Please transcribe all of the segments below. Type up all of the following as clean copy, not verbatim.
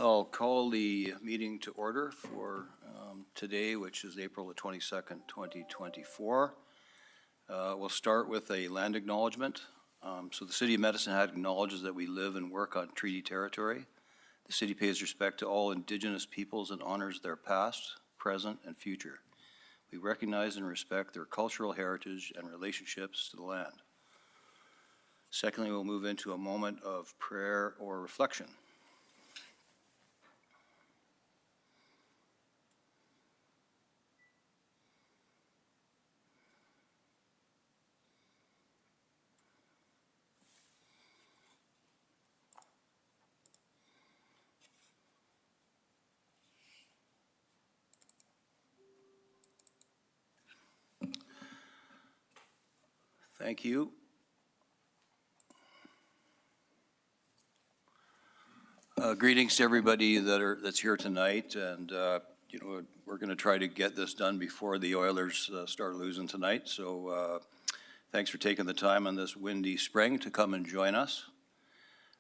I'll call the meeting to order for today, which is April the 22nd, 2024. We'll start with a land acknowledgement. So the City of Medicine Hat acknowledges that we live and work on treaty territory. The city pays respect to all Indigenous peoples and honors their past, present, and future. We recognize and respect their cultural heritage and relationships to the land. Secondly, we'll move into a moment of prayer or reflection. Thank you. Greetings to everybody that's here tonight, and we're going to try to get this done before the Oilers start losing tonight. So thanks for taking the time on this windy spring to come and join us.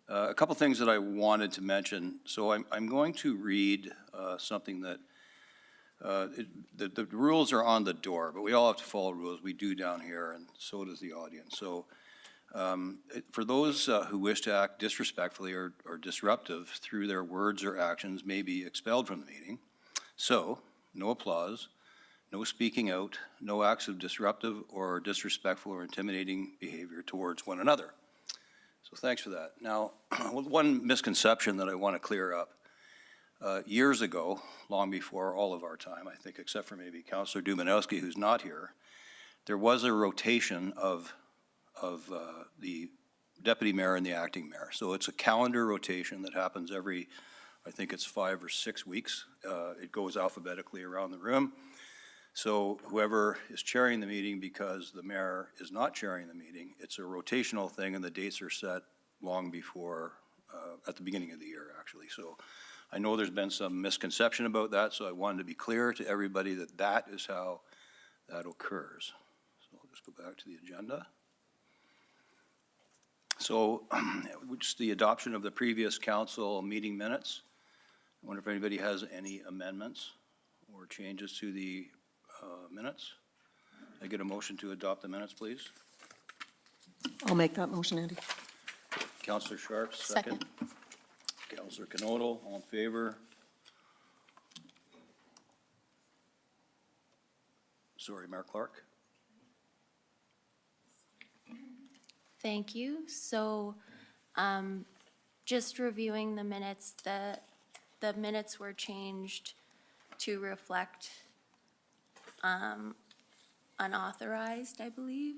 A couple things that I wanted to mention. So I'm going to read something that the rules are on the door, but we all have to follow rules. We do down here, and so does the audience. So for those who wish to act disrespectfully or disruptive through their words or actions may be expelled from the meeting. So no applause, no speaking out, no acts of disruptive or disrespectful or intimidating behavior towards one another. So thanks for that. Now, one misconception that I want to clear up. Years ago, long before all of our time, I think, except for maybe Councillor Dumanowski, who's not here, there was a rotation of the deputy mayor and the acting mayor. So it's a calendar rotation that happens every, I think it's 5 or 6 weeks. It goes alphabetically around the room. So whoever is chairing the meeting, because the mayor is not chairing the meeting, it's a rotational thing, and the dates are set long before, at the beginning of the year, actually. So I know there's been some misconception about that, so I wanted to be clear to everybody that that is how that occurs. So I'll just go back to the agenda. So just the adoption of the previous council meeting minutes. I wonder if anybody has any amendments or changes to the minutes. I get a motion to adopt the minutes, please. I'll make that motion, Andy. Councillor Sharp, second. Councillor Canodal, all in favor? Sorry, Mayor Clark. Thank you. So just reviewing the minutes, the minutes were changed to reflect unauthorized, I believe.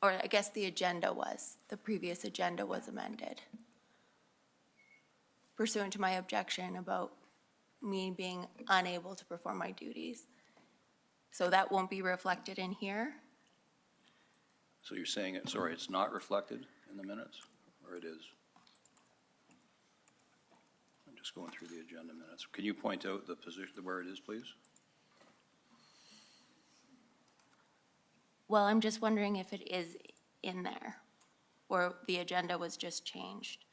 Or I guess the previous agenda was amended pursuant to my objection about me being unable to perform my duties. So that won't be reflected in here. So you're saying it's not reflected in the minutes, or it is? I'm just going through the agenda minutes. Can you point out the position where it is, please? Well, I'm just wondering if it is in there or the agenda was just changed.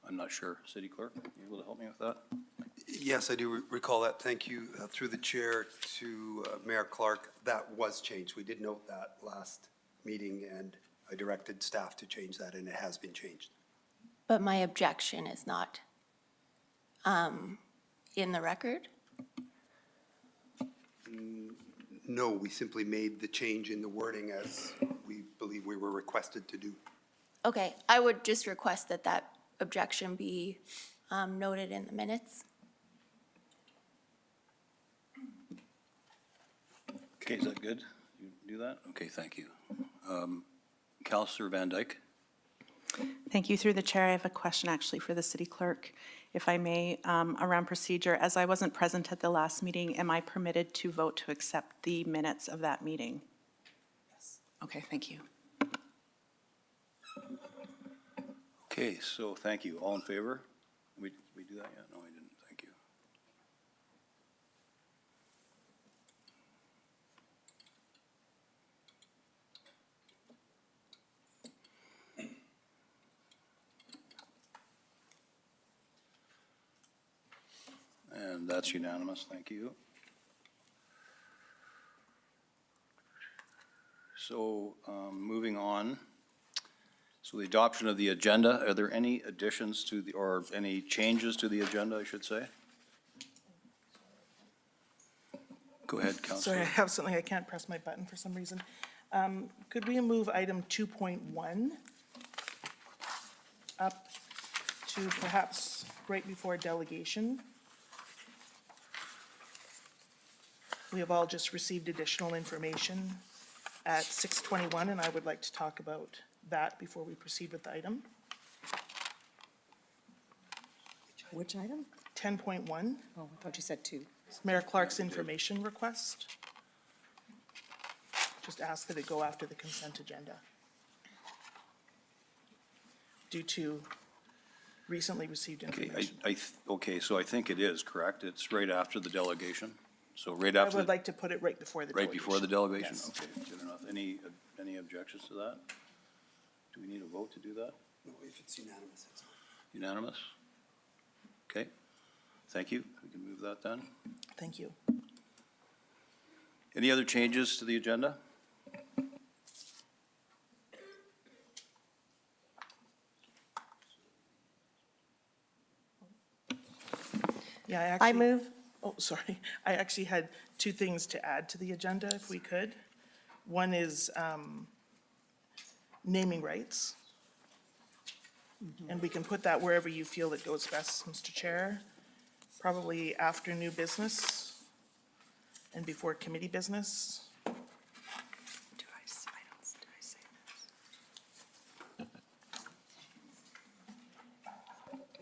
I'm not sure. City Clerk, are you able to help me with that? Yes, I do recall that. Thank you. Through the chair to Mayor Clark, that was changed. We did note that last meeting, and I directed staff to change that, and it has been changed. But my objection is not in the record? No, we simply made the change in the wording as we believe we were requested to do. Okay, I would just request that that objection be noted in the minutes. Okay, is that good? You do that? Okay, thank you. Councillor Van Dyke. Thank you. Through the chair, I have a question actually for the city clerk, if I may, around procedure. As I wasn't present at the last meeting, am I permitted to vote to accept the minutes of that meeting? Yes. Okay, thank you. Okay, so thank you. All in favor? We do that yet? No, I didn't. Thank you. And that's unanimous, thank you. So, moving on. So the adoption of the agenda, are there any additions to the, or any changes to the agenda, I should say? Go ahead, Sorry, I Councillor. have something, I can't press my button for some reason. Could we move item 2.1 up to perhaps right before delegation? We have all just received additional information at 6:21, and I would like to talk about that before we proceed with the item. Which item? 10.1, Oh, I thought you said 2. Mayor Clark's information request. Just ask that it go after the consent agenda. Due to recently received Okay, information. okay, so I think it is, correct? It's right after the delegation? So right I after, would like to put it right before the right delegation. before the delegation? Yes. Okay, good enough. Any objections to that? Do we need a vote to do that? No, if it's unanimous, it's fine. Unanimous? Okay, thank you. We can move that then. Thank you. Any other changes to the agenda? Yeah, I I actually, move, oh, sorry. I actually had two things to add to the agenda, if we could. One is naming rights. And we can put that wherever you feel it goes best, Mr. Chair. Probably after new business and before committee business.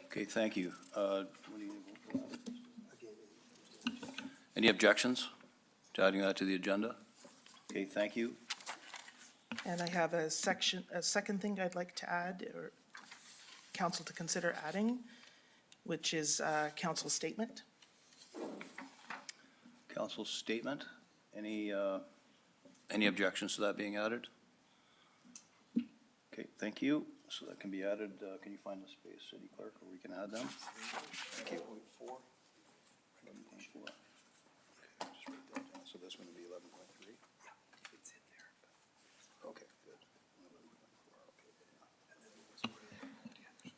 Okay, thank you. What do you need to vote for that? Any objections to adding that to the agenda? Okay, thank you. And I have a second thing I'd like to add, or council to consider adding, which is council statement. Council statement, any objections to that being added? Okay, thank you. So that can be added, can you find the space, City Clerk, where we can add them? 11.4. 11.4. Okay, just write that down. So this one would be 11.3? It's in there. Okay, good. 11.4, okay, good enough. Okay.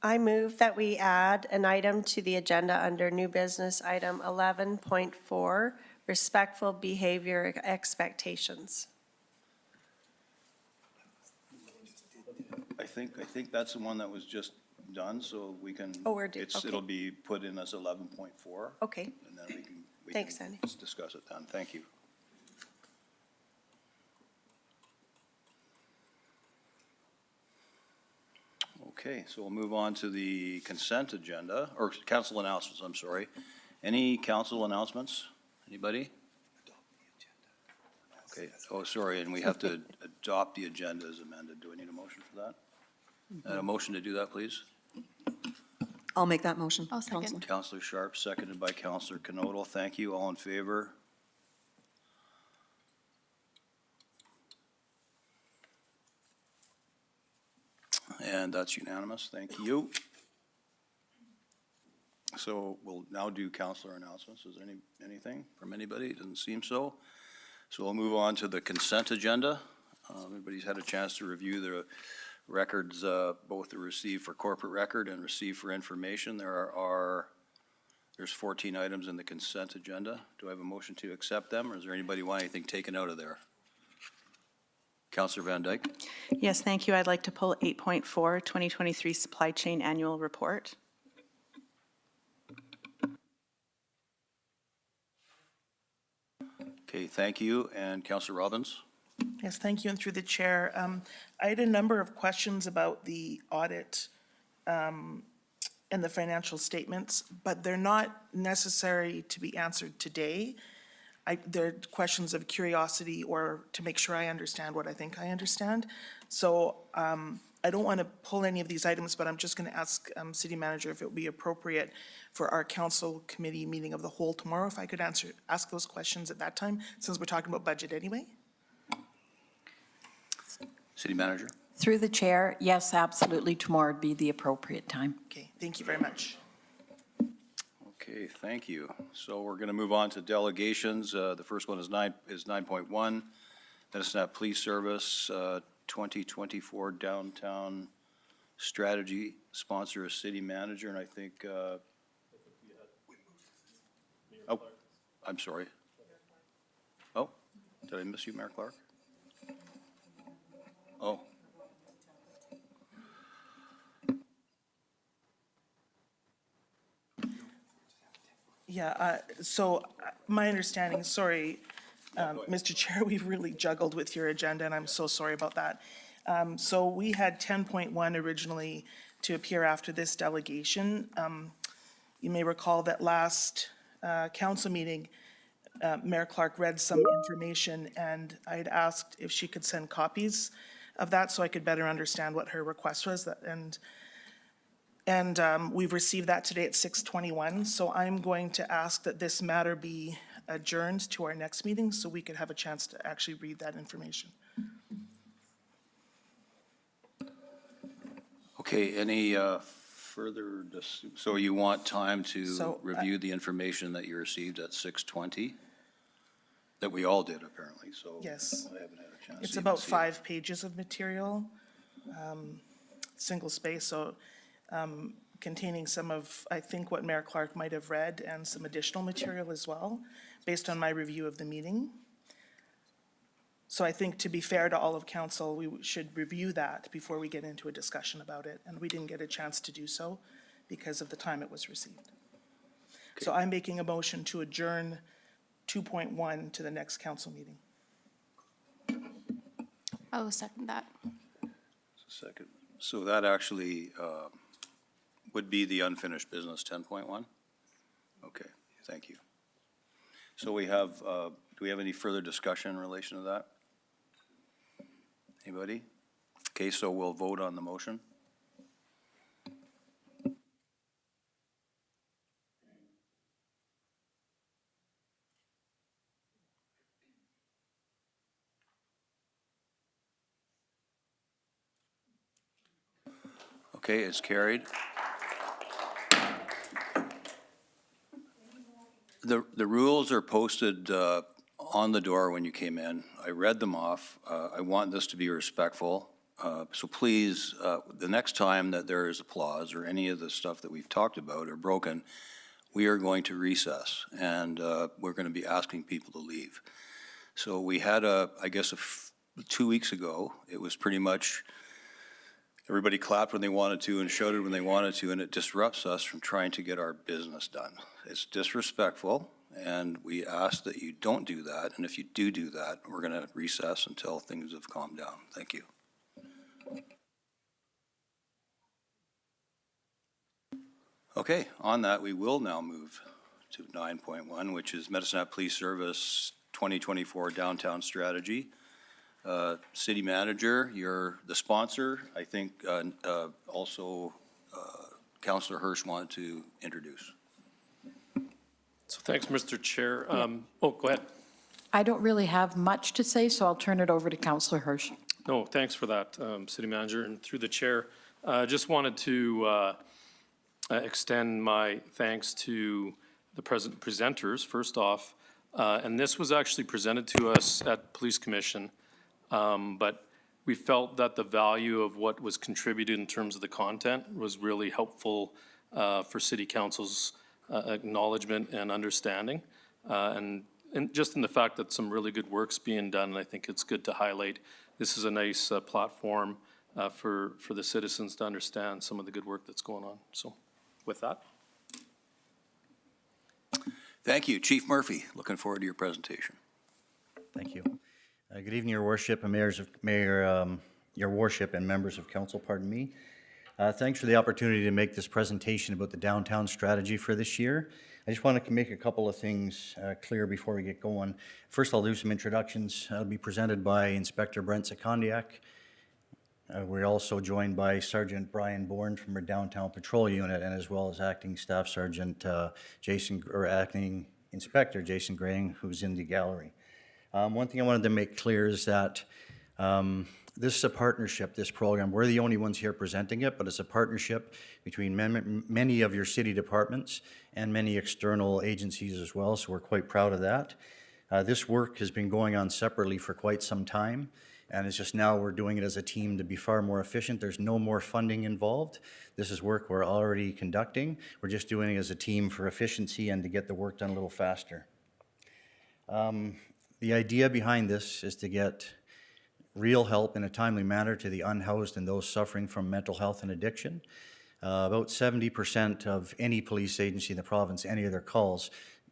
I move that we add an item to the agenda under new business, item 11.4, respectful behavior expectations. I think that's the one that was just done, so we can. Oh, we're do- okay. It'll be put in as 11.4. Okay, And then we can. Thanks, Sandy. Let's discuss it then. Thank you. Okay, so we'll move on to the consent agenda, or council announcements, I'm sorry. Any council announcements? Anybody? Okay, oh, sorry, and we have to adopt the agenda as amended. Do I need a motion for that? A motion to do that, please? I'll make that motion. I'll second. Counselor. Councillor Sharp, seconded by Councillor Canodal. Thank you. All in favor? And that's unanimous. Thank you. So we'll now do councillor announcements. Is there anything from anybody? It doesn't seem so. So we'll move on to the consent agenda. Everybody's had a chance to review the records, both the received for corporate record and received for information. There's 14 items in the consent agenda. Do I have a motion to accept them, or is there anybody want anything taken out of there? Councillor Van Dyke? Yes, thank you. I'd like to pull 8.4, 2023 Supply Chain Annual Report. Okay, thank you. And Councillor Robbins? Yes, thank you, and through the chair. I had a number of questions about the audit and the financial statements, but they're not necessary to be answered today. They're questions of curiosity or to make sure I understand what I think I understand. So I don't want to pull any of these items, but I'm just going to ask City Manager if it would be appropriate for our council committee meeting of the whole tomorrow, if I could ask those questions at that time, since we're talking about budget anyway. City Manager? Through the chair, yes, absolutely, tomorrow would be the appropriate time. Okay, thank you very much. Okay, thank you. So we're going to move on to delegations. The first one is 9.1, Medicine Police Service, 2024 Downtown Strategy, sponsor a city manager, and I think, oh, I'm sorry. Oh, did I miss you, Mayor Clark? Oh. Yeah, so my understanding, sorry, Mr. Chair, we've really juggled with your agenda, and I'm so sorry about that. So we had 10.1 originally to appear after this delegation. You may recall that last council meeting, Mayor Clark read some information, and I had asked if she could send copies of that so I could better understand what her request was. And we've received that today at 6:21, so I'm going to ask that this matter be adjourned to our next meeting so we could have a chance to actually read that information. Okay, any further, so you want time to So, review the information that you received at 6:20? That we all did, apparently, so. Yes. I haven't had a chance. It's to even about see it. 5 pages of material, single space, so containing some of, I think, what Mayor Clark might have read and some additional material as well, based on my review of the meeting. So I think to be fair to all of council, we should review that before we get into a discussion about it, and we didn't get a chance to do so because of the time it was received. So I'm making a motion to adjourn 2.1 to the next council meeting. I will second that. Second. So that actually would be the unfinished business, 10.1? Okay, thank you. So we have, do we have any further discussion in relation to that? Anybody? Okay, so we'll vote on the motion. Okay, it's carried. The rules are posted on the door when you came in. I read them off. I want this to be respectful. So please, the next time that there is applause or any of the stuff that we've talked about are broken, we are going to recess, and we're going to be asking people to leave. So we had I guess 2 weeks ago, it was pretty much everybody clapped when they wanted to and shouted when they wanted to, and it disrupts us from trying to get our business done. It's disrespectful, and we ask that you don't do that, and if you do that, we're going to recess until things have calmed down. Thank you. Okay, on that, we will now move to 9.1, which is Medicine Hat Police Service 2024 Downtown Strategy. City Manager, you're the sponsor. I think also Councillor Hirsch wanted to introduce. So thanks, Mr. Chair. Oh, go ahead. I don't really have much to say, so I'll turn it over to Councillor Hirsch. No, thanks for that, City Manager. And through the chair, just wanted to extend my thanks to the presenters, first off. And this was actually presented to us at Police Commission, but we felt that the value of what was contributed in terms of the content was really helpful for City Council's acknowledgement and understanding. And just in the fact that some really good work's being done, and I think it's good to highlight. This is a nice platform for the citizens to understand some of the good work that's going on. So with that. Thank you. Chief Murphy, looking forward to your presentation. Thank you. Good evening, Your Worship and Your Worship and members of council, pardon me. Thanks for the opportunity to make this presentation about the downtown strategy for this year. I just want to make a couple of things clear before we get going. First, I'll do some introductions. I'll be presented by Inspector Brent Secondiak. We're also joined by Sergeant Brian Bourne from our Downtown Patrol Unit, and as well as Acting Staff Sergeant Acting Inspector Jason Graying, who's in the gallery. One thing I wanted to make clear is that this is a partnership, this program. We're the only ones here presenting it, but it's a partnership between many of your city departments and many external agencies as well, so we're quite proud of that. This work has been going on separately for quite some time, and it's just now we're doing it as a team to be far more efficient. There's no more funding involved. This is work we're already conducting. We're just doing it as a team for efficiency and to get the work done a little faster. The idea behind this is to get real help in a timely manner to the unhoused and those suffering from mental health and addiction. About 70% of any police agency in the province, any of their calls,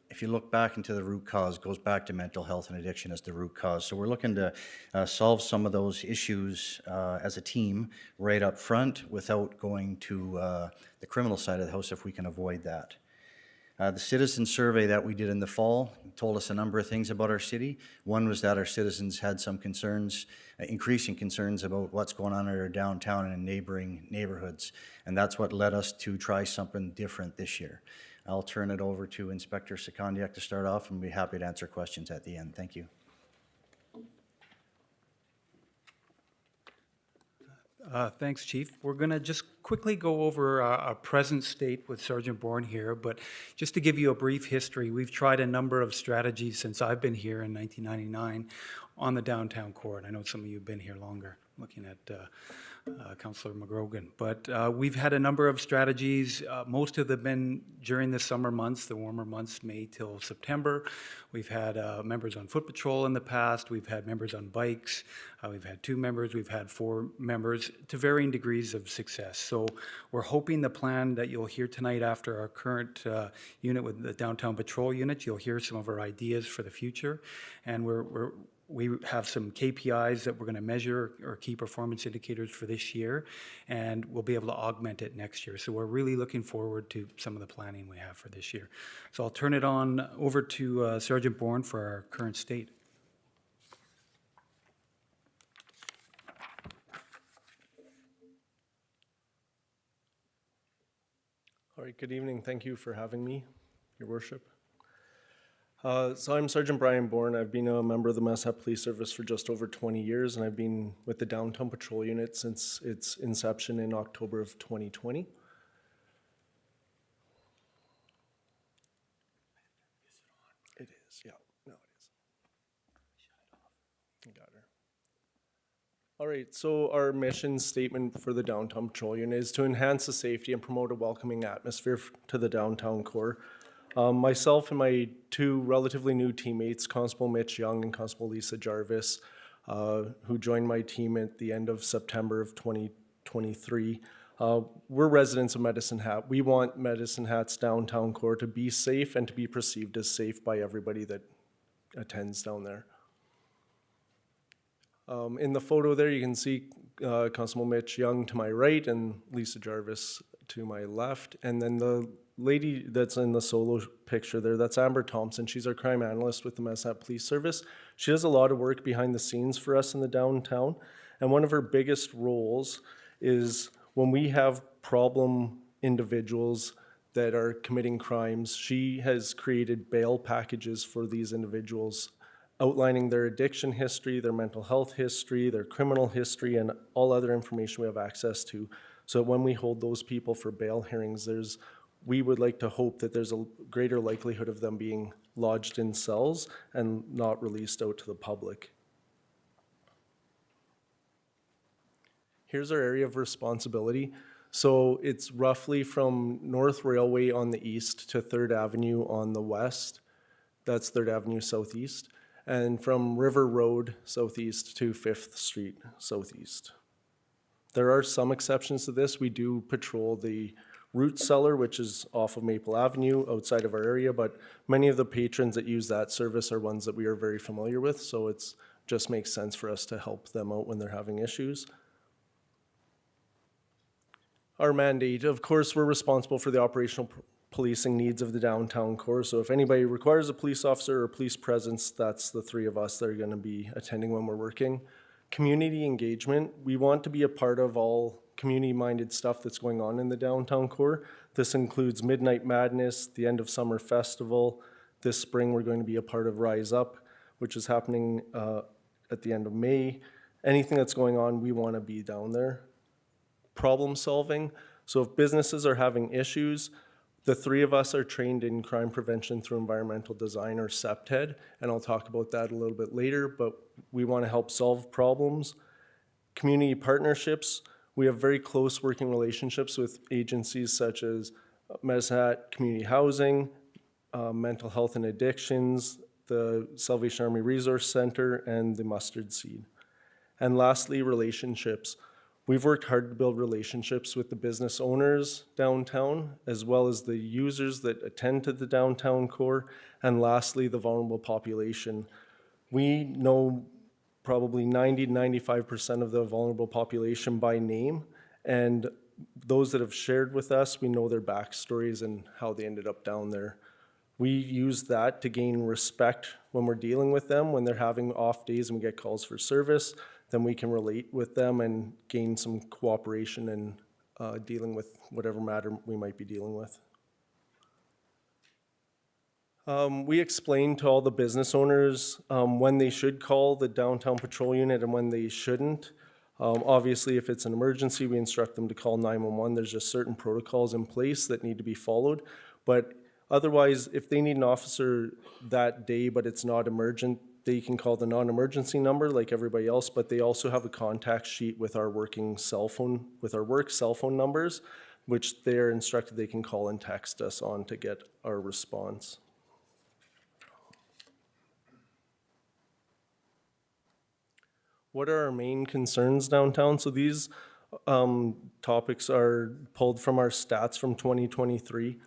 if you look back into the root cause, goes back to mental health and addiction as the root cause. So we're looking to solve some of those issues as a team right up front without going to the criminal side of the house if we can avoid that. The citizen survey that we did in the fall told us a number of things about our city. One was that our citizens had some concerns, increasing concerns about what's going on in our downtown and in neighboring neighborhoods. And that's what led us to try something different this year. I'll turn it over to Inspector Secondiak to start off, and be happy to answer questions at the end. Thank you. Thanks, Chief. We're going to just quickly go over our present state with Sergeant Bourne here, but just to give you a brief history, we've tried a number of strategies since I've been here in 1999 on the downtown core, and I know some of you have been here longer, looking at Councillor McGrogan. But we've had a number of strategies. Most of them been during the summer months, the warmer months, May till September. We've had members on foot patrol in the past. We've had members on bikes. We've had 2 members. We've had 4 members to varying degrees of success. So we're hoping the plan that you'll hear tonight after our current unit with the downtown patrol unit, you'll hear some of our ideas for the future. And we have some KPIs that we're going to measure, or key performance indicators for this year, and we'll be able to augment it next year. So we're really looking forward to some of the planning we have for this year. So I'll turn it on over to Sergeant Bourne for our current state. All right, good evening. Thank you for having me, Your Worship. So I'm Sergeant Brian Bourne. I've been a member of the Massachusetts Police Service for just over 20 years, and I've been with the Downtown Patrol Unit since its inception in October of 2020. It is, yeah. No, it is. Shut it off. You got her. All right, so our mission statement for the Downtown Patrol Unit is to enhance the safety and promote a welcoming atmosphere to the downtown core. Myself and my 2 relatively new teammates, Constable Mitch Young and Constable Lisa Jarvis, who joined my team at the end of September of 2023, we're residents of Medicine Hat. We want Medicine Hat's downtown core to be safe and to be perceived as safe by everybody that attends down there. In the photo there, you can see Constable Mitch Young to my right and Lisa Jarvis to my left. And then the lady that's in the solo picture there, that's Amber Thompson. She's our crime analyst with the Massachusetts Police Service. She does a lot of work behind the scenes for us in the downtown. And one of her biggest roles is when we have problem individuals that are committing crimes, she has created bail packages for these individuals, outlining their addiction history, their mental health history, their criminal history, and all other information we have access to. So when we hold those people for bail hearings, we would like to hope that there's a greater likelihood of them being lodged in cells and not released out to the public. Here's our area of responsibility. So it's roughly from North Railway on the east to 3rd Avenue on the west. That's 3rd Avenue southeast. And from River Road southeast to 5th Street southeast. There are some exceptions to this. We do patrol the Root Cellar, which is off of Maple Avenue outside of our area, but many of the patrons that use that service are ones that we are very familiar with, so it just makes sense for us to help them out when they're having issues. Our mandate, of course, we're responsible for the operational policing needs of the downtown core, so if anybody requires a police officer or police presence, that's the 3 of us that are going to be attending when we're working. Community engagement, we want to be a part of all community-minded stuff that's going on in the downtown core. This includes Midnight Madness, the End of Summer Festival. This spring, we're going to be a part of Rise Up, which is happening at the end of May. anything that's going on, we want to be down there. Problem solving. So if businesses are having issues, the three of us are trained in crime prevention through environmental design, or CPTED, and I'll talk about that a little bit later, but we want to help solve problems. Community partnerships. We have very close working relationships with agencies such as Medicine Hat Community Housing, Mental Health and Addictions, the Salvation Army Resource Center, and the Mustard Seed. And lastly, relationships. We've worked hard to build relationships with the business owners downtown, as well as the users that attend to the downtown core, and lastly, the vulnerable population. We know probably 90 to 95% of the vulnerable population by name, and those that have shared with us, we know their backstories and how they ended up down there. We use that to gain respect when we're dealing with them, when they're having off days and we get calls for service. Then we can relate with them and gain some cooperation in dealing with whatever matter we might be dealing with. We explain to all the business owners when they should call the downtown patrol unit and when they shouldn't. Obviously, if it's an emergency, we instruct them to call 911. There's just certain protocols in place that need to be followed. But otherwise, if they need an officer that day but it's not emergent, they can call the non-emergency number like everybody else, but they also have a contact sheet with our working cell phone, with our work cell phone numbers, which they're instructed they can call and text us on to get our response. What are our main concerns downtown? So these topics are pulled from our stats from 2023.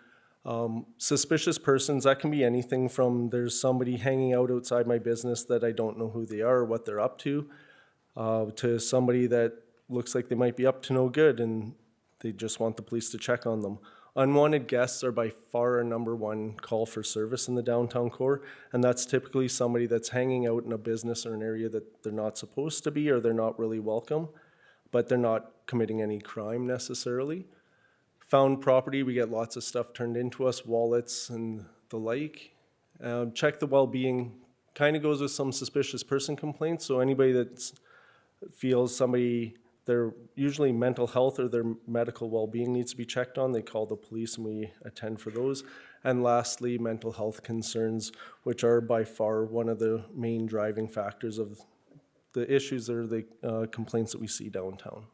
Suspicious persons, that can be anything from there's somebody hanging out outside my business that I don't know who they are or what they're up to somebody that looks like they might be up to no good and they just want the police to check on them. Unwanted guests are by far our number one call for service in the downtown core, and that's typically somebody that's hanging out in a business or an area that they're not supposed to be or they're not really welcome, but they're not committing any crime necessarily. Found property, we get lots of stuff turned into us, wallets and the like. Check the well-being, kind of goes with some suspicious person complaints. So anybody that feels somebody, their usually mental health or their medical well-being needs to be checked on, they call the police and we attend for those. And lastly, mental health concerns, which are by far one of the main driving factors of the issues or the complaints that we see downtown.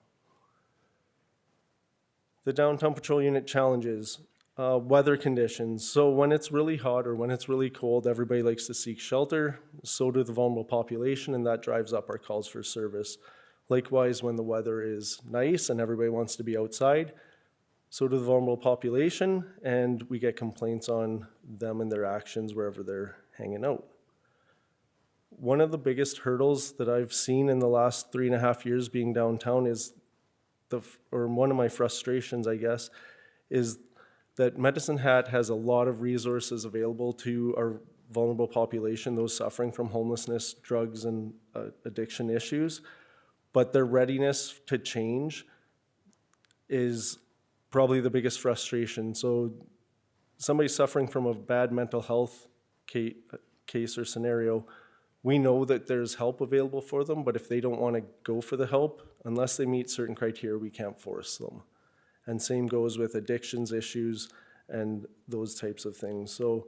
The downtown patrol unit challenges, weather conditions. So when it's really hot or when it's really cold, everybody likes to seek shelter. So do the vulnerable population, and that drives up our calls for service. Likewise, when the weather is nice and everybody wants to be outside, so do the vulnerable population, and we get complaints on them and their actions wherever they're hanging out. One of the biggest hurdles that I've seen in the last 3.5 years being downtown is one of my frustrations, I guess, is that Medicine Hat has a lot of resources available to our vulnerable population, those suffering from homelessness, drugs, and addiction issues, but their readiness to change is probably the biggest frustration. So somebody suffering from a bad mental health case or scenario, we know that there's help available for them, but if they don't want to go for the help, unless they meet certain criteria, we can't force them. And same goes with addictions issues and those types of things. So,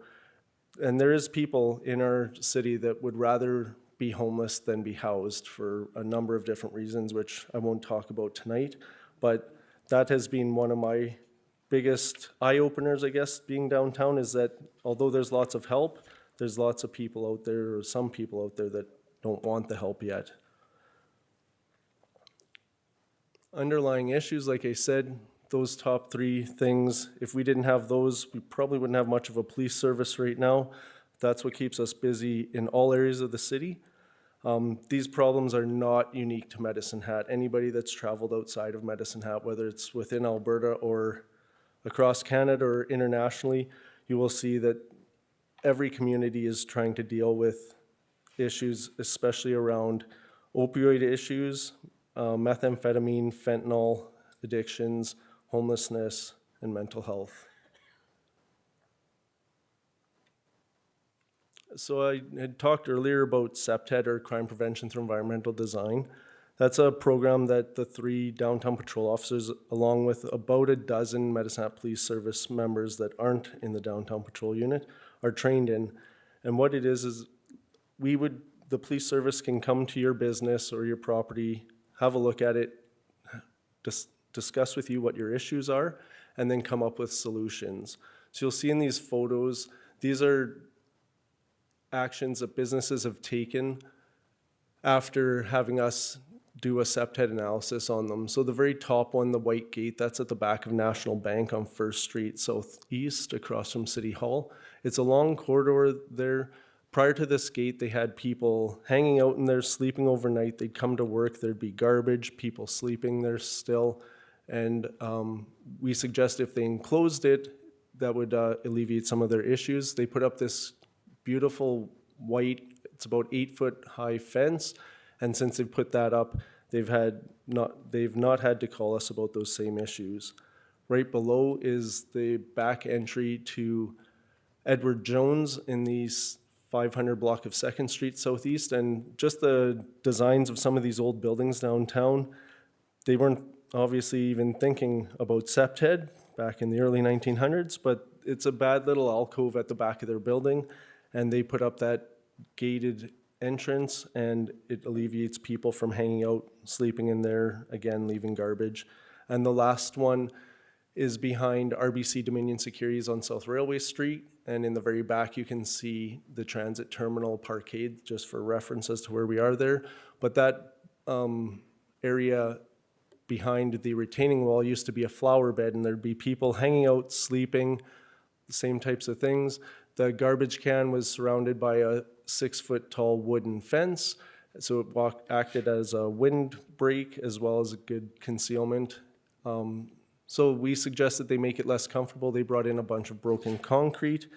and there is people in our city that would rather be homeless than be housed for a number of different reasons, which I won't talk about tonight, but that has been one of my biggest eye-openers, I guess, being downtown, is that although there's lots of help, there's lots of people out there, or some people out there, that don't want the help yet. Underlying issues, like I said, those top three things, if we didn't have those, we probably wouldn't have much of a police service right now. That's what keeps us busy in all areas of the city. These problems are not unique to Medicine Hat. Anybody that's traveled outside of Medicine Hat, whether it's within Alberta or across Canada or internationally, you will see that every community is trying to deal with issues, especially around opioid issues, methamphetamine, fentanyl, addictions, homelessness, and mental health. So I had talked earlier about CPTED, or crime prevention through environmental design. That's a program that the 3 downtown patrol officers, along with about a dozen Medicine Hat Police Service members that aren't in the downtown patrol unit, are trained in. And what it is the police service can come to your business or your property, have a look at it, discuss with you what your issues are, and then come up with solutions. So you'll see in these photos, these are actions that businesses have taken after having us do a SEPTED analysis on them. So the very top one, the white gate, that's at the back of National Bank on First Street Southeast across from City Hall. It's a long corridor there. Prior to this gate, they had people hanging out in there, sleeping overnight. They'd come to work, there'd be garbage, people sleeping there still. And we suggest if they enclosed it, that would alleviate some of their issues. They put up this beautiful white, it's about 8-foot high fence. And since they've put that up, they've not had to call us about those same issues. Right below is the back entry to Edward Jones in the 500 block of 2nd Street Southeast. And just the designs of some of these old buildings downtown, they weren't obviously even thinking about SEPTED back in the early 1900s, but it's a bad little alcove at the back of their building, and they put up that gated entrance, and it alleviates people from hanging out, sleeping in there, again, leaving garbage. And the last one is behind RBC Dominion Securities on South Railway Street, and in the very back you can see the transit terminal parkade, just for reference as to where we are there. But that area behind the retaining wall used to be a flower bed, and there'd be people hanging out, sleeping, the same types of things. The garbage can was surrounded by a 6-foot tall wooden fence, so it acted as a windbreak as well as a good concealment. So we suggest that they make it less comfortable. They brought in a bunch of broken concrete,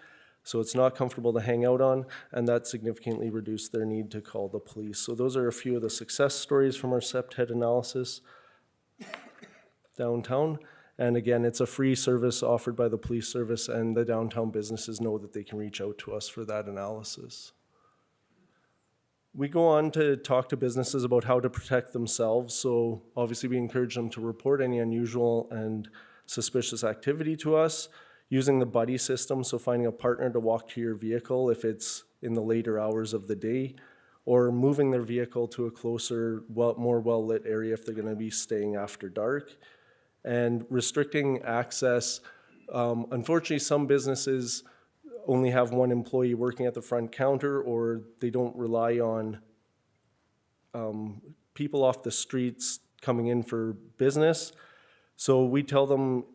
so it's not comfortable to hang out on, and that significantly reduced their need to call the police. So those are a few of the success stories from our SEPTED analysis downtown. And again, it's a free service offered by the police service, and the downtown businesses know that they can reach out to us for that analysis. We go on to talk to businesses about how to protect themselves. So obviously we encourage them to report any unusual and suspicious activity to us using the buddy system. So finding a partner to walk to your vehicle if it's in the later hours of the day, or moving their vehicle to a closer, more well-lit area if they're going to be staying after dark. And restricting access. Unfortunately, some businesses only have one employee working at the front counter, or they don't rely on people off the streets coming in for business. So we tell them,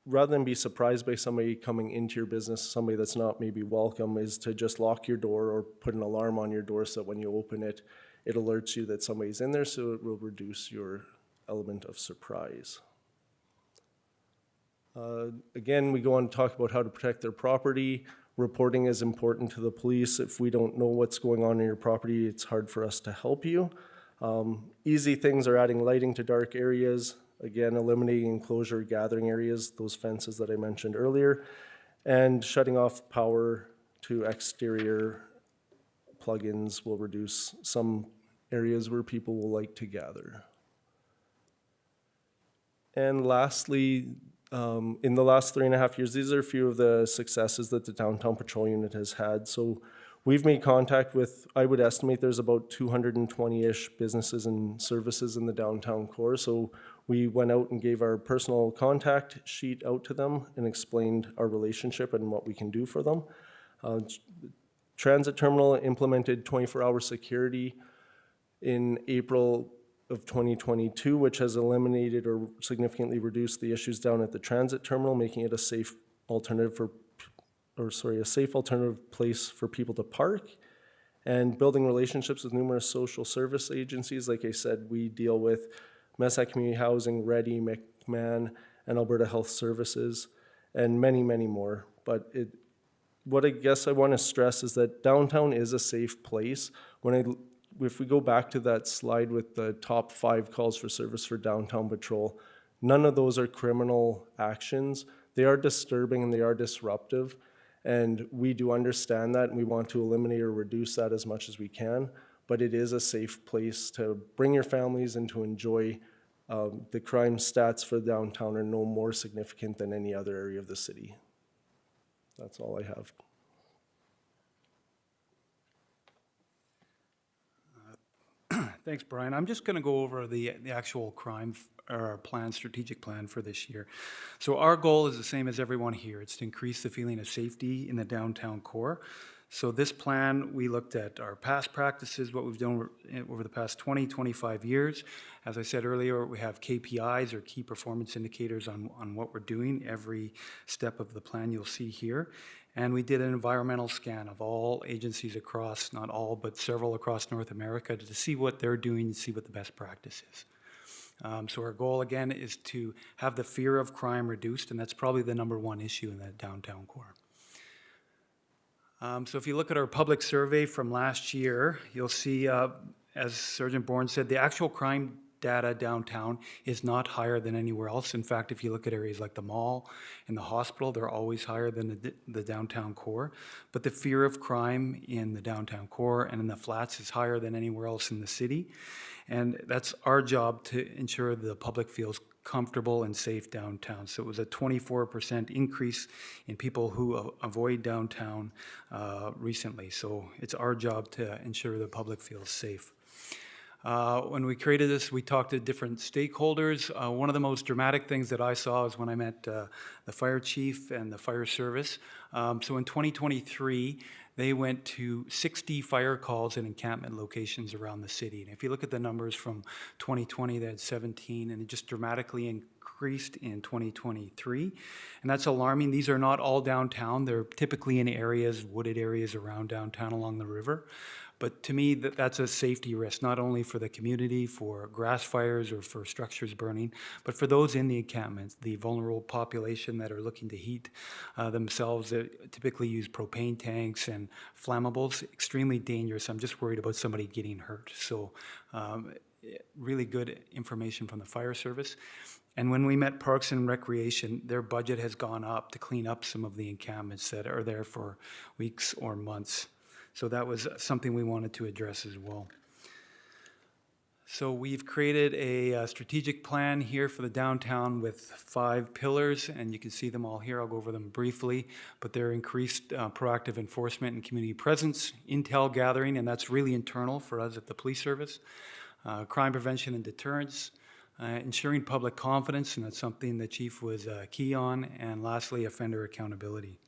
rather than be surprised by somebody coming into your business, somebody that's not maybe welcome, is to just lock your door or put an alarm on your door so that when you open it, it alerts you that somebody's in there, so it will reduce your element of surprise. Again, we go on to talk about how to protect their property. Reporting is important to the police. If we don't know what's going on in your property, it's hard for us to help you. Easy things are adding lighting to dark areas. Again, eliminating enclosure gathering areas, those fences that I mentioned earlier, and shutting off power to exterior plugins will reduce some areas where people will like to gather. And lastly, in the last 3.5 years, these are a few of the successes that the Downtown Patrol Unit has had. So we've made contact with, I would estimate there's about 220-ish businesses and services in the downtown core. So we went out and gave our personal contact sheet out to them and explained our relationship and what we can do for them. Transit Terminal implemented 24-hour security in April of 2022, which has eliminated or significantly reduced the issues down at the transit terminal, making it a safe alternative a safe alternative place for people to park, and building relationships with numerous social service agencies. Like I said, we deal with Mesa Community Housing, Ready, McMahon, and Alberta Health Services, and many, many more. But what I guess I want to stress is that downtown is a safe place. If we go back to that slide with the top 5 calls for service for downtown patrol, none of those are criminal actions. They are disturbing and they are disruptive, and we do understand that, and we want to eliminate or reduce that as much as we can. but it is a safe place to bring your families and to enjoy. The crime stats for downtown are no more significant than any other area of the city. That's all I have. Thanks, Brian. I'm just going to go over the actual crime or plan, strategic plan for this year. So our goal is the same as everyone here. It's to increase the feeling of safety in the downtown core. So this plan, we looked at our past practices, what we've done over the past 20, 25 years. As I said earlier, we have KPIs or key performance indicators on what we're doing. Every step of the plan you'll see here. And we did an environmental scan of all agencies across, not all, but several across North America to see what they're doing and see what the best practice is. So our goal, again, is to have the fear of crime reduced, and that's probably the number one issue in the downtown core. So if you look at our public survey from last year, you'll see, as Sergeant Bourne said, the actual crime data downtown is not higher than anywhere else. In fact, if you look at areas like the mall and the hospital, they're always higher than the downtown core. But the fear of crime in the downtown core and in the flats is higher than anywhere else in the city. And that's our job to ensure the public feels comfortable and safe downtown. So it was a 24% increase in people who avoid downtown recently. So it's our job to ensure the public feels safe. When we created this, we talked to different stakeholders. One of the most dramatic things that I saw is when I met the fire chief and the fire service. So in 2023, they went to 60 fire calls in encampment locations around the city. And if you look at the numbers from 2020, they had 17, and it just dramatically increased in 2023. And that's alarming. These are not all downtown. They're typically in areas, wooded areas around downtown along the river. But to me, that's a safety risk, not only for the community, for grass fires or for structures burning, but for those in the encampments, the vulnerable population that are looking to heat themselves, that typically use propane tanks and flammables. Extremely dangerous. I'm just worried about somebody getting hurt. So really good information from the fire service. And when we met Parks and Recreation, their budget has gone up to clean up some of the encampments that are there for weeks or months. So that was something we wanted to address as well. So we've created a strategic plan here for the downtown with 5 pillars, and you can see them all here. I'll go over them briefly, but they're increased proactive enforcement and community presence, intel gathering, and that's really internal for us at the police service, crime prevention and deterrence, ensuring public confidence, and that's something the chief was key on, and lastly, offender accountability.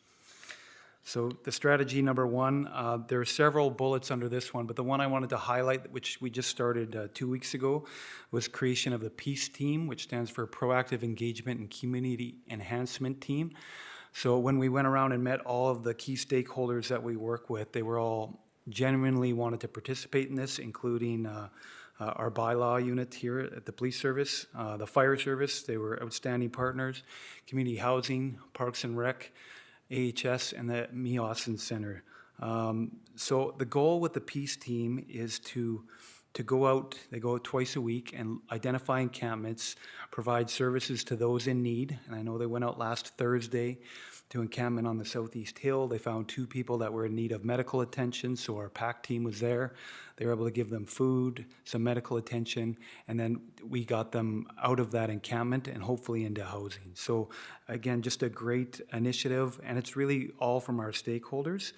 So the strategy number 1, there are several bullets under this one, but the one I wanted to highlight, which we just started 2 weeks ago, was creation of the PEACE team, which stands for Proactive Engagement and Community Enhancement Team. So when we went around and met all of the key stakeholders that we work with, they were all genuinely wanted to participate in this, including our bylaw unit here at the police service, the fire service, they were outstanding partners, community housing, Parks and Rec, AHS, and the Meossen Center. So the goal with the PEACE team is to go out, they go out twice a week and identify encampments, provide services to those in need. And I know they went out last Thursday to encampment on the Southeast Hill. They found 2 people that were in need of medical attention, so our PAC team was there. They were able to give them food, some medical attention, and then we got them out of that encampment and hopefully into housing. So again, just a great initiative, and it's really all from our stakeholders.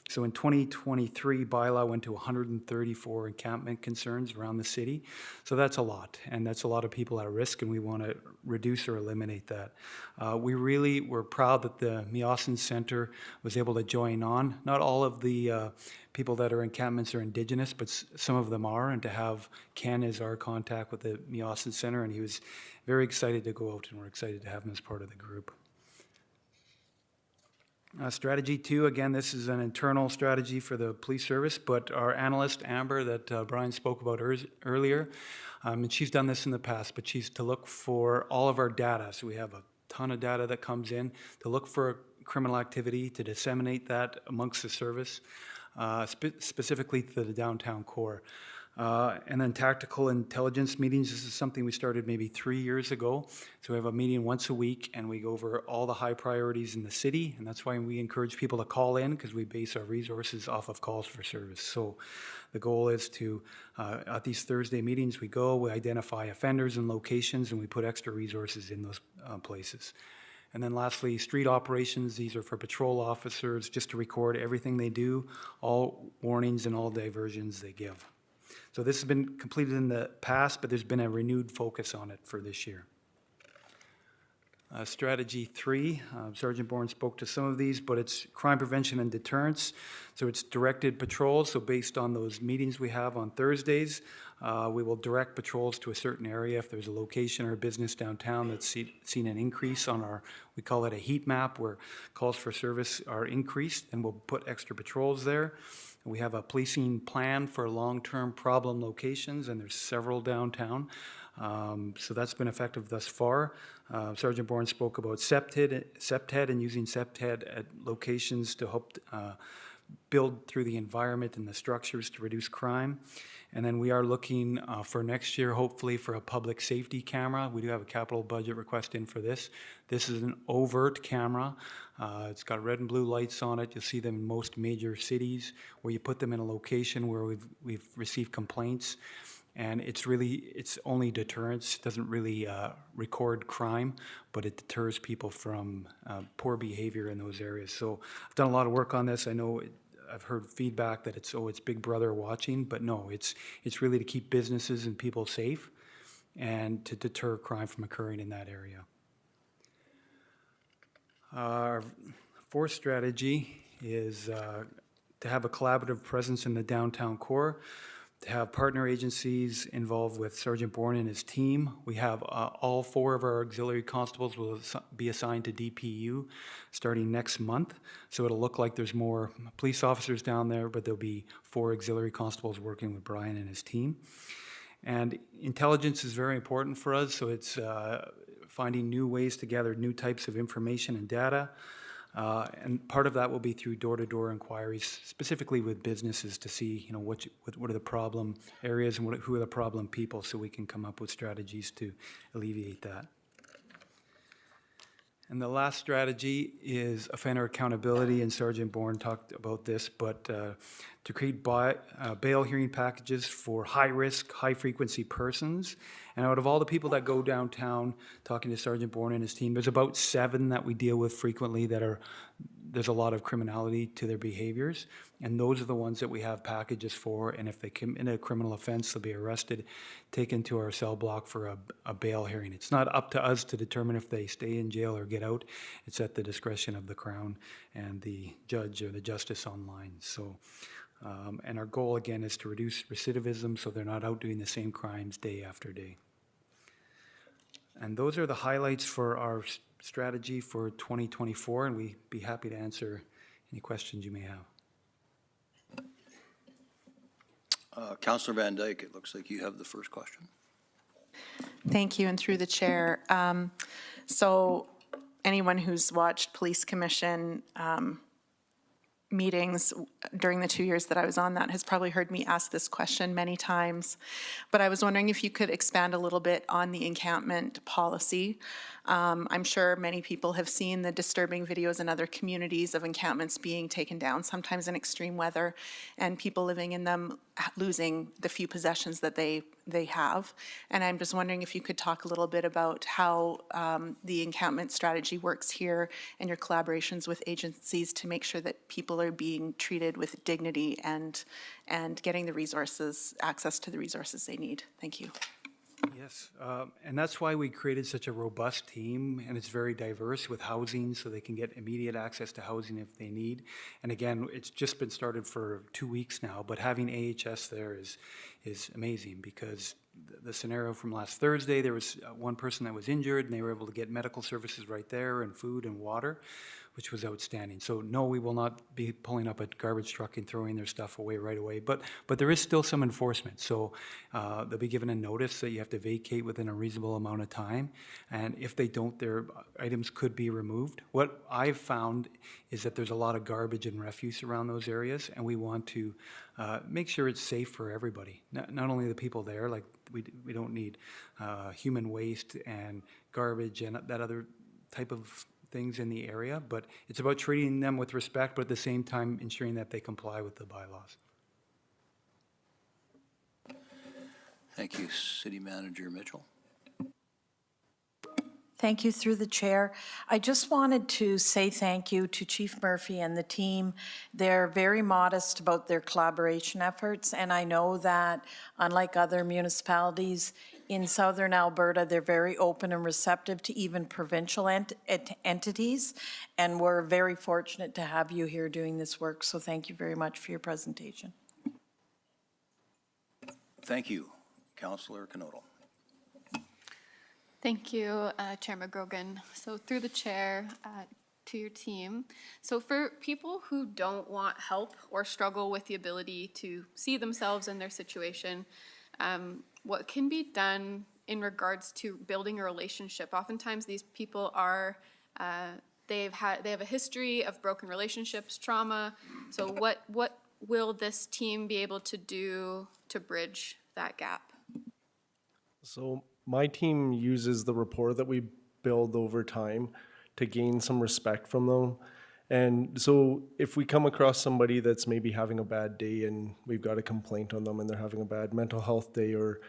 So in 2023, bylaw went to 134 encampment concerns around the city. So that's a lot, and that's a lot of people at risk, and we want to reduce or eliminate that. We really were proud that the Meossen Center was able to join on. Not all of the people that are encampments are Indigenous, but some of them are, and to have Ken as our contact with the Meossen Center, and he was very excited to go out, and we're excited to have him as part of the group. Strategy 2, again, this is an internal strategy for the police service, but our analyst, Amber, that Brian spoke about earlier, and she's done this in the past, but she's to look for all of our data. So we have a ton of data that comes in, to look for criminal activity, to disseminate that amongst the service, specifically to the downtown core. And then tactical intelligence meetings, this is something we started maybe 3 years ago. So we have a meeting once a week, and we go over all the high priorities in the city, and that's why we encourage people to call in, because we base our resources off of calls for service. So the goal is to, at these Thursday meetings, we identify offenders and locations, and we put extra resources in those places. And then lastly, street operations, these are for patrol officers, just to record everything they do, all warnings and all diversions they give. So this has been completed in the past, but there's been a renewed focus on it for this year. Strategy 3, Sergeant Bourne spoke to some of these, but it's crime prevention and deterrence. So it's directed patrols. So based on those meetings we have on Thursdays, we will direct patrols to a certain area. If there's a location or a business downtown that's seen an increase on our, we call it a heat map, where calls for service are increased, and we'll put extra patrols there. We have a policing plan for long-term problem locations, and there's several downtown. So that's been effective thus far. Sergeant Bourne spoke about SEPTED and using SEPTED at locations to help build through the environment and the structures to reduce crime. And then we are looking for next year, hopefully, for a public safety camera. We do have a capital budget request in for this. This is an overt camera. It's got red and blue lights on it. You'll see them in most major cities, where you put them in a location where we've received complaints. And it's only deterrence. It doesn't really record crime, but it deters people from poor behavior in those areas. So I've done a lot of work on this. I know I've heard feedback that it's Big Brother watching, but no, it's really to keep businesses and people safe and to deter crime from occurring in that area. Our fourth strategy is to have a collaborative presence in the downtown core, to have partner agencies involved with Sergeant Bourne and his team. We have all 4 of our auxiliary constables will be assigned to DPU starting next month. So it'll look like there's more police officers down there, but there'll be 4 auxiliary constables working with Brian and his team. And intelligence is very important for us, so it's finding new ways to gather new types of information and data. And part of that will be through door-to-door inquiries, specifically with businesses, to see, what are the problem areas and who are the problem people, so we can come up with strategies to alleviate that. And the last strategy is offender accountability, and Sergeant Bourne talked about this, but to create bail hearing packages for high-risk, high-frequency persons. And out of all the people that go downtown, talking to Sergeant Bourne and his team, there's about 7 that we deal with frequently there's a lot of criminality to their behaviors, and those are the ones that we have packages for, and if they commit a criminal offense, they'll be arrested, taken to our cell block for a bail hearing. It's not up to us to determine if they stay in jail or get out. It's at the discretion of the Crown and the judge or the justice online. So, and our goal, again, is to reduce recidivism so they're not out doing the same crimes day after day. And those are the highlights for our strategy for 2024, and we'd be happy to answer any questions you may have. Councillor Van Dyke, it looks like you have the first question. Thank you, and through the chair. So anyone who's watched Police Commission meetings during the 2 years that I was on that has probably heard me ask this question many times. But I was wondering if you could expand a little bit on the encampment policy. I'm sure many people have seen the disturbing videos in other communities of encampments being taken down, sometimes in extreme weather, and people living in them losing the few possessions that they have. And I'm just wondering if you could talk a little bit about how the encampment strategy works here and your collaborations with agencies to make sure that people are being treated with dignity and getting the resources, access to the resources they need. Thank you. Yes, and that's why we created such a robust team, and it's very diverse with housing, so they can get immediate access to housing if they need. And again, it's just been started for 2 weeks now, but having AHS there is amazing, because the scenario from last Thursday, there was one person that was injured, and they were able to get medical services right there, and food and water. which was outstanding. So no, we will not be pulling up a garbage truck and throwing their stuff away right away, but there is still some enforcement. So they'll be given a notice that you have to vacate within a reasonable amount of time, and if they don't, their items could be removed. What I've found is that there's a lot of garbage and refuse around those areas, and we want to make sure it's safe for everybody, not only the people there, like we don't need human waste and garbage and that other type of things in the area, but it's about treating them with respect, but at the same time ensuring that they comply with the bylaws. Thank you. City Manager Mitchell. Thank you through the chair. I just wanted to say thank you to Chief Murphy and the team. They're very modest about their collaboration efforts, and I know that unlike other municipalities in southern Alberta, they're very open and receptive to even provincial entities, and we're very fortunate to have you here doing this work, so thank you very much for your presentation. Thank you. Councillor Knodel. Thank you, Chair McGrogan. So through the chair to your team. So for people who don't want help or struggle with the ability to see themselves in their situation, what can be done in regards to building a relationship? Oftentimes these people are, they have a history of broken relationships, trauma. So what will this team be able to do to bridge that gap? So my team uses the rapport that we build over time to gain some respect from them. And so if we come across somebody that's maybe having a bad day and we've got a complaint on them and they're having a bad mental health day or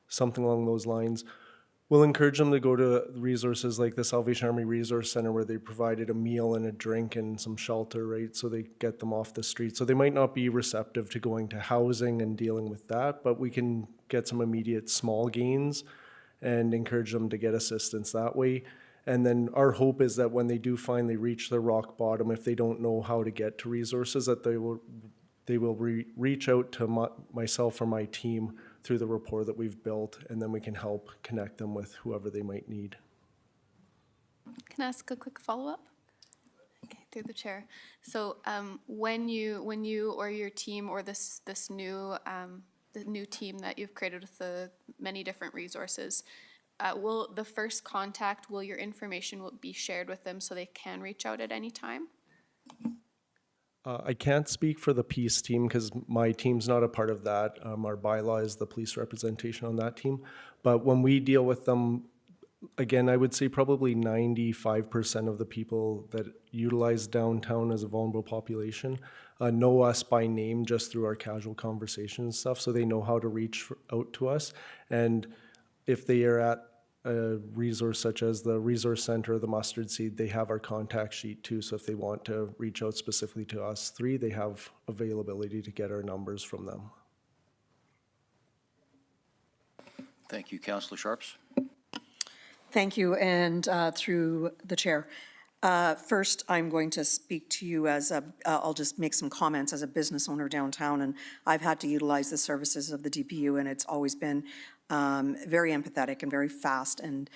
something along those lines, we'll encourage them to go to resources like the Salvation Army Resource Center, where they provided a meal and a drink and some shelter, right? So they get them off the street. So they might not be receptive to going to housing and dealing with that, but we can get some immediate small gains and encourage them to get assistance that way. And then our hope is that when they do finally reach the rock bottom, if they don't know how to get to resources, that they will reach out to myself or my team through the rapport that we've built, and then we can help connect them with whoever they might need. Can I ask a quick follow-up? Okay, through the chair. So when you or your team or this new the new team that you've created with the many different resources, will the first contact, will your information be shared with them so they can reach out at any time? I can't speak for the peace team because my team's not a part of that. Our bylaw is the police representation on that team. But when we deal with them, again, I would say probably 95% of the people that utilize downtown as a vulnerable population know us by name just through our casual conversations and stuff, so they know how to reach out to us. And if they are at a resource such as the Resource Center or the Mustard Seed, they have our contact sheet too, so if they want to reach out specifically to us three, they have availability to get our numbers from them. Thank you. Councillor Sharps. Thank you, and through the chair. First, I'm going to speak to you as I'll just make some comments as a business owner downtown, and I've had to utilize the services of the DPU, and it's always been very empathetic and very fast. And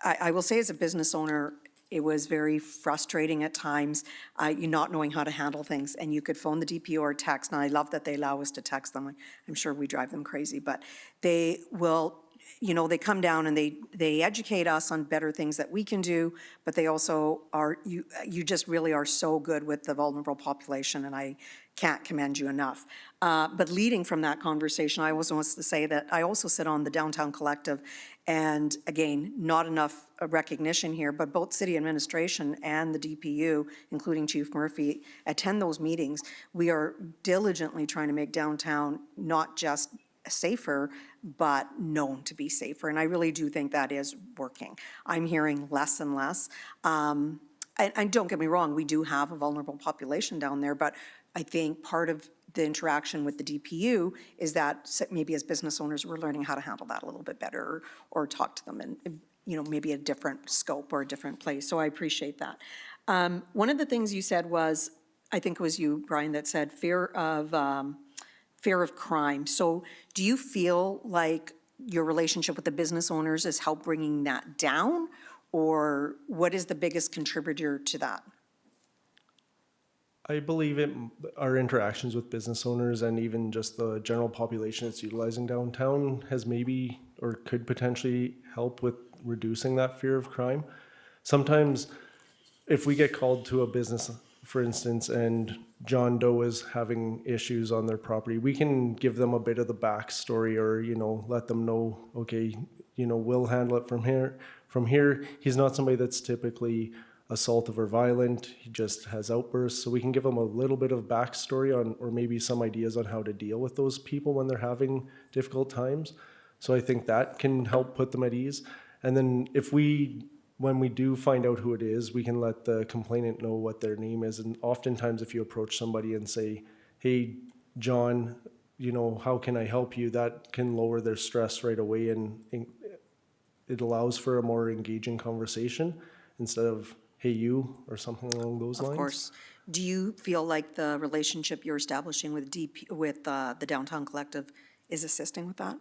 I will say as a business owner, it was very frustrating at times, you not knowing how to handle things, and you could phone the DPO or text, and I love that they allow us to text them. I'm sure we drive them crazy, but they will, you know, they come down and they educate us on better things that we can do, but they also are, you just really are so good with the vulnerable population, and I can't commend you enough. But leading from that conversation, I also want to say that I also sit on the Downtown Collective, and again, not enough recognition here, but both city administration and the DPU, including Chief Murphy, attend those meetings. We are diligently trying to make downtown not just safer, but known to be safer. And I really do think that is working. I'm hearing less and less. And don't get me wrong, we do have a vulnerable population down there, but I think part of the interaction with the DPU is that maybe as business owners, we're learning how to handle that a little bit better, or talk to them in, you know, maybe a different scope or a different place. So I appreciate that. One of the things you said was, I think it was you, Brian, that said fear of crime. So do you feel like your relationship with the business owners has helped bringing that down, or what is the biggest contributor to that? I believe our interactions with business owners and even just the general population that's utilizing downtown has maybe or could potentially help with reducing that fear of crime. Sometimes if we get called to a business, for instance, and John Doe is having issues on their property, we can give them a bit of the backstory or, let them know, okay, we'll handle it from here. From here, he's not somebody that's typically assaultive or violent. He just has outbursts. So we can give them a little bit of backstory on, or maybe some ideas on how to deal with those people when they're having difficult times. So I think that can help put them at ease. And then when we do find out who it is, we can let the complainant know what their name is. And oftentimes if you approach somebody and say, hey, John, how can I help you? That can lower their stress right away, and it allows for a more engaging conversation instead of, hey, you, or something along those lines. Of course. Do you feel like the relationship you're establishing with the Downtown Collective is assisting with that?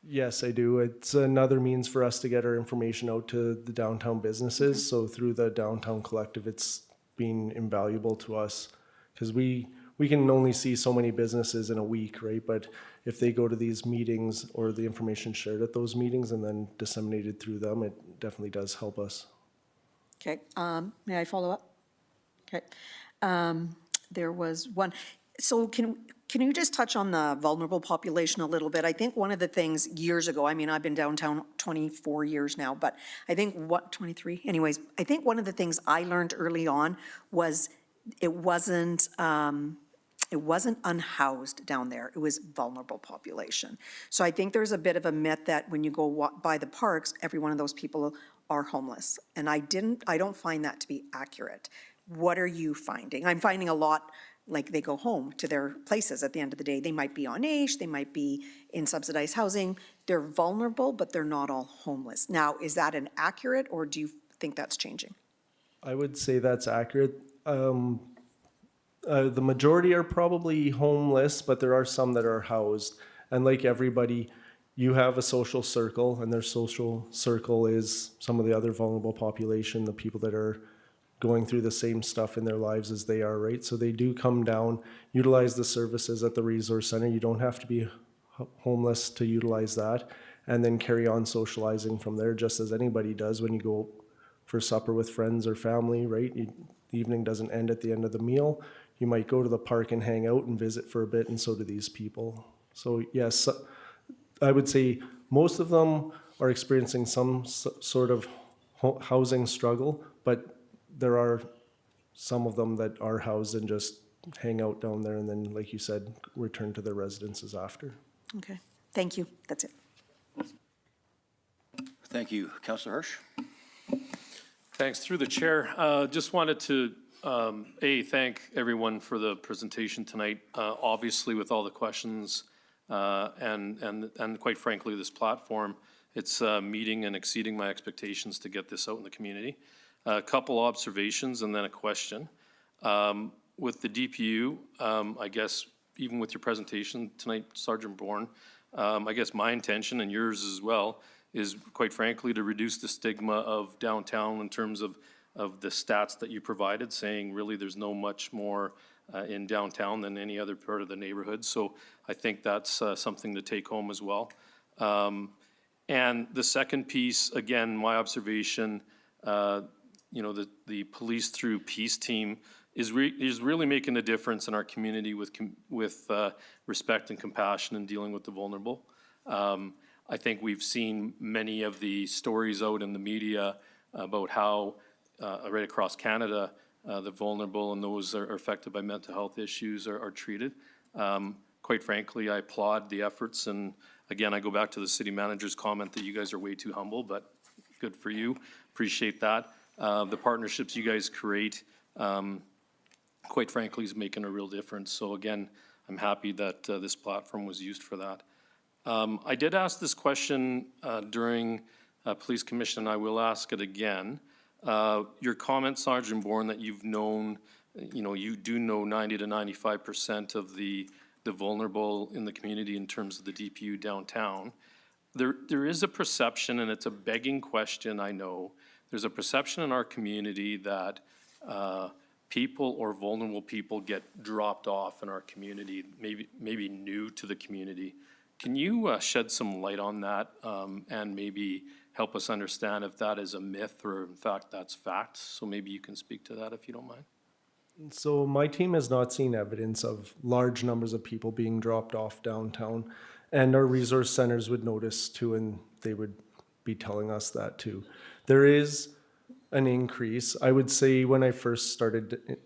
Yes, I do. It's another means for us to get our information out to the downtown businesses. So through the Downtown Collective, it's been invaluable to us because we can only see so many businesses in a week, right? But if they go to these meetings or the information shared at those meetings and then disseminated through them, it definitely does help us. Okay, may I follow up? Okay. There was one, so can you just touch on the vulnerable population a little bit? I think one of the things years ago, I mean, I've been downtown 24 years now, but I think 23? Anyways, I think one of the things I learned early on was it wasn't unhoused down there. It was vulnerable population. So I think there's a bit of a myth that when you go walk by the parks, every one of those people are homeless. And I don't find that to be accurate. What are you finding? I'm finding a lot like they go home to their places at the end of the day. They might be on AISH, they might be in subsidized housing. They're vulnerable, but they're not all homeless. Now, is that an accurate, or do you think that's changing? I would say that's accurate. The majority are probably homeless, but there are some that are housed. And like everybody, you have a social circle, and their social circle is some of the other vulnerable population, the people that are going through the same stuff in their lives as they are, right? So they do come down, utilize the services at the resource center. You don't have to be homeless to utilize that, and then carry on socializing from there, just as anybody does when you go for supper with friends or family, right? The evening doesn't end at the end of the meal. You might go to the park and hang out and visit for a bit, and so do these people. So yes, I would say most of them are experiencing some sort of housing struggle, but there are some of them that are housed and just hang out down there and then, like you said, return to their residences after. Okay, thank you. That's it. Thank you. Councillor Hirsch? Thanks. Through the chair, just wanted to, thank everyone for the presentation tonight. Obviously, with all the questions and quite frankly, this platform, it's meeting and exceeding my expectations to get this out in the community. A couple observations and then a question. With the DPU, I guess, even with your presentation tonight, Sergeant Bourne, I guess my intention and yours as well is quite frankly to reduce the stigma of downtown in terms of the stats that you provided, saying really there's no much more in downtown than any other part of the neighborhood. So I think that's something to take home as well. And the second piece, again, my observation, the police through peace team is really making a difference in our community with respect and compassion and dealing with the vulnerable. I think we've seen many of the stories out in the media about how right across Canada, the vulnerable and those that are affected by mental health issues are treated. Quite frankly, I applaud the efforts, and again, I go back to the city manager's comment that you guys are way too humble, but good for you. Appreciate that. The partnerships you guys create, quite frankly, is making a real difference. So again, I'm happy that this platform was used for that. I did ask this question during Police Commission, and I will ask it again. Your comment, Sergeant Bourne, that you've known, you do know 90 to 95% of the vulnerable in the community in terms of the DPU downtown. There is a perception, and it's a begging question, I know. There's a perception in our community that people or vulnerable people get dropped off in our community, maybe new to the community. Can you shed some light on that and maybe help us understand if that is a myth or in fact that's fact? So maybe you can speak to that if you don't mind. So my team has not seen evidence of large numbers of people being dropped off downtown. And our resource centers would notice too, and they would be telling us that too. There is an increase. I would say when I first started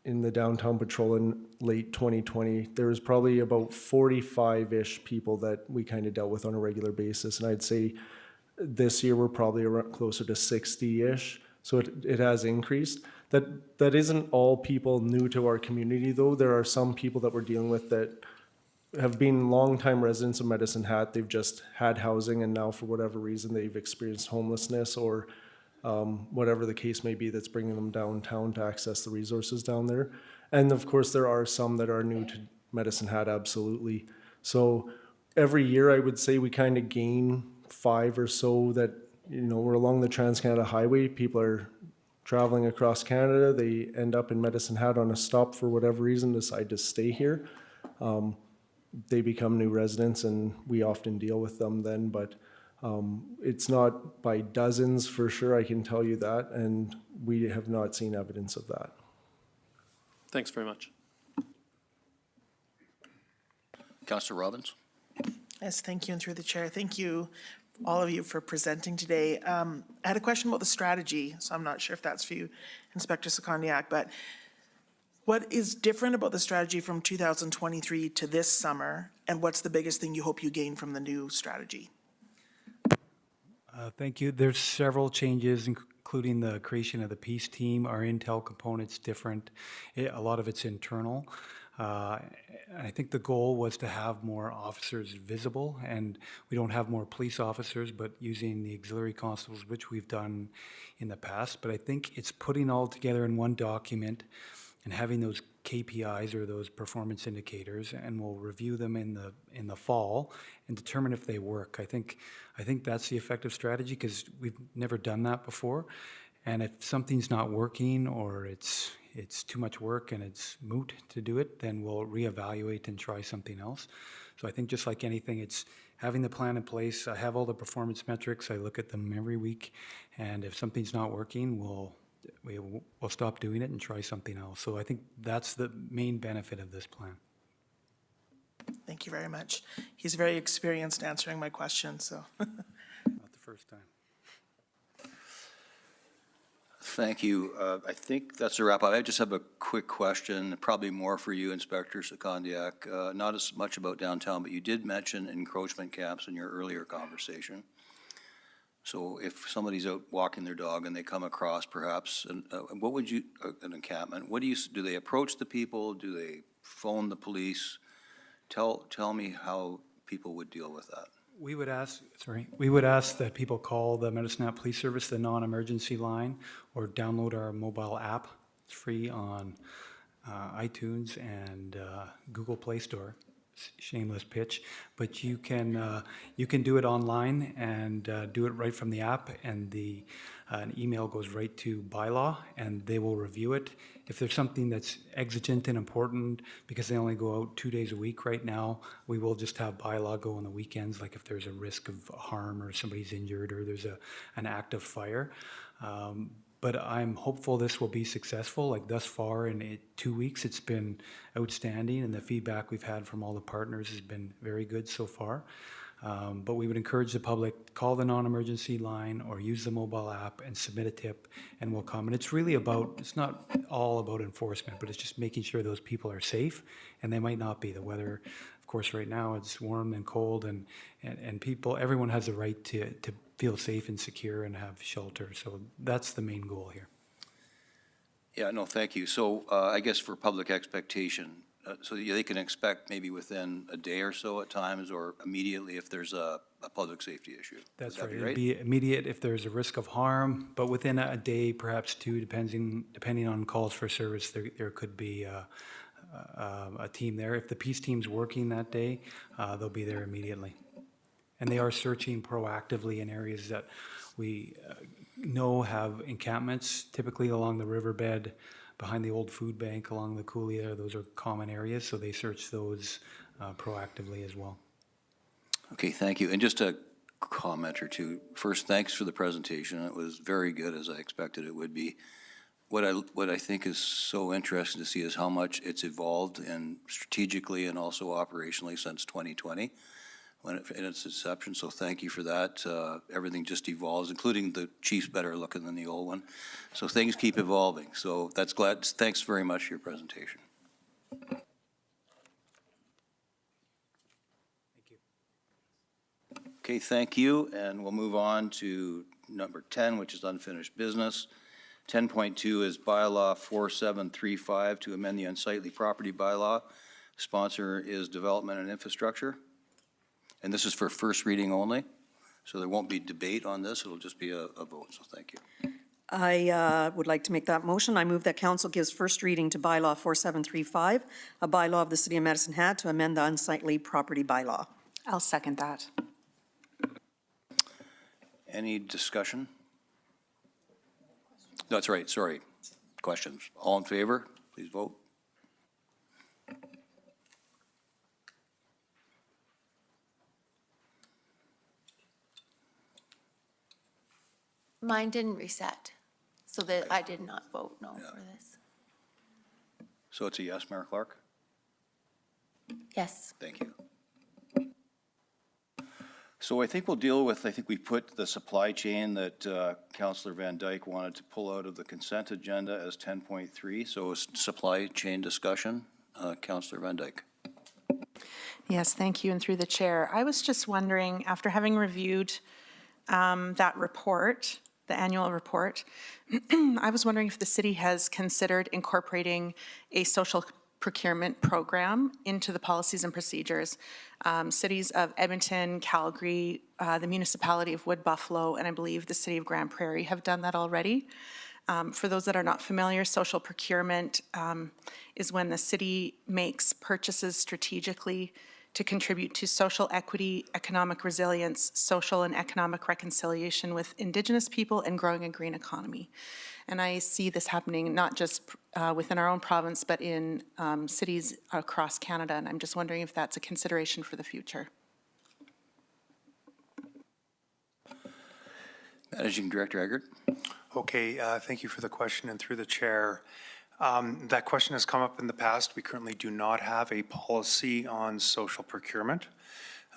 in the downtown patrol in late 2020, there was probably about 45-ish people that we kind of dealt with on a regular basis. And I'd say this year we're probably around closer to 60-ish. So it has increased. That isn't all people new to our community though. There are some people that we're dealing with that have been longtime residents of Medicine Hat. They've just had housing and now for whatever reason they've experienced homelessness or whatever the case may be that's bringing them downtown to access the resources down there. And of course, there are some that are new to Medicine Hat, absolutely. So every year I would say we kind of gain 5 or so that, you know, we're along the Trans-Canada Highway. People are traveling across Canada. They end up in Medicine Hat on a stop for whatever reason, decide to stay here. They become new residents and we often deal with them then, but it's not by dozens for sure, I can tell you that, and we have not seen evidence of that. Thanks very much. Councillor Robbins? Yes, thank you, and through the chair, thank you, all of you, for presenting today. I had a question about the strategy, so I'm not sure if that's for you, Inspector Secondiak, but what is different about the strategy from 2023 to this summer, and what's the biggest thing you hope you gain from the new strategy? Thank you. There's several changes, including the creation of the peace team. Our intel component's different. A lot of it's internal. I think the goal was to have more officers visible, and we don't have more police officers, but using the auxiliary constables, which we've done in the past. But I think it's putting all together in one document and having those KPIs or those performance indicators, and we'll review them in the fall and determine if they work. I think that's the effective strategy because we've never done that before. And if something's not working or it's too much work and it's moot to do it, then we'll reevaluate and try something else. So I think just like anything, it's having the plan in place. I have all the performance metrics. I look at them every week, and if something's not working, we'll stop doing it and try something else. So I think that's the main benefit of this plan. Thank you very much. He's very experienced answering my questions, so. Not the first time. Thank you. I think that's a wrap up. I just have a quick question, probably more for you, Inspector Secondiak. Not as much about downtown, but you did mention encroachment caps in your earlier conversation. So if somebody's out walking their dog and they come across perhaps, what would you, an encampment, what do they approach the people? Do they phone the police? Tell me how people would deal with that. We would ask that people call the Medicine Hat Police Service, the non-emergency line, or download our mobile app. It's free on iTunes and Google Play Store. Shameless pitch, but you can do it online and do it right from the app, and an email goes right to bylaw, and they will review it. If there's something that's exigent and important, because they only go out 2 days a week right now, we will just have bylaw go on the weekends, like if there's a risk of harm or somebody's injured or there's an active fire. But I'm hopeful this will be successful. Like thus far in 2 weeks, it's been outstanding, and the feedback we've had from all the partners has been very good so far. But we would encourage the public, call the non-emergency line or use the mobile app and submit a tip, and we'll come. And it's really it's not all about enforcement, but it's just making sure those people are safe, and they might not be. The weather, of course, right now it's warm and cold, and everyone has the right to feel safe and secure and have shelter. So that's the main goal here. Yeah, no, thank you. So I guess for public expectation, so they can expect maybe within a day or so at times, or immediately if there's a public safety issue. That's Would that right. be It'd be immediate if there's a risk of harm, but within a day, perhaps two, depending on calls for service, there could be a team there. If the peace team's working that day, they'll be there immediately. And they are searching proactively in areas that we know have encampments, typically along the riverbed, behind the old food bank along the coulee there, those are common areas, so they search those proactively as well. Okay, thank you. And just a comment or two. First, thanks for the presentation. It was very good, as I expected it would be. What I think is so interesting to see is how much it's evolved and strategically and also operationally since 2020 in its inception. So thank you for that. Everything just evolves, including the chief's better looking than the old one. So things keep evolving. So that's glad. Thanks very much for your presentation. Okay, thank you. And we'll move on to number 10, which is unfinished business. 10.2 is bylaw 4735 to amend the unsightly property bylaw. Sponsor is Development and Infrastructure. And this is for first reading only, so there won't be debate on this. It'll just be a vote, so thank you. I would like to make that motion. I move that council gives first reading to bylaw 4735, a bylaw of the City of Medicine Hat to amend the unsightly property bylaw. I'll second that. Any discussion? That's right, sorry. Questions? All in favor, please vote. Mine didn't reset, so that I did not vote no for this. So it's a yes, Mayor Clark? Yes. Thank you. So I think we'll deal with, I think we put the supply chain that Councillor Van Dyke wanted to pull out of the consent agenda as 10.3. So it's supply chain discussion. Councillor Van Dyke. Yes, thank you, and through the chair. I was just wondering, after having reviewed that report, the annual report, I was wondering if the city has considered incorporating a social procurement program into the policies and procedures. Cities of Edmonton, Calgary, the municipality of Wood Buffalo, and I believe the city of Grand Prairie have done that already. For those that are not familiar, social procurement is when the city makes purchases strategically to contribute to social equity, economic resilience, social and economic reconciliation with Indigenous people, and growing a green economy. And I see this happening not just within our own province, but in cities across Canada, and I'm just wondering if that's a consideration for the future. Managing Director Eggert. Okay, thank you for the question, and through the chair. That question has come up in the past. We currently do not have a policy on social procurement.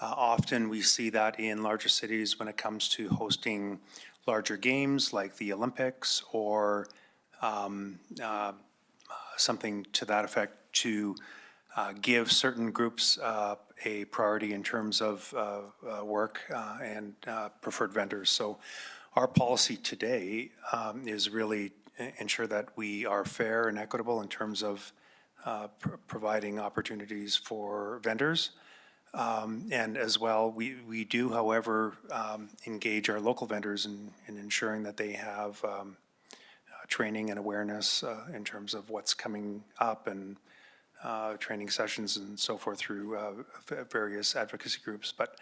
Often we see that in larger cities when it comes to hosting larger games like the Olympics or something to that effect to give certain groups a priority in terms of work and preferred vendors. So our policy today is really ensure that we are fair and equitable in terms of providing opportunities for vendors. And as well, we do, however, engage our local vendors in ensuring that they have training and awareness in terms of what's coming up and training sessions and so forth through various advocacy groups. But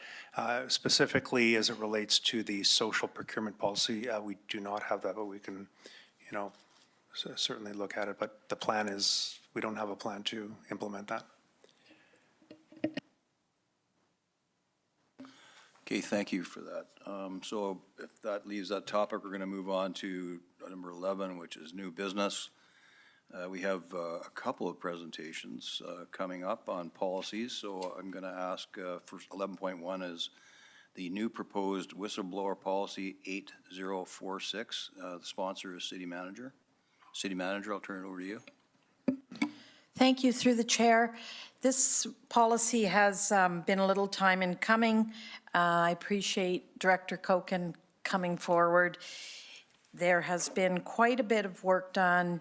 specifically as it relates to the social procurement policy, we do not have that, but we can, you know, certainly look at it. But the plan is, we don't have a plan to implement that. Okay, thank you for that. So if that leaves that topic, we're going to move on to number 11, which is new business. We have a couple of presentations coming up on policies. So I'm going to ask for 11.1 is the new proposed whistleblower policy 8046. The sponsor is City Manager. City Manager, I'll turn it over to you. Thank you, through the chair. This policy has been a little time in coming. I appreciate Director Koken coming forward. There has been quite a bit of work done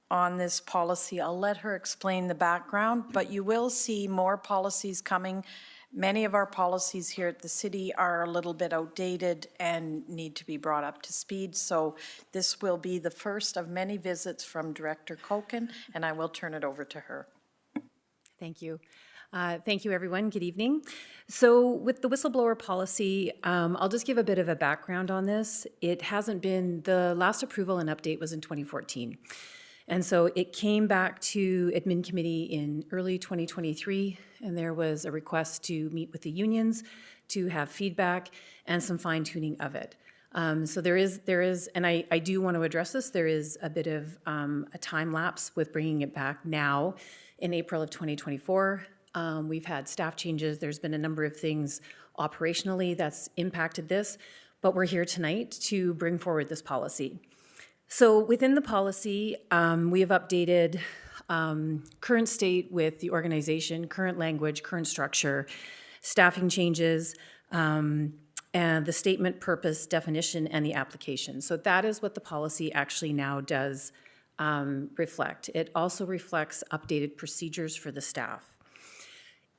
on this policy. I'll let her explain the background, but you will see more policies coming. Many of our policies here at the city are a little bit outdated and need to be brought up to speed. So this will be the first of many visits from Director Koken, and I will turn it over to her. Thank you. Thank you, everyone. Good evening. So with the whistleblower policy, I'll just give a bit of a background on this. It hasn't been, the last approval and update was in 2014. And so it came back to admin committee in early 2023, and there was a request to meet with the unions to have feedback and some fine tuning of it. So there is, and I do want to address this, there is a bit of a time lapse with bringing it back now in April of 2024. We've had staff changes, there's been a number of things operationally that's impacted this, but we're here tonight to bring forward this policy. So within the policy, we have updated current state with the organization, current language, current structure, staffing changes, and the statement, purpose, definition, and the application. So that is what the policy actually now does reflect. It also reflects updated procedures for the staff.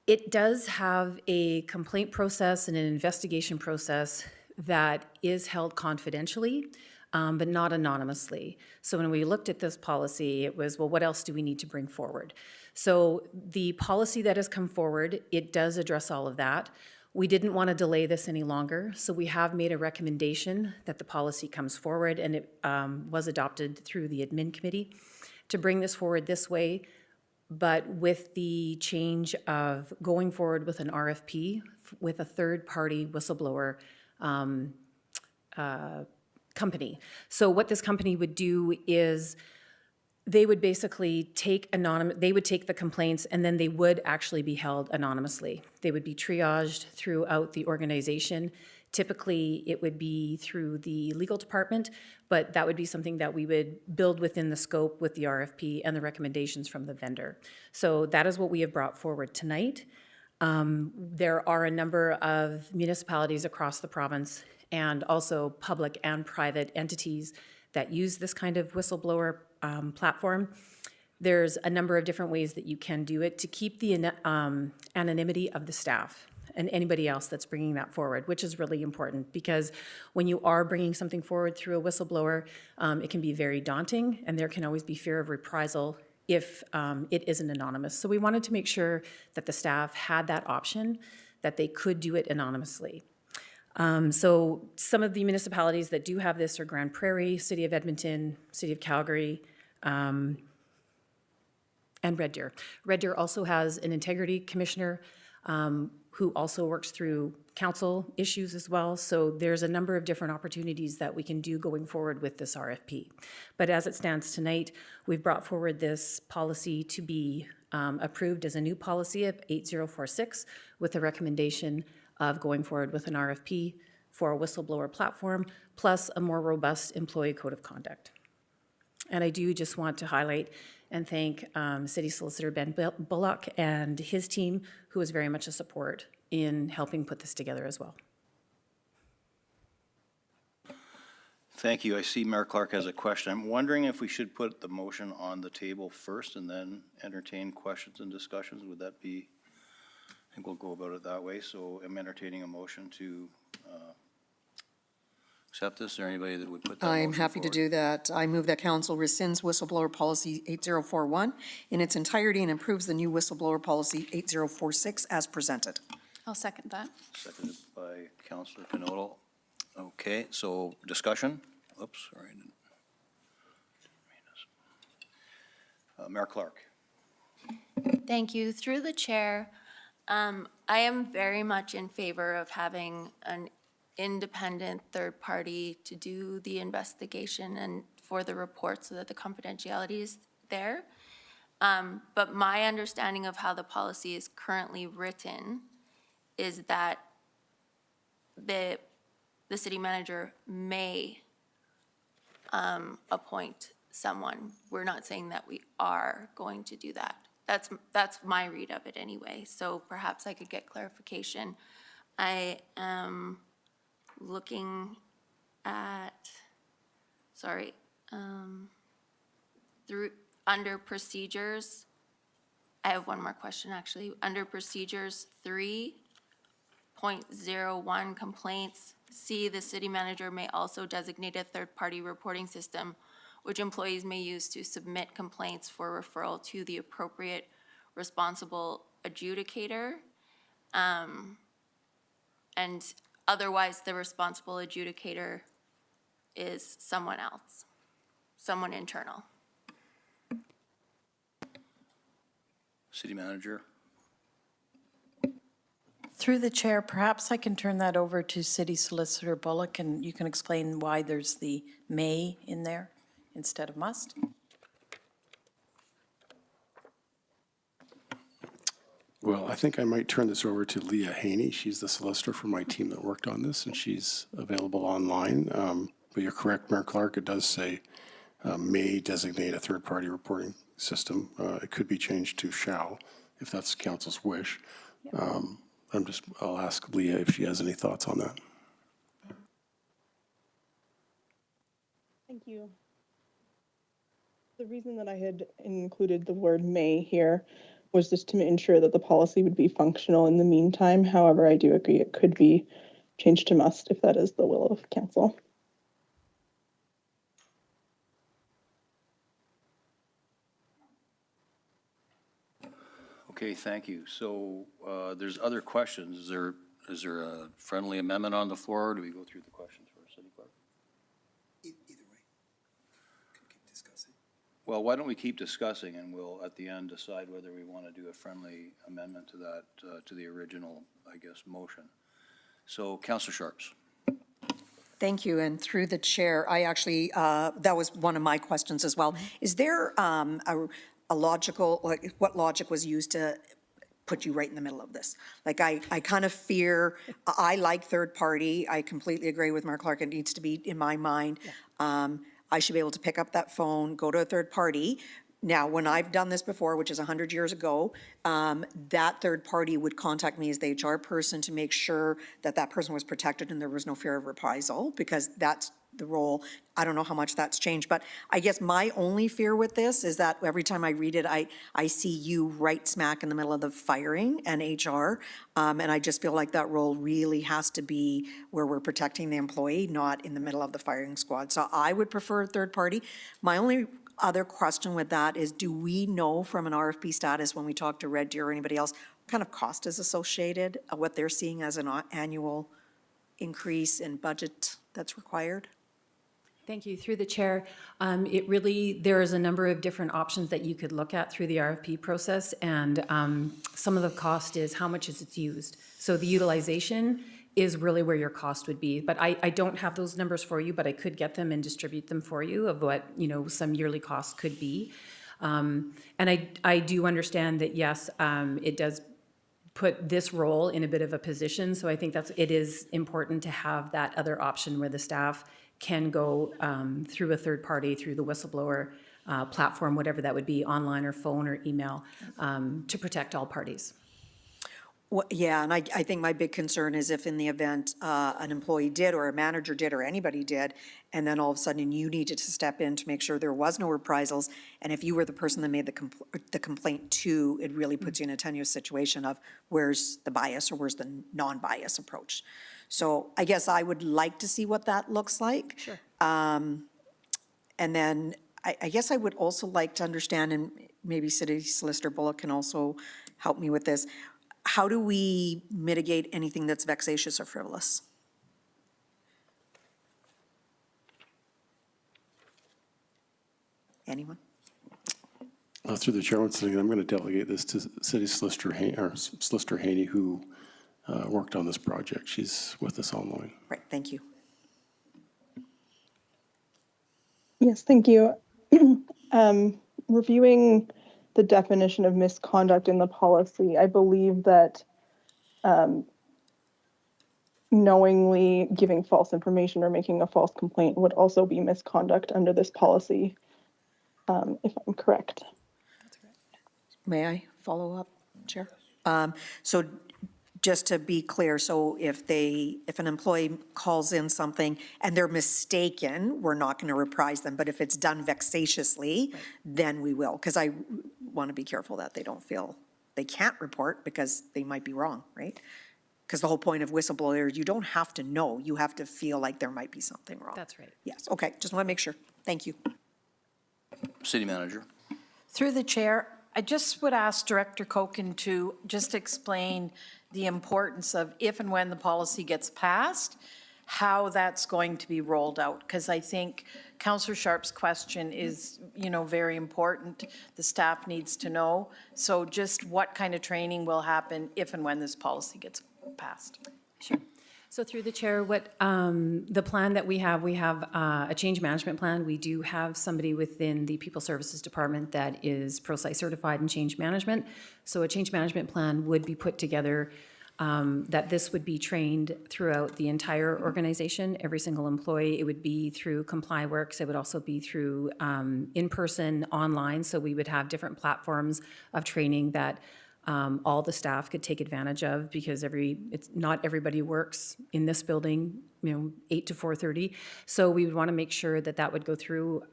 It does have a complaint process and an investigation process that is held confidentially, but not anonymously. So when we looked at this policy, it was, well, what else do we need to bring forward? So the policy that has come forward, it does address all of that. We didn't want to delay this any longer, so we have made a recommendation that the policy comes forward, and it was adopted through the admin committee to bring this forward this way, but with the change of going forward with an RFP with a third-party whistleblower company. So what this company would do is they would basically take the complaints, and then they would actually be held anonymously. They would be triaged throughout the organization. Typically, it would be through the legal department, but that would be something that we would build within the scope with the RFP and the recommendations from the vendor. So that is what we have brought forward tonight. There are a number of municipalities across the province and also public and private entities that use this kind of whistleblower platform. There's a number of different ways that you can do it to keep the anonymity of the staff and anybody else that's bringing that forward, which is really important, because when you are bringing something forward through a whistleblower, it can be very daunting, and there can always be fear of reprisal if it isn't anonymous. So we wanted to make sure that the staff had that option, that they could do it anonymously. So some of the municipalities that do have this are Grand Prairie, City of Edmonton, City of Calgary, and Red Deer. Red Deer also has an integrity commissioner who also works through council issues as well. So there's a number of different opportunities that we can do going forward with this RFP. But as it stands tonight, we've brought forward this policy to be approved as a new policy of 8046 with a recommendation of going forward with an RFP for a whistleblower platform, plus a more robust employee code of conduct. And I do just want to highlight and thank City Solicitor Ben Bullock and his team, who was very much a support in helping put this together as well. Thank you. I see Mayor Clark has a question. I'm wondering if we should put the motion on the table first and then entertain questions and discussions. Would that be, I think we'll go about it that way. So I'm entertaining a motion to accept this. Is there anybody that would put that motion I'm happy to forward? do that. I move that council rescinds whistleblower policy 8041 in its entirety and approves the new whistleblower policy 8046 as presented. I'll second that. Seconded by Councillor Knodel. Okay, so discussion? Oops, sorry. Mayor Clark. Thank you. Through the chair, I am very much in favor of having an independent third party to do the investigation and for the report so that the confidentiality is there. But my understanding of how the policy is currently written is that the city manager may appoint someone. We're not saying that we are going to do that. That's my read of it anyway, so perhaps I could get clarification. I am looking at, under procedures, I have one more question actually. Under procedures 3.01 complaints, C, the city manager may also designate a third-party reporting system which employees may use to submit complaints for referral to the appropriate responsible adjudicator. And otherwise, the responsible adjudicator is someone else, someone internal. City Manager? Through the chair, perhaps I can turn that over to City Solicitor Bullock, and you can explain why there's the may in there instead of must. Well, I think I might turn this over to Leah Haney. She's the solicitor for my team that worked on this, and she's available online. But you're correct, Mayor Clark, it does say may designate a third-party reporting system. It could be changed to shall, if that's council's wish. I'll ask Leah if she has any thoughts on that. Thank you. The reason that I had included the word may here was just to ensure that the policy would be functional in the meantime. However, I do agree it could be changed to must if that is the will of council. Okay, thank you. So there's other questions. Is there a friendly amendment on the floor? Or do we go through the questions first, City Clerk? Either way. Can keep discussing. Well, why don't we keep discussing, and we'll, at the end, decide whether we want to do a friendly amendment to that, to the original, I guess, motion. So, Councillor Sharps. Thank you, and through the chair, I actually, that was one of my questions as well. Is there a logical, like, what logic was used to put you right in the middle of this? Like, I kind of fear, I like third party, I completely agree with Mark Clark, it needs to be, in my mind, I should be able to pick up that phone, go to a third party. Now, when I've done this before, which is 100 years ago, that third party would contact me as the HR person to make sure that that person was protected and there was no fear of reprisal, because that's the role. I don't know how much that's changed, but I guess my only fear with this is that every time I read it, I see you right smack in the middle of the firing and HR, and I just feel like that role really has to be where we're protecting the employee, not in the middle of the firing squad. So I would prefer a third party. My only other question with that is, do we know from an RFP status when we talk to Red Deer or anybody else, what kind of cost is associated, what they're seeing as an annual increase in budget that's required? Thank you. Through the chair, there is a number of different options that you could look at through the RFP process, and some of the cost is how much is it's used. So the utilization is really where your cost would be. But I don't have those numbers for you, but I could get them and distribute them for you of what, some yearly costs could be. And I do understand that, yes, it does put this role in a bit of a position. So I think it is important to have that other option where the staff can go through a third party, through the whistleblower platform, whatever that would be, online or phone or email, to protect all parties. Well, yeah, and I think my big concern is if in the event an employee did, or a manager did, or anybody did, and then all of a sudden you needed to step in to make sure there was no reprisals, and if you were the person that made the complaint too, it really puts you in a tenuous situation of where's the bias or where's the non-bias approach. So I guess I would like to see what that looks like. Sure. And then I guess I would also like to understand, and maybe City Solicitor Bullock can also help me with this, how do we mitigate anything that's vexatious or frivolous? Anyone? Through the chair, once again, I'm going to delegate this to City Solicitor Haney, who worked on this project. She's with us online. Right, thank you. Yes, thank you. Reviewing the definition of misconduct in the policy, I believe that knowingly giving false information or making a false complaint would also be misconduct under this policy, if I'm correct. May I follow up, Chair? So just to be clear, so if an employee calls in something and they're mistaken, we're not going to reprise them. But if it's done vexatiously, then we will. Because I want to be careful that they don't feel they can't report because they might be wrong, right? Because the whole point of whistleblowers, you don't have to know. You have to feel like there might be something wrong. That's right. Yes, okay, just want to make sure. Thank you. City Manager. Through the chair, I just would ask Director Koken to just explain the importance of if and when the policy gets passed, how that's going to be rolled out, because I think Councillor Sharp's question is, very important. The staff needs to know. So just what kind of training will happen if and when this policy gets passed? Sure. So through the chair, what the plan that we have a change management plan. We do have somebody within the People Services Department that is ProSci certified in change management. So a change management plan would be put together that this would be trained throughout the entire organization, every single employee. It would be through ComplyWorks. It would also be through in-person, online. So we would have different platforms of training that all the staff could take advantage of, because not everybody works in this building, 8 to 4:30. So we would want to make sure that that would go through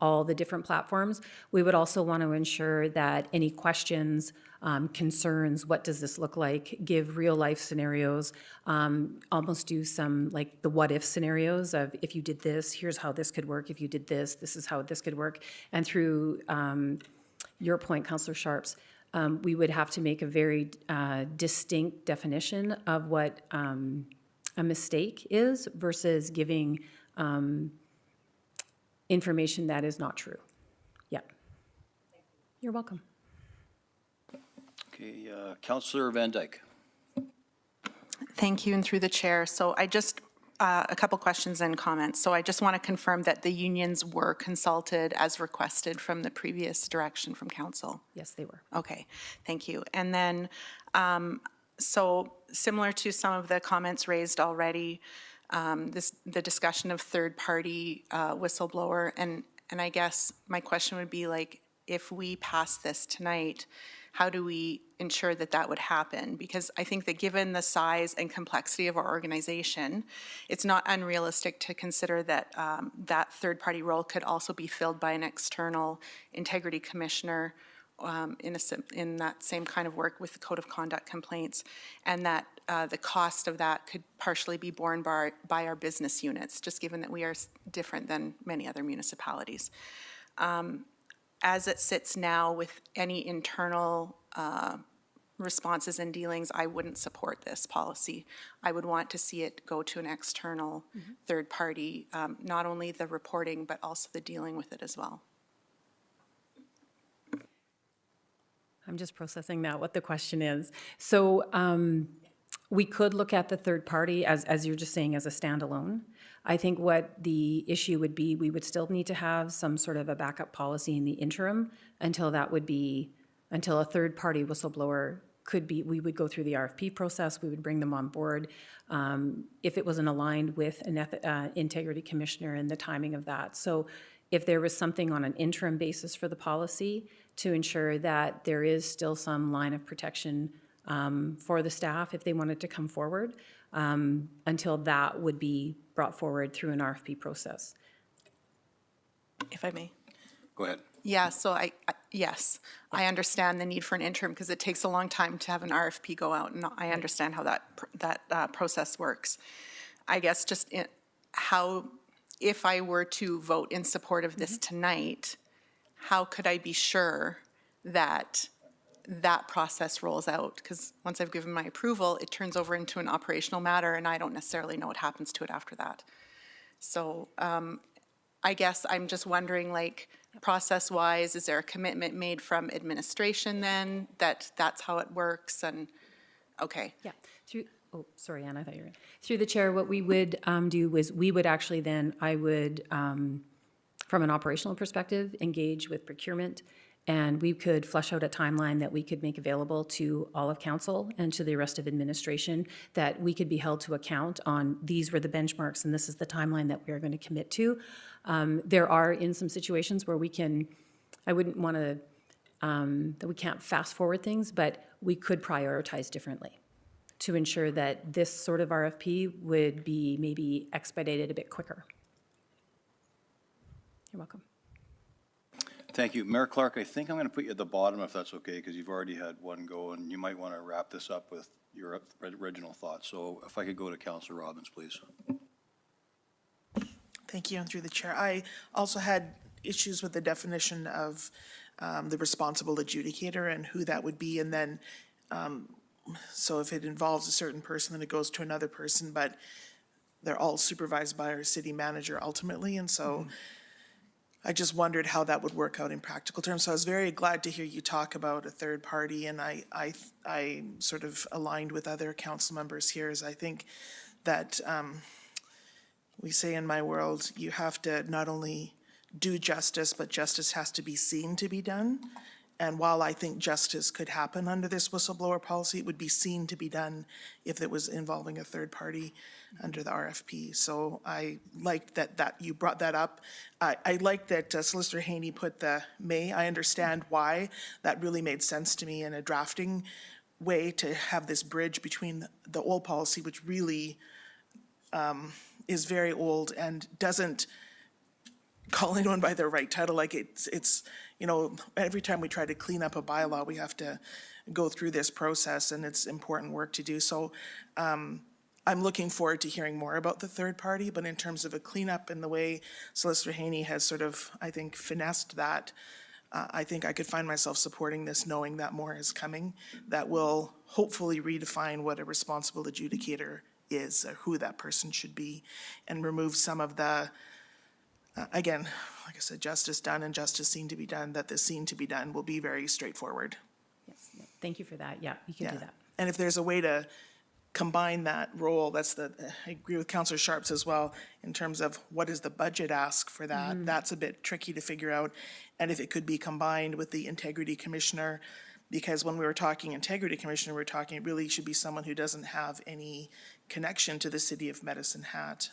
all the different platforms. We would also want to ensure that any questions, concerns, what does this look like, give real life scenarios, almost do some like the what if scenarios of if you did this, here's how this could work. If you did this, this is how this could work. And through your point, Councillor Sharps, we would have to make a very distinct definition of what a mistake is versus giving information that is not true. Yeah. You're welcome. Okay, Councillor Van Dyke. Thank you, and through the chair. So I just, a couple questions and comments. So I just want to confirm that the unions were consulted as requested from the previous direction from council. Yes, they were. Okay, thank you. And then, so similar to some of the comments raised already, the discussion of third-party whistleblower, and I guess my question would be like, if we pass this tonight, how do we ensure that that would happen? Because I think that given the size and complexity of our organization, it's not unrealistic to consider that that third-party role could also be filled by an external integrity commissioner in that same kind of work with the code of conduct complaints, and that the cost of that could partially be borne by our business units, just given that we are different than many other municipalities. As it sits now with any internal responses and dealings, I wouldn't support this policy. I would want to see it go to an external third party, not only the reporting, but also the dealing with it as well. I'm just processing now what the question is. So we could look at the third party as you're just saying as a standalone. I think what the issue would be, we would still need to have some sort of a backup policy in the interim until a third party whistleblower could be, we would go through the RFP process, we would bring them on board. If it wasn't aligned with an integrity commissioner and the timing of that. So if there was something on an interim basis for the policy to ensure that there is still some line of protection for the staff if they wanted to come forward, until that would be brought forward through an RFP process. If I may. Go ahead. Yeah, so yes, I understand the need for an interim because it takes a long time to have an RFP go out, and I understand how that process works. I guess just if I were to vote in support of this tonight, how could I be sure that that process rolls out? Because once I've given my approval, it turns over into an operational matter, and I don't necessarily know what happens to it after that. So I guess I'm just wondering, like, process-wise, is there a commitment made from administration then that that's how it works? And okay. Yeah. Oh, sorry, Ann, I thought you were. Through the chair, what we would do is we would actually then, I would, from an operational perspective, engage with procurement, and we could flesh out a timeline that we could make available to all of council and to the rest of administration, that we could be held to account on these were the benchmarks and this is the timeline that we are going to commit to. There are in some situations where we can, I wouldn't want to, that we can't fast forward things, but we could prioritize differently to ensure that this sort of RFP would be maybe expedited a bit quicker. You're welcome. Thank you. Mayor Clark, I think I'm going to put you at the bottom if that's okay, because you've already had one go, and you might want to wrap this up with your original thoughts. So if I could go to Councillor Robbins, please. Thank you, and through the chair. I also had issues with the definition of the responsible adjudicator and who that would be, and then, so if it involves a certain person, then it goes to another person, but they're all supervised by our city manager ultimately, and so I just wondered how that would work out in practical terms. So I was very glad to hear you talk about a third party, and I sort of aligned with other council members here, as I think that we say in my world, you have to not only do justice, but justice has to be seen to be done. And while I think justice could happen under this whistleblower policy, it would be seen to be done if it was involving a third party under the RFP. So I liked that you brought that up. I like that Solicitor Haney put the may. I understand why. That really made sense to me in a drafting way, to have this bridge between the old policy, which really is very old and doesn't call anyone by their right title. Like it's, you know, every time we try to clean up a bylaw, we have to go through this process, and it's important work to do. So I'm looking forward to hearing more about the third party, but in terms of a cleanup and the way Solicitor Haney has sort of, I think, finessed that, I think I could find myself supporting this, knowing that more is coming, that will hopefully redefine what a responsible adjudicator is, or who that person should be, and remove some of the, again, like I said, justice done and justice seen to be done, that the seen to be done will be very straightforward. Yes, thank you for that. Yeah, you can do that. And if there's a way to combine that role, I agree with Councillor Sharps as well, in terms of what is the budget ask for that. That's a bit tricky to figure out. And if it could be combined with the Integrity Commissioner, because when we were talking Integrity Commissioner, we were talking, it really should be someone who doesn't have any connection to the city of Medicine Hat.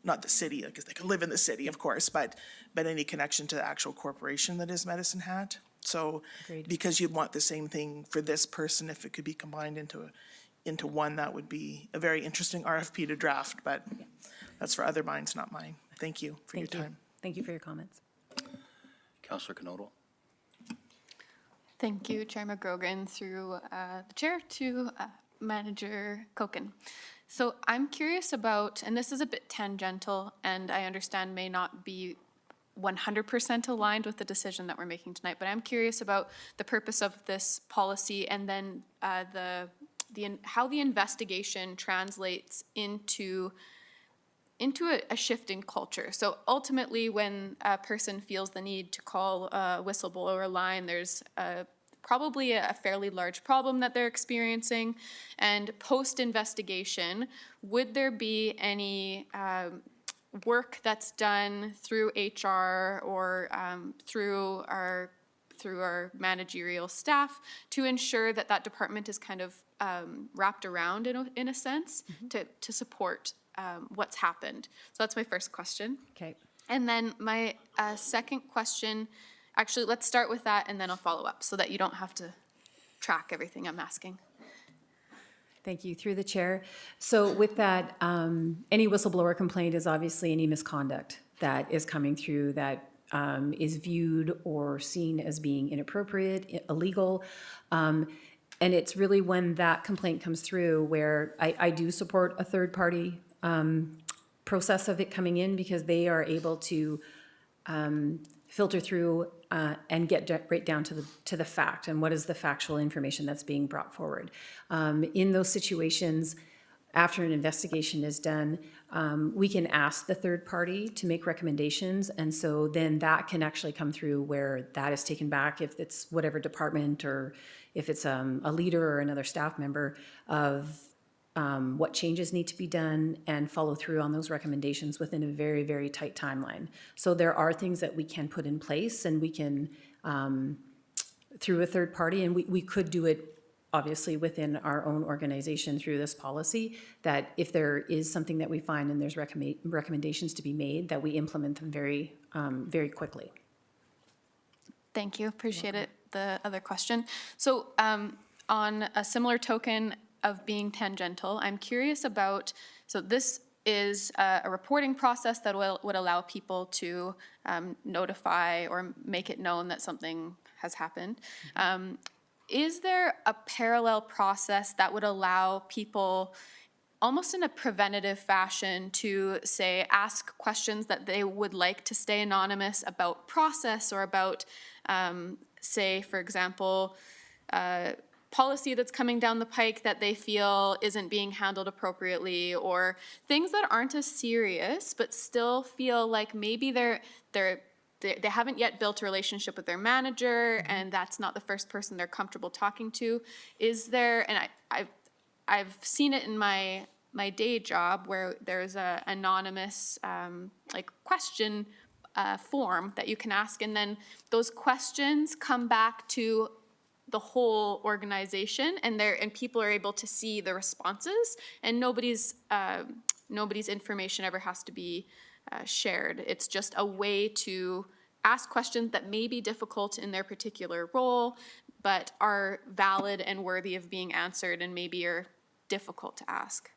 Not the city, because they can live in the city, of course, but any connection to the actual corporation that is Medicine Hat. So, Agreed. because you'd want the same thing for this person, if it could be combined into one, that would be a very interesting RFP to draft, but that's for other minds, not mine. Thank you for your time. Thank you for your comments. Councillor Knodel. Thank you, Chair McGrogan, through the chair to Manager Koken. So I'm curious about, and this is a bit tangential, and I understand may not be 100% aligned with the decision that we're making tonight, but I'm curious about the purpose of this policy, and then how the investigation translates into a shift in culture. So ultimately, when a person feels the need to call a whistleblower line, there's probably a fairly large problem that they're experiencing. And post-investigation, would there be any work that's done through HR or through our managerial staff to ensure that that department is kind of wrapped around in a sense to support what's happened? So that's my first question. Okay. And then my second question, actually, let's start with that and then I'll follow up so that you don't have to track everything I'm asking. Thank you. Through the chair. So with that, any whistleblower complaint is obviously any misconduct that is coming through that is viewed or seen as being inappropriate, illegal. And it's really when that complaint comes through where I do support a third party process of it coming in, because they are able to filter through and get right down to the fact and what is the factual information that's being brought forward. In those situations, after an investigation is done, we can ask the third party to make recommendations, and so then that can actually come through where that is taken back, if it's whatever department or if it's a leader or another staff member, of what changes need to be done and follow through on those recommendations within a very, very tight timeline. So there are things that we can put in place, and we can, through a third party, and we could do it obviously within our own organization through this policy, that if there is something that we find and there's recommendations to be made, that we implement them very, very quickly. Thank you, appreciate it. The other question. So on a similar token of being tangential, I'm curious about, so this is a reporting process that would allow people to notify or make it known that something has happened. Is there a parallel process that would allow people, almost in a preventative fashion, to say, ask questions that they would like to stay anonymous about process or about, say, for example, policy that's coming down the pike that they feel isn't being handled appropriately, or things that aren't as serious but still feel like maybe they haven't yet built a relationship with their manager, and that's not the first person they're comfortable talking to. Is there, and I've seen it in my day job where there's a anonymous like question form that you can ask, and then those questions come back to the whole organization, and people are able to see the responses, and nobody's information ever has to be shared. It's just a way to ask questions that may be difficult in their particular role, but are valid and worthy of being answered, and maybe are difficult to ask.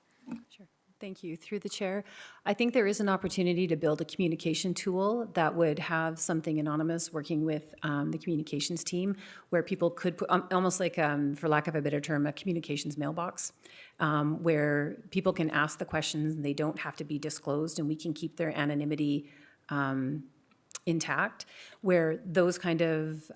Sure. Thank you. Through the chair, I think there is an opportunity to build a communication tool that would have something anonymous working with the communications team, where people could put, almost like, for lack of a better term, a communications mailbox, where people can ask the questions and they don't have to be disclosed, and we can keep their anonymity intact, where those kind of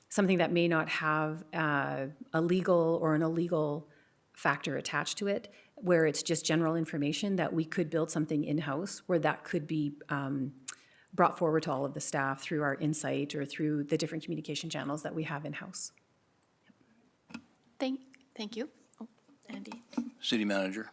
something that may not have a legal or an illegal factor attached to it, where it's just general information, that we could build something in-house where that could be brought forward to all of the staff through our insight or through the different communication channels that we have in-house. Thank you. Oh, Andy. City Manager.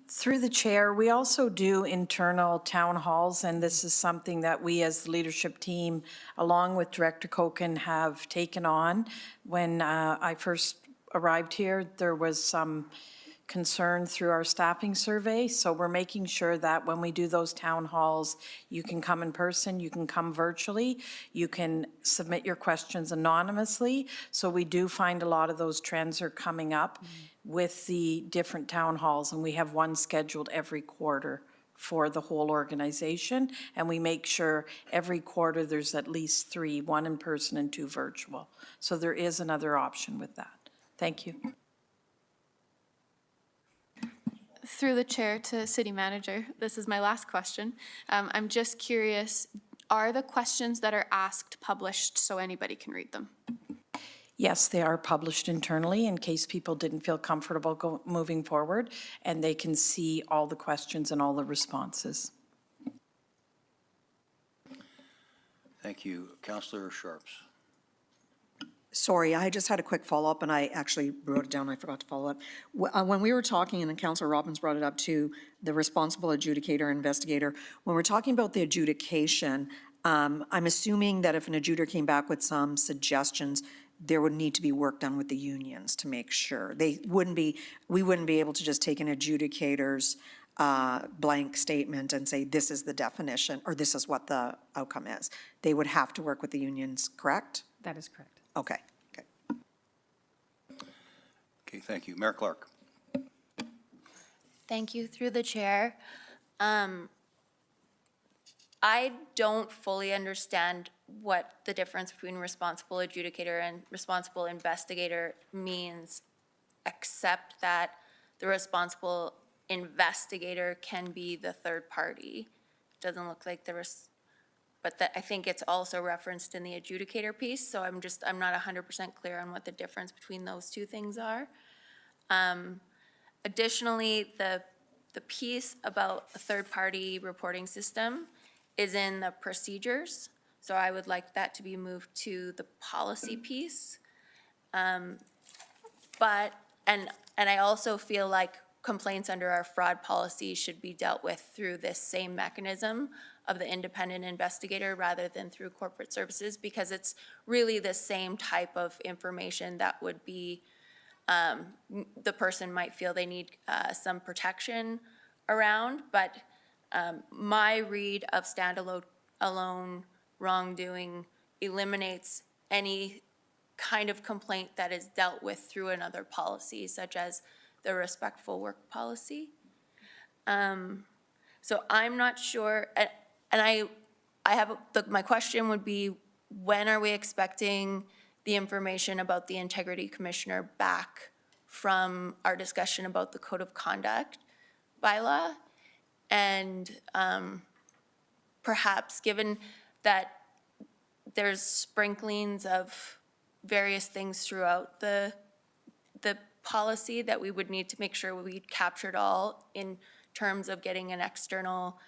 Through the chair, we also do internal town halls, and this is something that we as the leadership team, along with Director Koken, have taken on. When I first arrived here, there was some concern through our staffing survey, so we're making sure that when we do those town halls, you can come in person, you can come virtually, you can submit your questions anonymously. So we do find a lot of those trends are coming up with the different town halls, and we have one scheduled every quarter for the whole organization, and we make sure every quarter there's at least 3, 1 in person and 2 virtual. So there is another option with that. Thank you. Through the chair to City Manager, this is my last question. I'm just curious, are the questions that are asked published so anybody can read them? Yes, they are published internally in case people didn't feel comfortable moving forward, and they can see all the questions and all the responses. Thank you. Councillor Sharps. Sorry, I just had a quick follow-up, and I actually wrote it down, I forgot to follow up. When we were talking, and then Councillor Robbins brought it up too, the responsible adjudicator, investigator, when we're talking about the adjudication, I'm assuming that if an adjudicator came back with some suggestions, there would need to be work done with the unions to make sure. We wouldn't be able to just take an adjudicator's blank statement and say, this is the definition, or this is what the outcome is. They would have to work with the unions, correct? That is correct. Okay. Okay, thank you. Mayor Clark. Thank you. Through the chair. I don't fully understand what the difference between responsible adjudicator and responsible investigator means, except that the responsible investigator can be the third party. Doesn't look like but I think it's also referenced in the adjudicator piece, so I'm not 100% clear on what the difference between those two things are. Additionally, the piece about a third-party reporting system is in the procedures, so I would like that to be moved to the policy piece. And I also feel like complaints under our fraud policy should be dealt with through this same mechanism of the independent investigator rather than through corporate services, because it's really the same type of information that would be, the person might feel they need some protection around, but my read of standalone wrongdoing eliminates any kind of complaint that is dealt with through another policy, such as the respectful work policy. So I'm not sure, and I have, my question would be, when are we expecting the information about the integrity commissioner back from our discussion about the code of conduct bylaw? And perhaps given that there's sprinklings of various things throughout the policy that we would need to make sure we captured all in terms of getting an external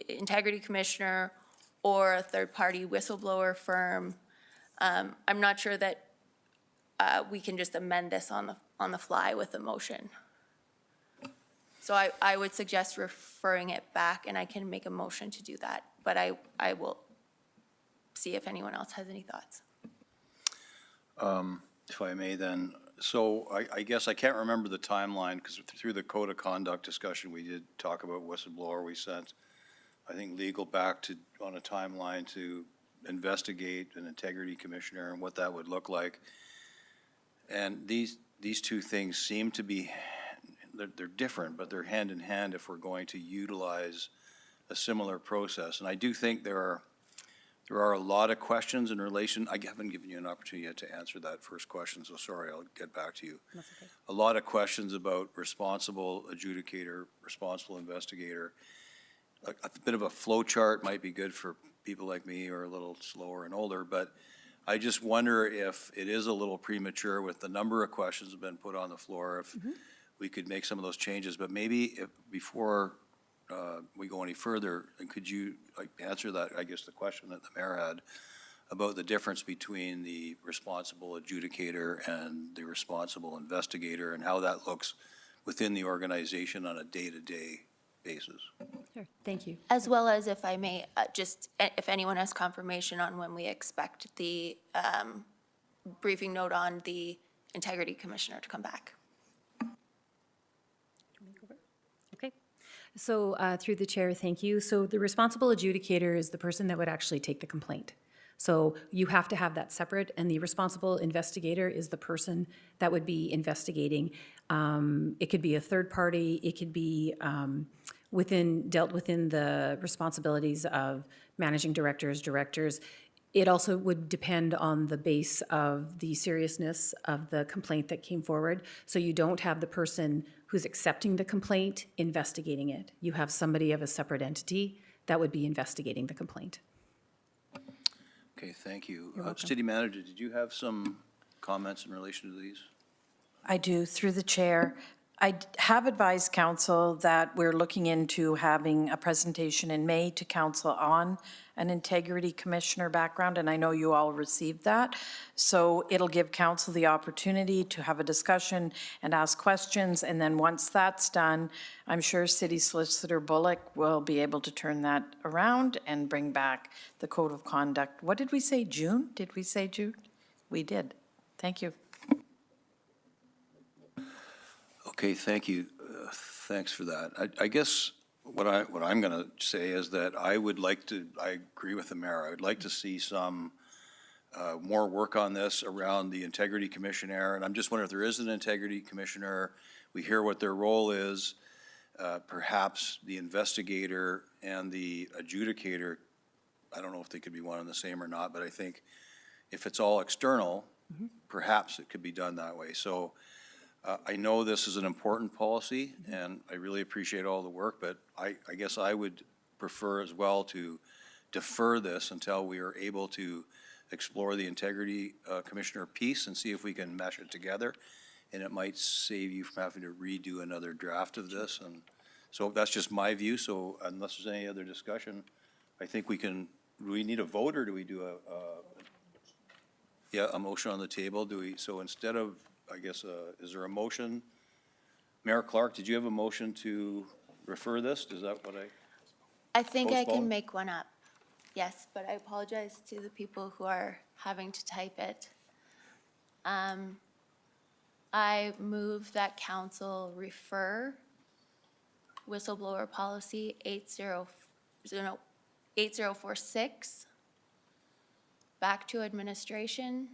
integrity commissioner or a third-party whistleblower firm. I'm not sure that we can just amend this on the fly with a motion. So I would suggest referring it back, and I can make a motion to do that, but I will see if anyone else has any thoughts. If I may then, so I guess I can't remember the timeline, because through the code of conduct discussion, we did talk about whistleblower. We sent, I think, legal back to, on a timeline to investigate an integrity commissioner and what that would look like. And these two things seem to be, they're different, but they're hand in hand if we're going to utilize a similar process. And I do think there are a lot of questions in relation. I haven't given you an opportunity yet to answer that first question, so sorry, I'll get back to you. That's okay. A lot of questions about responsible adjudicator, responsible investigator. A bit of a flow chart might be good for people like me who are a little slower and older, but I just wonder if it is a little premature with the number of questions that have been put on the floor, if we could make some of those changes. But maybe if, before we go any further, and could you answer that, I guess, the question that the mayor had about the difference between the responsible adjudicator and the responsible investigator and how that looks within the organization on a day-to-day basis? Sure, thank you. As well as, if I may, just if anyone has confirmation on when we expect the briefing note on the integrity commissioner to come back. Okay. So through the chair, thank you. So the responsible adjudicator is the person that would actually take the complaint. So you have to have that separate, and the responsible investigator is the person that would be investigating. It could be a third party, it could be dealt within the responsibilities of managing directors. It also would depend on the base of the seriousness of the complaint that came forward. So you don't have the person who's accepting the complaint investigating it. You have somebody of a separate entity that would be investigating the complaint. Okay, thank you. You're welcome. City Manager, did you have some comments in relation to these? I do, through the chair. I have advised council that we're looking into having a presentation in May to council on an integrity commissioner background, and I know you all received that. So it'll give council the opportunity to have a discussion and ask questions, and then once that's done, I'm sure City Solicitor Bullock will be able to turn that around and bring back the code of conduct. What did we say, June? Did we say June? We did. Thank you. Okay, thank you. Thanks for that. I guess what I'm going to say is that I agree with the mayor. I would like to see some more work on this around the integrity commissioner. And I'm just wondering if there is an integrity commissioner, we hear what their role is. Perhaps the investigator and the adjudicator, I don't know if they could be one and the same or not, but I think if it's all external, perhaps it could be done that way. So I know this is an important policy, and I really appreciate all the work, but I guess I would prefer as well to defer this until we are able to explore the integrity commissioner piece and see if we can mesh it together. And it might save you from having to redo another draft of this. And so that's just my view. So unless there's any other discussion, I think we can, do we need a vote, or do we do a motion on the table? So instead of, I guess, is there a motion? Mayor Clark, did you have a motion to refer this? Is that what I think I Postpone? can make one up. Yes, but I apologize to the people who are having to type it. I move that council refer whistleblower policy 8046 back to administration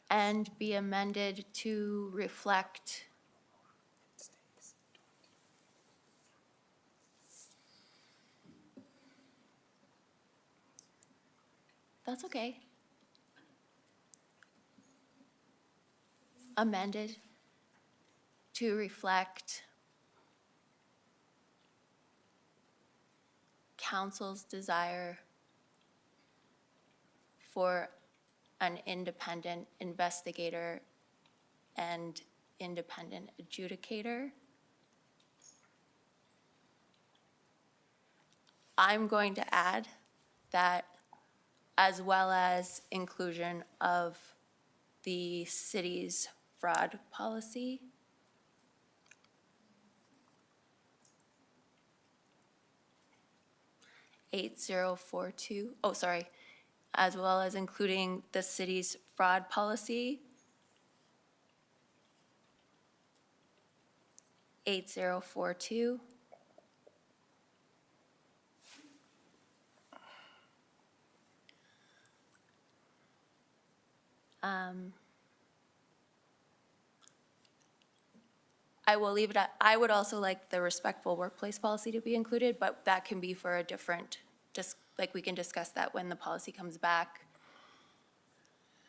and be amended to reflect that's okay. amended to reflect council's desire for an independent investigator and independent adjudicator. I'm going to add that, as well as inclusion of the city's fraud policy. As well as including the city's fraud policy. 8042. I will leave it at, I would also like the respectful workplace policy to be included, but that can be for a different, just like we can discuss that when the policy comes back.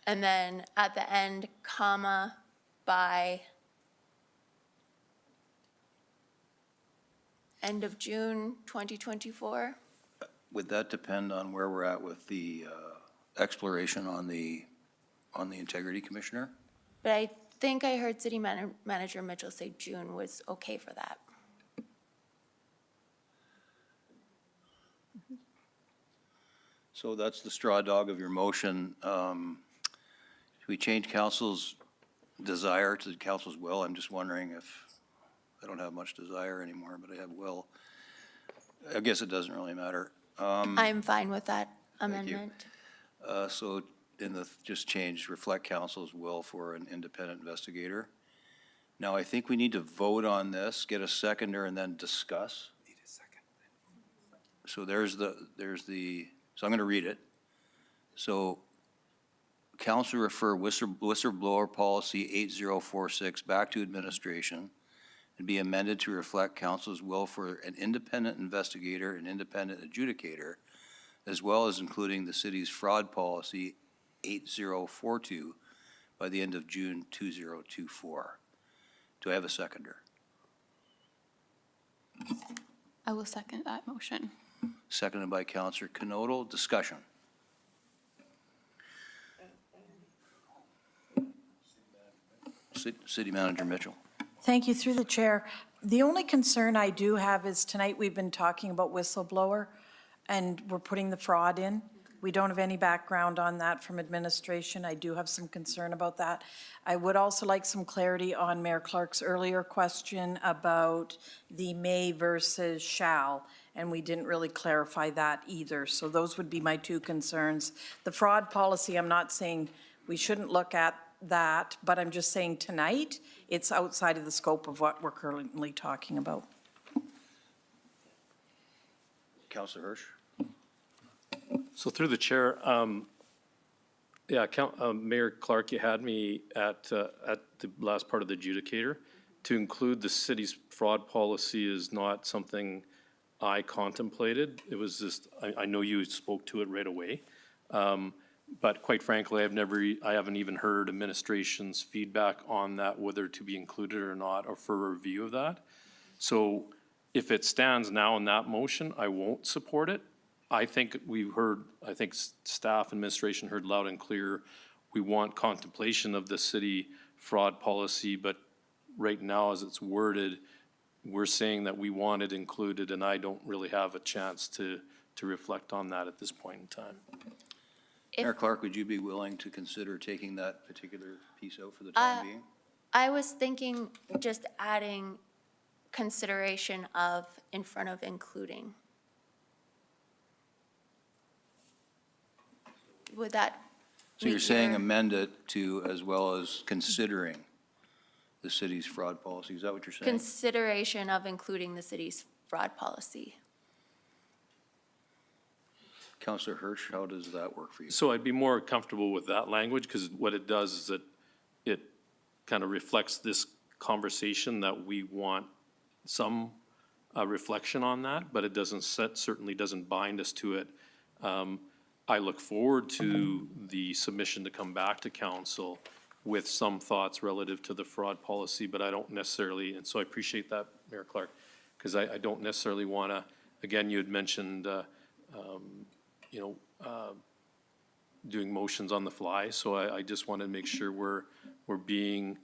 And then at the end, comma, by end of June 2024. Would that depend on where we're at with the exploration on the integrity commissioner? But I think I heard City Manager Mitchell say June was okay for that. So that's the straw dog of your motion. Should we change council's desire to council's will? I'm just wondering if, I don't have much desire anymore, but I have will. I guess it doesn't really matter. I'm fine with that you. amendment. So just change reflect council's will for an independent investigator. Now, I think we need to vote on this, get a seconder, and then discuss. Need a second. So so I'm going to read it. So council refer whistleblower policy 8046 back to administration and be amended to reflect council's will for an independent investigator and independent adjudicator, as well as including the city's fraud policy 8042 by the end of June 2024. Do I have a seconder? I will second that motion. Seconded by Councillor Knodel. Discussion. City Manager Mitchell. Thank you. Through the chair, the only concern I do have is tonight we've been talking about whistleblower and we're putting the fraud in. We don't have any background on that from administration. I do have some concern about that. I would also like some clarity on Mayor Clark's earlier question about the may versus shall, and we didn't really clarify that either. So those would be my two concerns. The fraud policy, I'm not saying we shouldn't look at that, but I'm just saying tonight, it's outside of the scope of what we're currently talking about. Councillor Hirsch. So through the chair, Mayor Clark, you had me at the last part of the adjudicator. To include the city's fraud policy is not something I contemplated. It was just, I know you spoke to it right away. But quite frankly, I haven't even heard administration's feedback on that, whether to be included or not, or for a review of that. So if it stands now in that motion, I won't support it. I think staff administration heard loud and clear, we want contemplation of the city fraud policy, but right now as it's worded, we're saying that we want it included, and I don't really have a chance to reflect on that at this point in time. Mayor Clark, would you be willing to consider taking that particular piece out for the time being? I was thinking just adding consideration of in front of including. Would that? So you're saying amend it to as well as considering the city's fraud policy, is that what you're saying? Consideration of including the city's fraud policy. Councillor Hirsch, how does that work for you? So I'd be more comfortable with that language, because what it does is that it kind of reflects this conversation that we want some reflection on that, but it certainly doesn't bind us to it. I look forward to the submission to come back to council with some thoughts relative to the fraud policy, but I don't necessarily, and so I appreciate that, Mayor Clark, because I don't necessarily want to, again, you had mentioned, you know, doing motions on the fly, so I just want to make sure we're being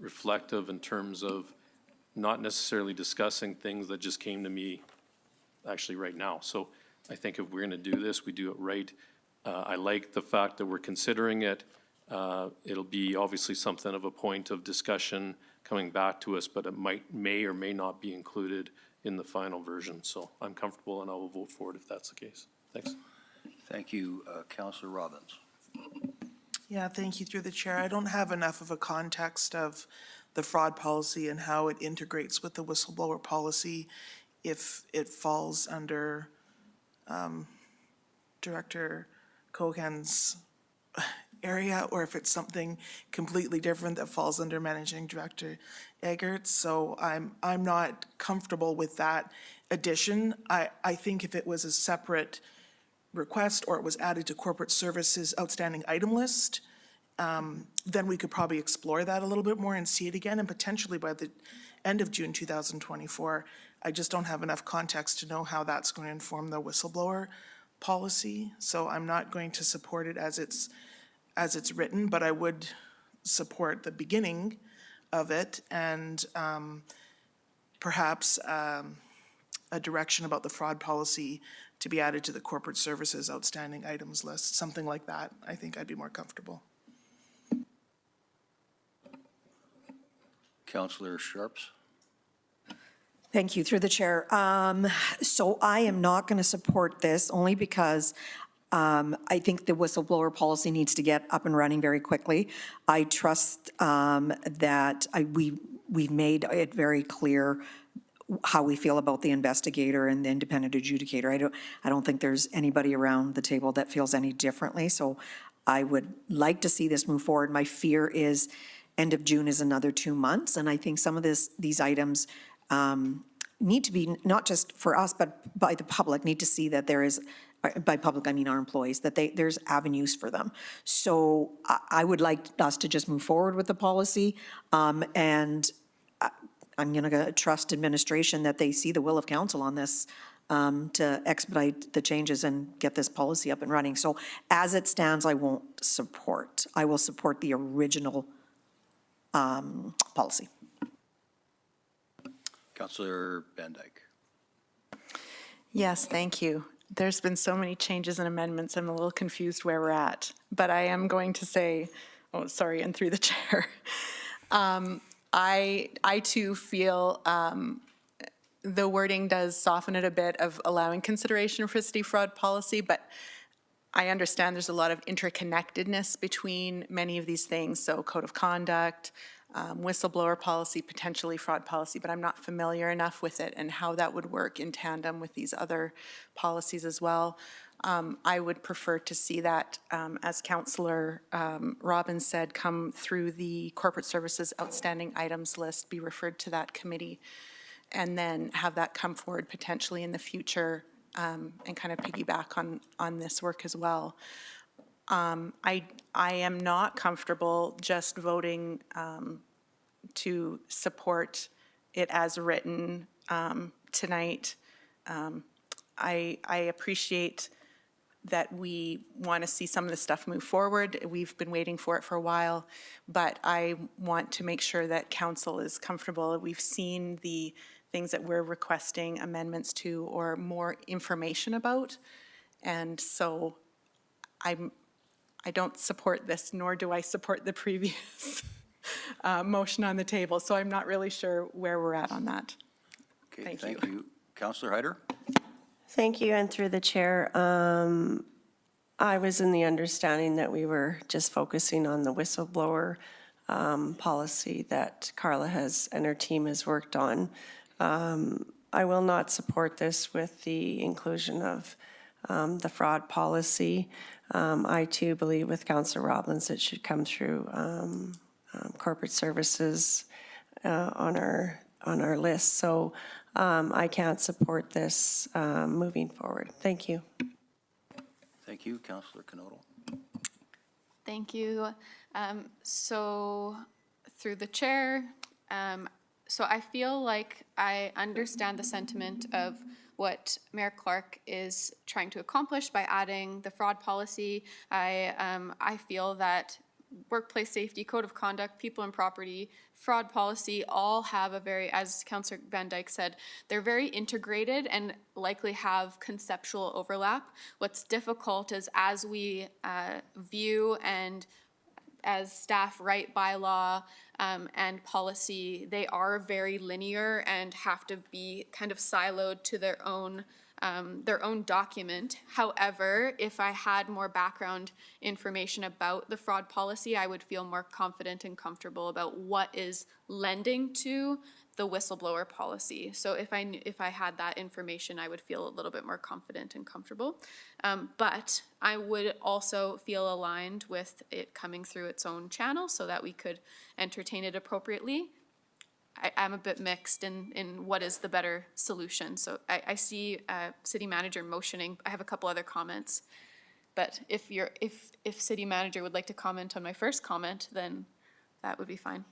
reflective in terms of not necessarily discussing things that just came to me actually right now. So I think if we're going to do this, we do it right. I like the fact that we're considering it. It'll be obviously something of a point of discussion coming back to us, but it may or may not be included in the final version. So I'm comfortable and I will vote for it if that's the case. Thanks. Thank you, Councillor Robbins. Yeah, thank you through the chair. I don't have enough of a context of the fraud policy and how it integrates with the whistleblower policy, if it falls under Director Cogan's area, or if it's something completely different that falls under Managing Director Eggert. So I'm not comfortable with that addition. I think if it was a separate request or it was added to corporate services outstanding item list, then we could probably explore that a little bit more and see it again, and potentially by the end of June 2024. I just don't have enough context to know how that's going to inform the whistleblower policy, so I'm not going to support it as it's written, but I would support the beginning of it and perhaps a direction about the fraud policy to be added to the corporate services outstanding items list, something like that. I think I'd be more comfortable. Councillor Sharps. Thank you, through the chair. So I am not going to support this only because I think the whistleblower policy needs to get up and running very quickly. I trust that we've made it very clear how we feel about the investigator and the independent adjudicator. I don't think there's anybody around the table that feels any differently. So I would like to see this move forward. My fear is end of June is another 2 months, and I think some of these items need to be, not just for us, but by the public, need to see that there is, by public, I mean our employees, that there's avenues for them. So I would like us to just move forward with the policy, and I'm going to trust administration that they see the will of council on this to expedite the changes and get this policy up and running. So as it stands, I won't support. I will support the original policy. Councillor Van Dyke. Yes, thank you. There's been so many changes and amendments, I'm a little confused where we're at. But I am going to say, oh, sorry, and through the chair. I too feel the wording does soften it a bit of allowing consideration for city fraud policy, but I understand there's a lot of interconnectedness between many of these things, so code of conduct, whistleblower policy, potentially fraud policy, but I'm not familiar enough with it and how that would work in tandem with these other policies as well. I would prefer to see that, as Councillor Robbins said, come through the corporate services outstanding items list, be referred to that committee, and then have that come forward potentially in the future and kind of piggyback on this work as well. I am not comfortable just voting to support it as written tonight. I appreciate that we want to see some of the stuff move forward. We've been waiting for it for a while, but I want to make sure that council is comfortable. We've seen the things that we're requesting amendments to or more information about, and so I don't support this, nor do I support the previous motion on the table, so I'm not really sure where we're at on that. Okay, thank you. Councillor Hyder? Thank you, and through the chair, I was in the understanding that we were just focusing on the whistleblower policy that Carla has and her team has worked on. I will not support this with the inclusion of the fraud policy. I too believe with Councillor Robbins it should come through corporate services on our list. So I can't support this moving forward. Thank you. Thank you. Councillor Knodel. Thank you. So through the chair, so I feel like I understand the sentiment of what Mayor Clark is trying to accomplish by adding the fraud policy. I feel that workplace safety, code of conduct, people and property, fraud policy all have a very, as Councillor Van Dyke said, they're very integrated and likely have conceptual overlap. What's difficult is as we view and as staff write bylaw and policy, they are very linear and have to be kind of siloed to their own document. However, if I had more background information about the fraud policy, I would feel more confident and comfortable about what is lending to the whistleblower policy. So if I had that information, I would feel a little bit more confident and comfortable. But I would also feel aligned with it coming through its own channel so that we could entertain it appropriately. I'm a bit mixed in what is the better solution. So I see city manager motioning. I have a couple other comments, but if city manager would like to comment on my first comment, then that would be fine.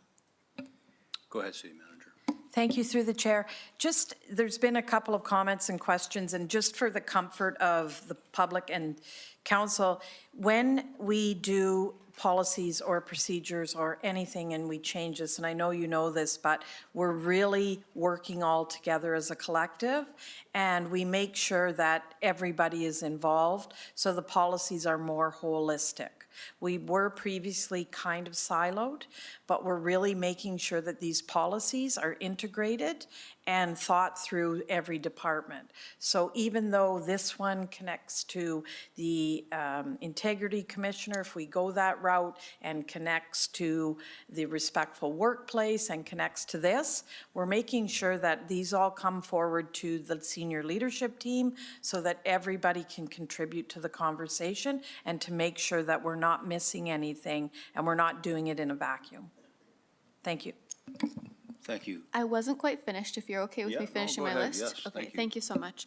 Go ahead, City Manager. Thank you, through the chair. Just, there's been a couple of comments and questions, and just for the comfort of the public and council, when we do policies or procedures or anything and we change this, and I know you know this, but we're really working all together as a collective, and we make sure that everybody is involved so the policies are more holistic. We were previously kind of siloed, but we're really making sure that these policies are integrated and thought through every department. So even though this one connects to the Integrity Commissioner, if we go that route, and connects to the Respectful Workplace and connects to this, we're making sure that these all come forward to the senior leadership team so that everybody can contribute to the conversation and to make sure that we're not missing anything and we're not doing it in a vacuum. Thank you. Thank you. I wasn't quite finished, if you're okay with Yeah, me no, finishing go my ahead. list. Yes, Okay, thank you. thank you so much.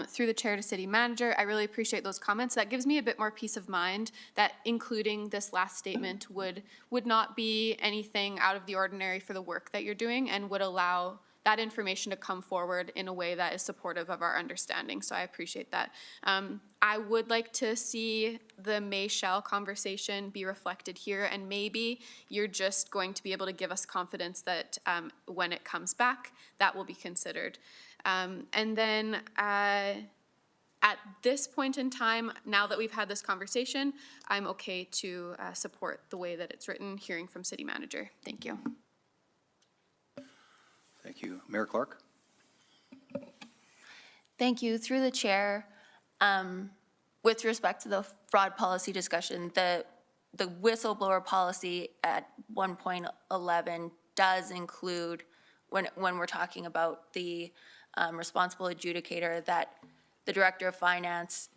Through the chair to city manager, I really appreciate those comments. That gives me a bit more peace of mind that including this last statement would not be anything out of the ordinary for the work that you're doing and would allow that information to come forward in a way that is supportive of our understanding. So I appreciate that. I would like to see the may-shall conversation be reflected here, and maybe you're just going to be able to give us confidence that when it comes back, that will be considered. And then at this point in time, now that we've had this conversation, I'm okay to support the way that it's written, hearing from city manager. Thank you. Thank you. Mayor Clark? Thank you. Through the chair, with respect to the fraud policy discussion, the whistleblower policy at 1.11 does include, when we're talking about the responsible adjudicator, that the director of finance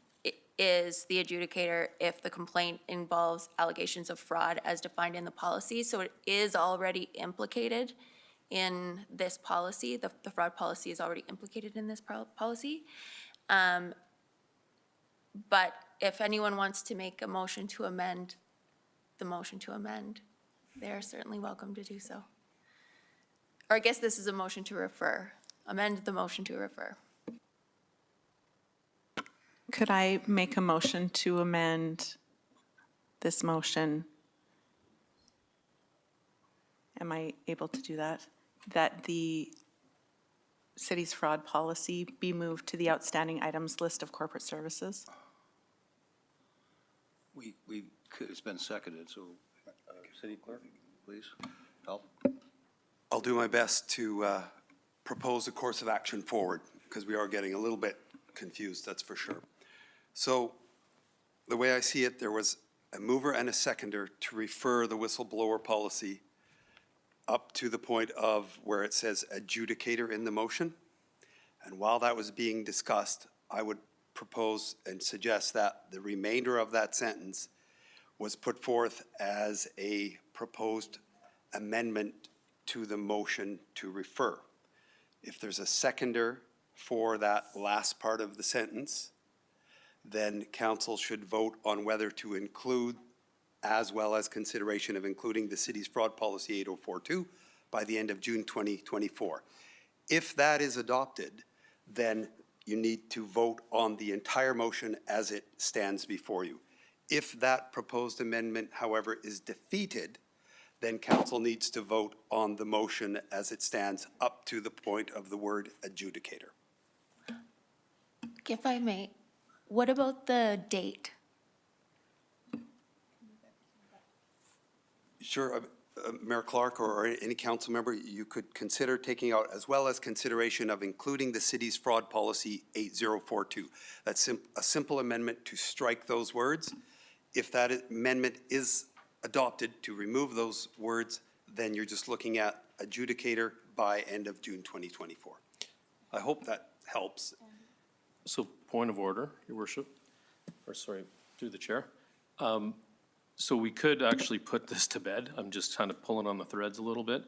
is the adjudicator if the complaint involves allegations of fraud as defined in the policy. So it is already implicated in this policy. The fraud policy is already implicated in this policy. But if anyone wants to make a motion to amend the motion to amend, they're certainly welcome to do so. Or I guess this is a motion to refer. Amend the motion to refer. Could I make a motion to amend this motion? Am I able to do that? That the city's fraud policy be moved to the outstanding items list of corporate services? It's been seconded, so City Clerk, please, help. I'll do my best to propose a course of action forward, because we are getting a little bit confused, that's for sure. So the way I see it, there was a mover and a seconder to refer the whistleblower policy up to the point of where it says adjudicator in the motion. And while that was being discussed, I would propose and suggest that the remainder of that sentence was put forth as a proposed amendment to the motion to refer. If there's a seconder for that last part of the sentence, then council should vote on whether to include as well as consideration of including the city's fraud policy 8042 by the end of June 2024. If that is adopted, then you need to vote on the entire motion as it stands before you. If that proposed amendment, however, is defeated, then council needs to vote on the motion as it stands up to the point of the word adjudicator. If I may, what about the date? Sure, Mayor Clark or any council member, you could consider taking out as well as consideration of including the city's fraud policy 8042. That's a simple amendment to strike those words. If that amendment is adopted to remove those words, then you're just looking at adjudicator by end of June 2024. I hope that helps. So point of order, Your Worship, or sorry, through the chair. So we could actually put this to bed. I'm just kind of pulling on the threads a little bit.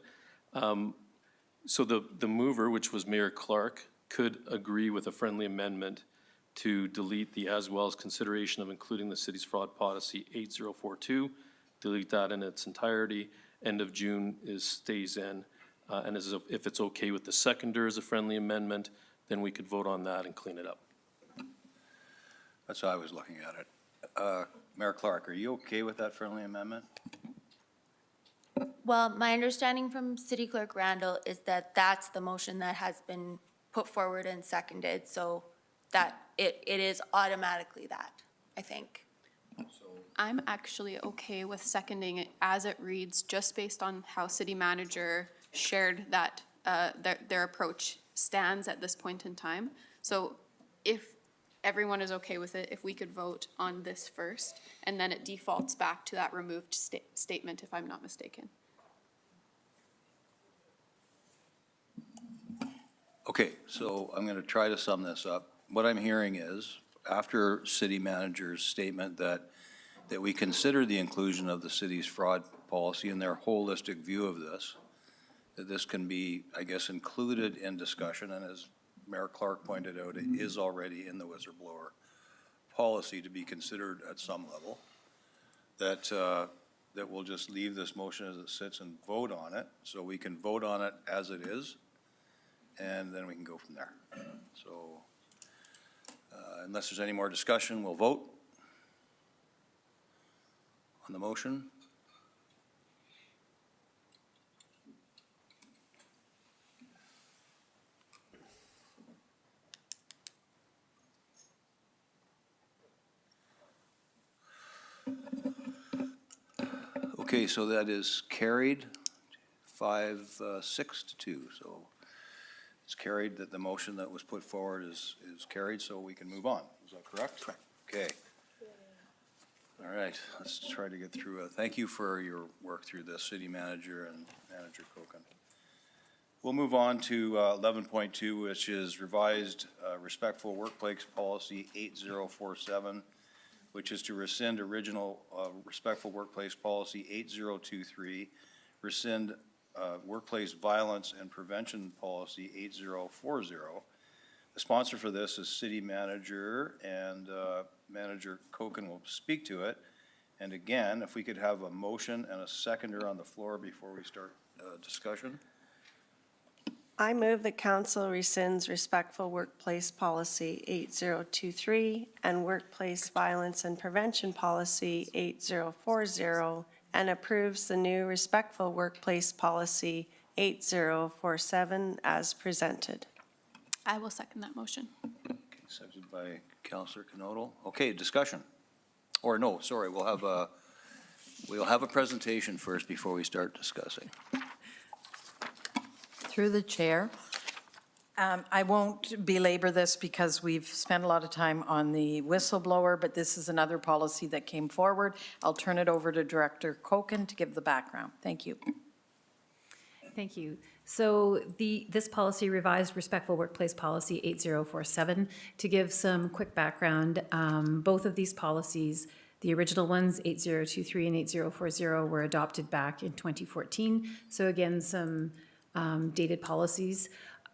So the mover, which was Mayor Clark, could agree with a friendly amendment to delete the as well as consideration of including the city's fraud policy 8042, delete that in its entirety. End of June stays in. And if it's okay with the seconder as a friendly amendment, then we could vote on that and clean it up. That's how I was looking at it. Mayor Clark, are you okay with that friendly amendment? Well, my understanding from City Clerk Randall is that that's the motion that has been put forward and seconded, so that it is automatically that, I think. I'm actually okay with seconding it as it reads, just based on how city manager shared that their approach stands at this point in time. So if everyone is okay with it, if we could vote on this first, and then it defaults back to that removed statement, if I'm not mistaken. Okay, so I'm going to try to sum this up. What I'm hearing is, after city manager's statement that we consider the inclusion of the city's fraud policy and their holistic view of this, that this can be, I guess, included in discussion, and as Mayor Clark pointed out, it is already in the whistleblower policy to be considered at some level, that we'll just leave this motion as it sits and vote on it, so we can vote on it as it is, and then we can go from there. So unless there's any more discussion, we'll vote on the motion. Okay, so that is carried 5-6 to 2. So it's carried that the motion that was put forward is carried, so we can move on. Is that correct? Correct. Okay. All right, let's try to get through it. Thank you for your work through this, City Manager and Manager Koken. We'll move on to 11.2, which is revised respectful workplace policy 8047, which is to rescind original respectful workplace policy 8023, rescind workplace violence and prevention policy 8040. The sponsor for this is City Manager, and Manager Koken will speak to it. And again, if we could have a motion and a seconder on the floor before we start discussion. I move that council rescinds respectful workplace policy 8023 and workplace violence and prevention policy 8040 and approves the new respectful workplace policy 8047 as presented. I will second that motion. Okay, seconded by Councillor Knodel. Okay, discussion. Or no, sorry, we'll have a presentation first before we start discussing. Through the chair, I won't belabor this because we've spent a lot of time on the whistleblower, but this is another policy that came forward. I'll turn it over to Director Koken to give the background. Thank you. Thank you. So this policy revised respectful workplace policy 8047. To give some quick background, both of these policies, the original ones, 8023 and 8040, were adopted back in 2014. So again, some dated policies.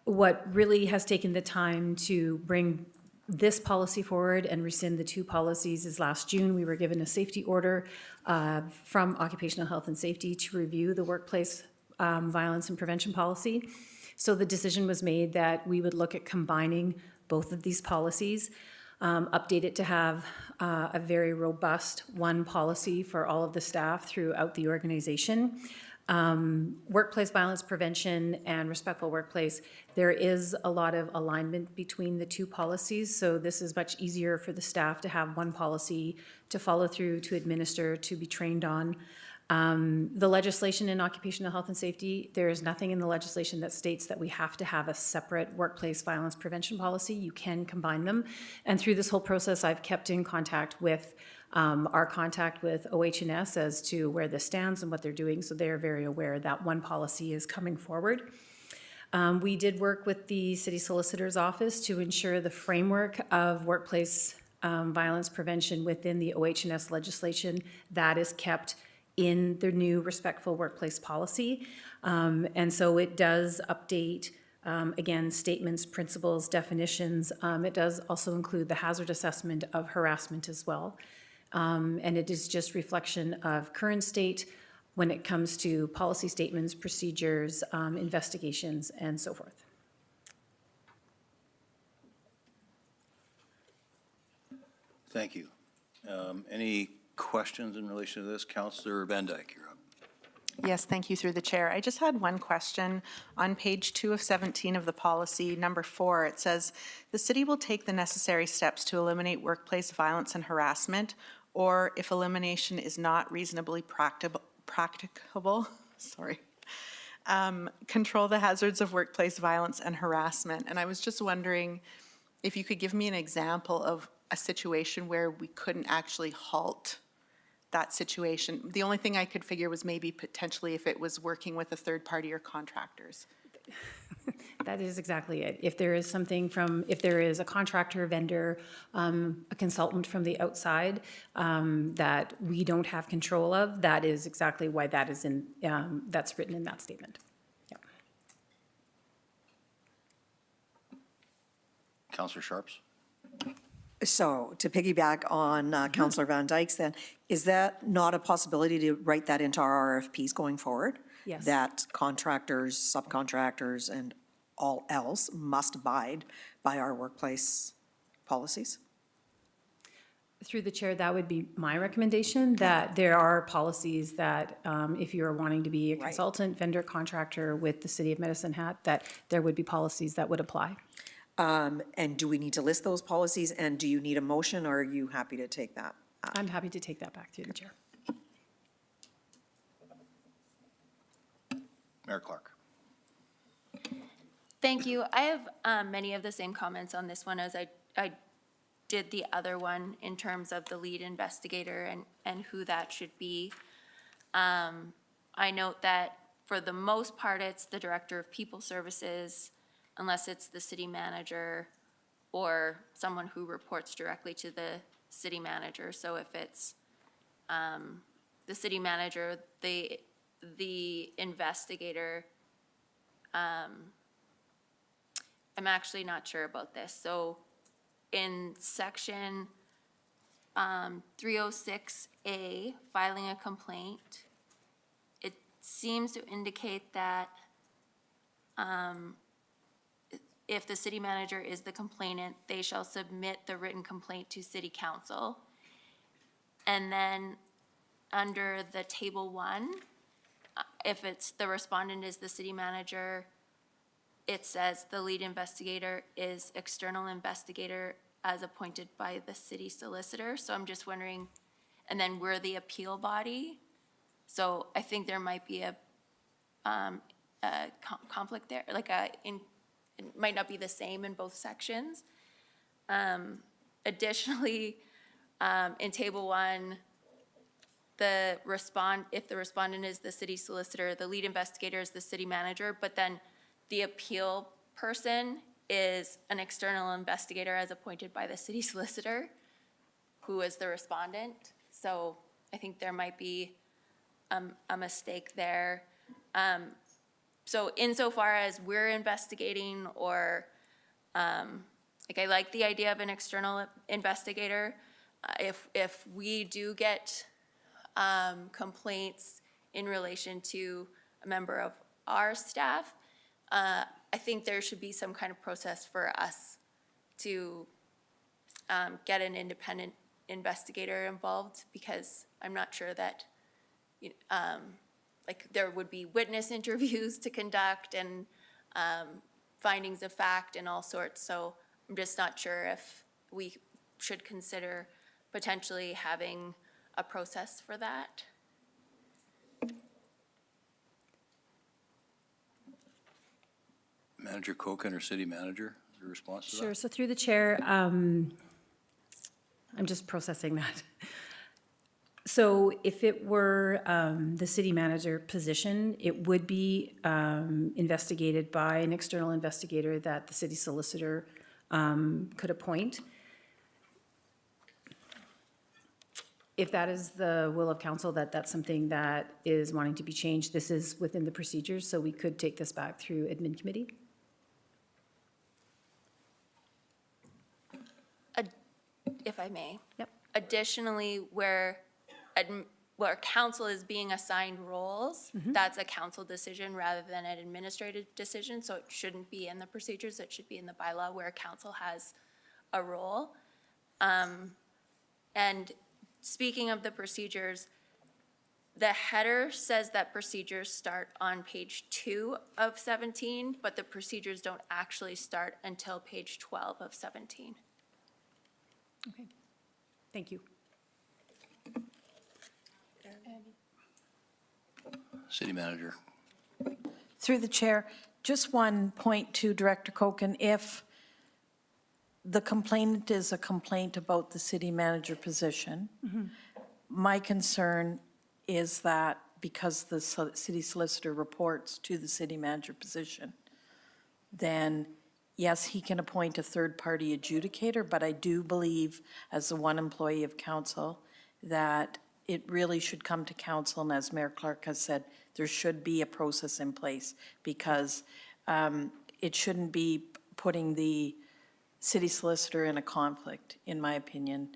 What really has taken the time to bring this policy forward and rescind the two policies is last June. We were given a safety order from Occupational Health and Safety to review the workplace violence and prevention policy. So the decision was made that we would look at combining both of these policies, update it to have a very robust one policy for all of the staff throughout the organization. Workplace violence prevention and respectful workplace, there is a lot of alignment between the two policies, so this is much easier for the staff to have one policy to follow through, to administer, to be trained on. The legislation in occupational health and safety, there is nothing in the legislation that states that we have to have a separate workplace violence prevention policy. You can combine them. And through this whole process, I've kept in contact with our contact with OH&S as to where this stands and what they're doing, so they're very aware that one policy is coming forward. We did work with the City Solicitor's Office to ensure the framework of workplace violence prevention within the OH&S legislation that is kept in the new respectful workplace policy. And so it does update, again, statements, principles, definitions. It does also include the hazard assessment of harassment as well. And it is just reflection of current state when it comes to policy statements, procedures, investigations, and so forth. Thank you. Any questions in relation to this? Councillor Van Dyke, you're up. Yes, thank you through the chair. I just had one question. On page 2 of 17 of the policy, number 4, it says, the city will take the necessary steps to eliminate workplace violence and harassment, or if elimination is not reasonably practicable, control the hazards of workplace violence and harassment. And I was just wondering if you could give me an example of a situation where we couldn't actually halt that situation. The only thing I could figure was maybe potentially if it was working with a third party or contractors. That is exactly it. If there is something from, if there is a contractor, vendor, a consultant from the outside that we don't have control of, that is exactly why that is in, that's written in that statement. Yep. Councillor Sharps? So to piggyback on Councillor Van Dyke's then, is that not a possibility to write that into our RFPs going forward? Yes. That contractors, subcontractors, and all else must abide by our workplace policies? Through the chair, that would be my recommendation, that there are policies that if you're wanting to be a consultant, vendor, contractor with the City of Medicine Hat, that there would be policies that would apply. And do we need to list those policies, and do you need a motion, or are you happy to take that? I'm happy to take that back through the chair. Mayor Clark. Thank you. I have many of the same comments on this one as I did the other one in terms of the lead investigator and who that should be. I note that for the most part, it's the Director of People Services, unless it's the city manager or someone who reports directly to the city manager. So if it's the city manager, the investigator, I'm actually not sure about this. So in section 306A, filing a complaint, it seems to indicate that if the city manager is the complainant, they shall submit the written complaint to city council. And then under the table 1, if it's the respondent is the city manager, it says the lead investigator is external investigator as appointed by the city solicitor. So I'm just wondering, and then we're the appeal body. So I think there might be a conflict there, like it might not be the same in both sections. Additionally, in table 1, if the respondent is the city solicitor, the lead investigator is the city manager, but then the appeal person is an external investigator as appointed by the city solicitor, who is the respondent. So I think there might be a mistake there. So insofar as we're investigating or like, I like the idea of an external investigator. If we do get complaints in relation to a member of our staff, I think there should be some kind of process for us to get an independent investigator involved, because I'm not sure that, like, there would be witness interviews to conduct and findings of fact and all sorts. So I'm just not sure if we should consider potentially having a process for that. Manager Kochen or city manager, is there a response to that? Sure, so through the chair, I'm just processing that. So if it were the city manager position, it would be investigated by an external investigator that the city solicitor could appoint. If that is the will of council, that's something that is wanting to be changed, this is within the procedures, so we could take this back through admin committee. If I may. Yep. Additionally, where council is being assigned roles, that's a council decision rather than an administrative decision, so it shouldn't be in the procedures, it should be in the bylaw where council has a role. And speaking of the procedures, the header says that procedures start on page 2 of 17, but the procedures don't actually start until page 12 of 17. Okay, thank you. City manager. Through the chair, just one point to Director Kochen. If the complainant is a complaint about the city manager position, my concern is that because the city solicitor reports to the city manager position, then yes, he can appoint a third-party adjudicator, but I do believe, as the one employee of council, that it really should come to council, and as Mayor Clark has said, there should be a process in place, because it shouldn't be putting the city solicitor in a conflict, in my opinion,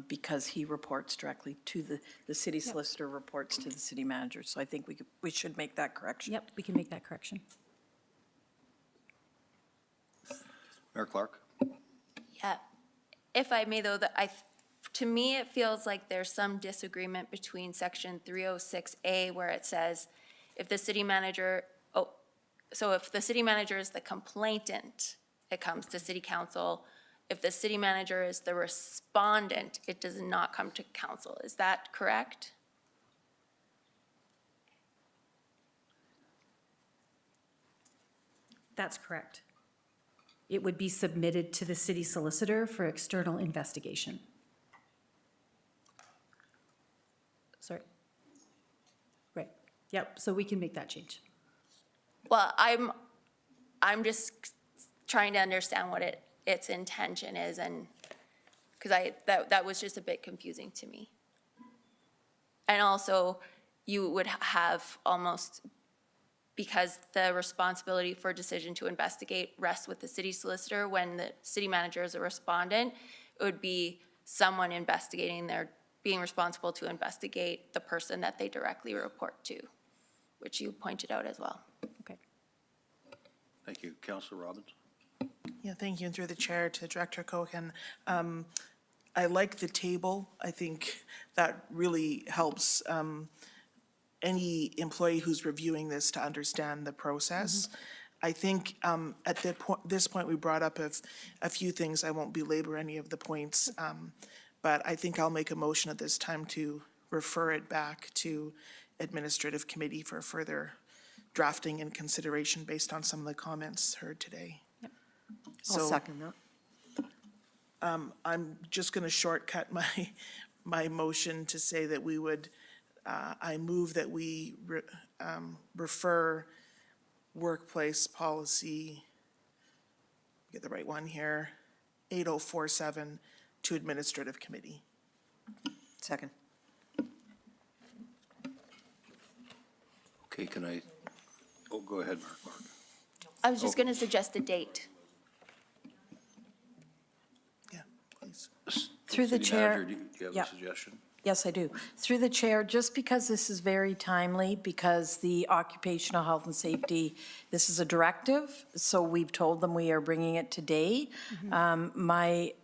because he reports directly to the city solicitor reports to the city manager. So I think we should make that correction. Yep, we can make that correction. Mayor Clark? Yeah, if I may though, to me, it feels like there's some disagreement between section 306A where it says if the city manager, so if the city manager is the complainant, it comes to city council. If the city manager is the respondent, it does not come to council. Is that correct? That's correct. It would be submitted to the city solicitor for external investigation. Sorry. Right, yep, so we can make that change. Well, I'm just trying to understand what its intention is, and, because that was just a bit confusing to me. And also, you would have almost, because the responsibility for decision to investigate rests with the city solicitor, when the city manager is a respondent, it would be someone investigating, being responsible to investigate the person that they directly report to, which you pointed out as well. Okay. Thank you. Councilor Robbins? Yeah, thank you, and through the chair to Director Kochen. I like the table. I think that really helps any employee who's reviewing this to understand the process. I think at this point, we brought up a few things. I won't belabor any of the points, but I think I'll make a motion at this time to refer it back to Administrative Committee for further drafting and consideration based on some of the comments heard today. I'll second that. I'm just going to shortcut my motion to say that we would, I move that we refer workplace policy, get the right one here, 8047 to Administrative Committee. Second. Okay, can I, go ahead, Mark. I was just going to suggest a date. Through the City chair. Manager, do you have Yep. a suggestion? Yes, I do. Through the chair, just because this is very timely, because the occupational health and safety, this is a directive, so we've told them we are bringing it today. My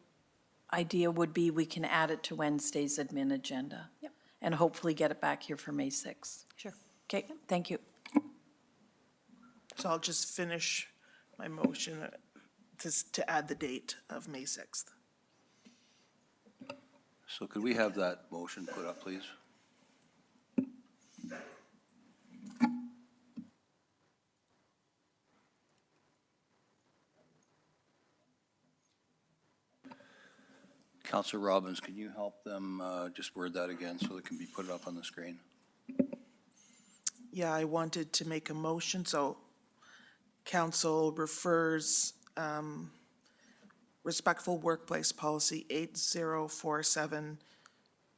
idea would be we can add it to Wednesday's admin agenda. Yep. And hopefully get it back here for May 6th. Sure. Okay, thank you. So I'll just finish my motion to add the date of May 6th. So could we have that motion put up, please? Counselor Robbins, can you help them just word that again so it can be put up on the screen? Yeah, I wanted to make a motion, so council refers respectful workplace policy 8047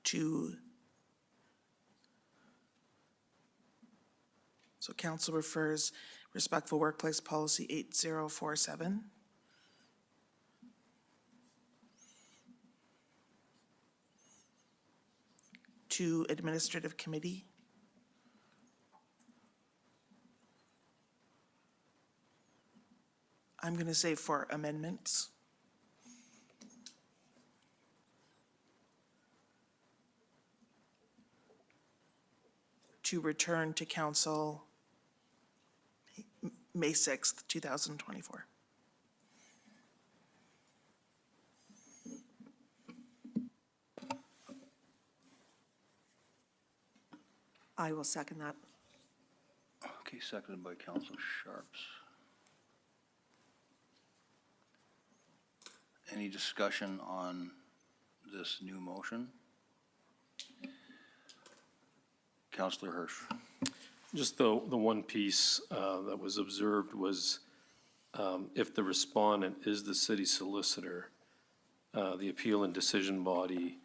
to, so council refers respectful workplace policy 8047 to administrative committee. I'm going to say for amendments. To return to council May 6th, 2024. I will second that. Okay, seconded by Counselor Sharps. Any discussion on this new motion? Counselor Hirsch. Just the one piece that was observed was if the respondent is the city solicitor, the appeal and decision body,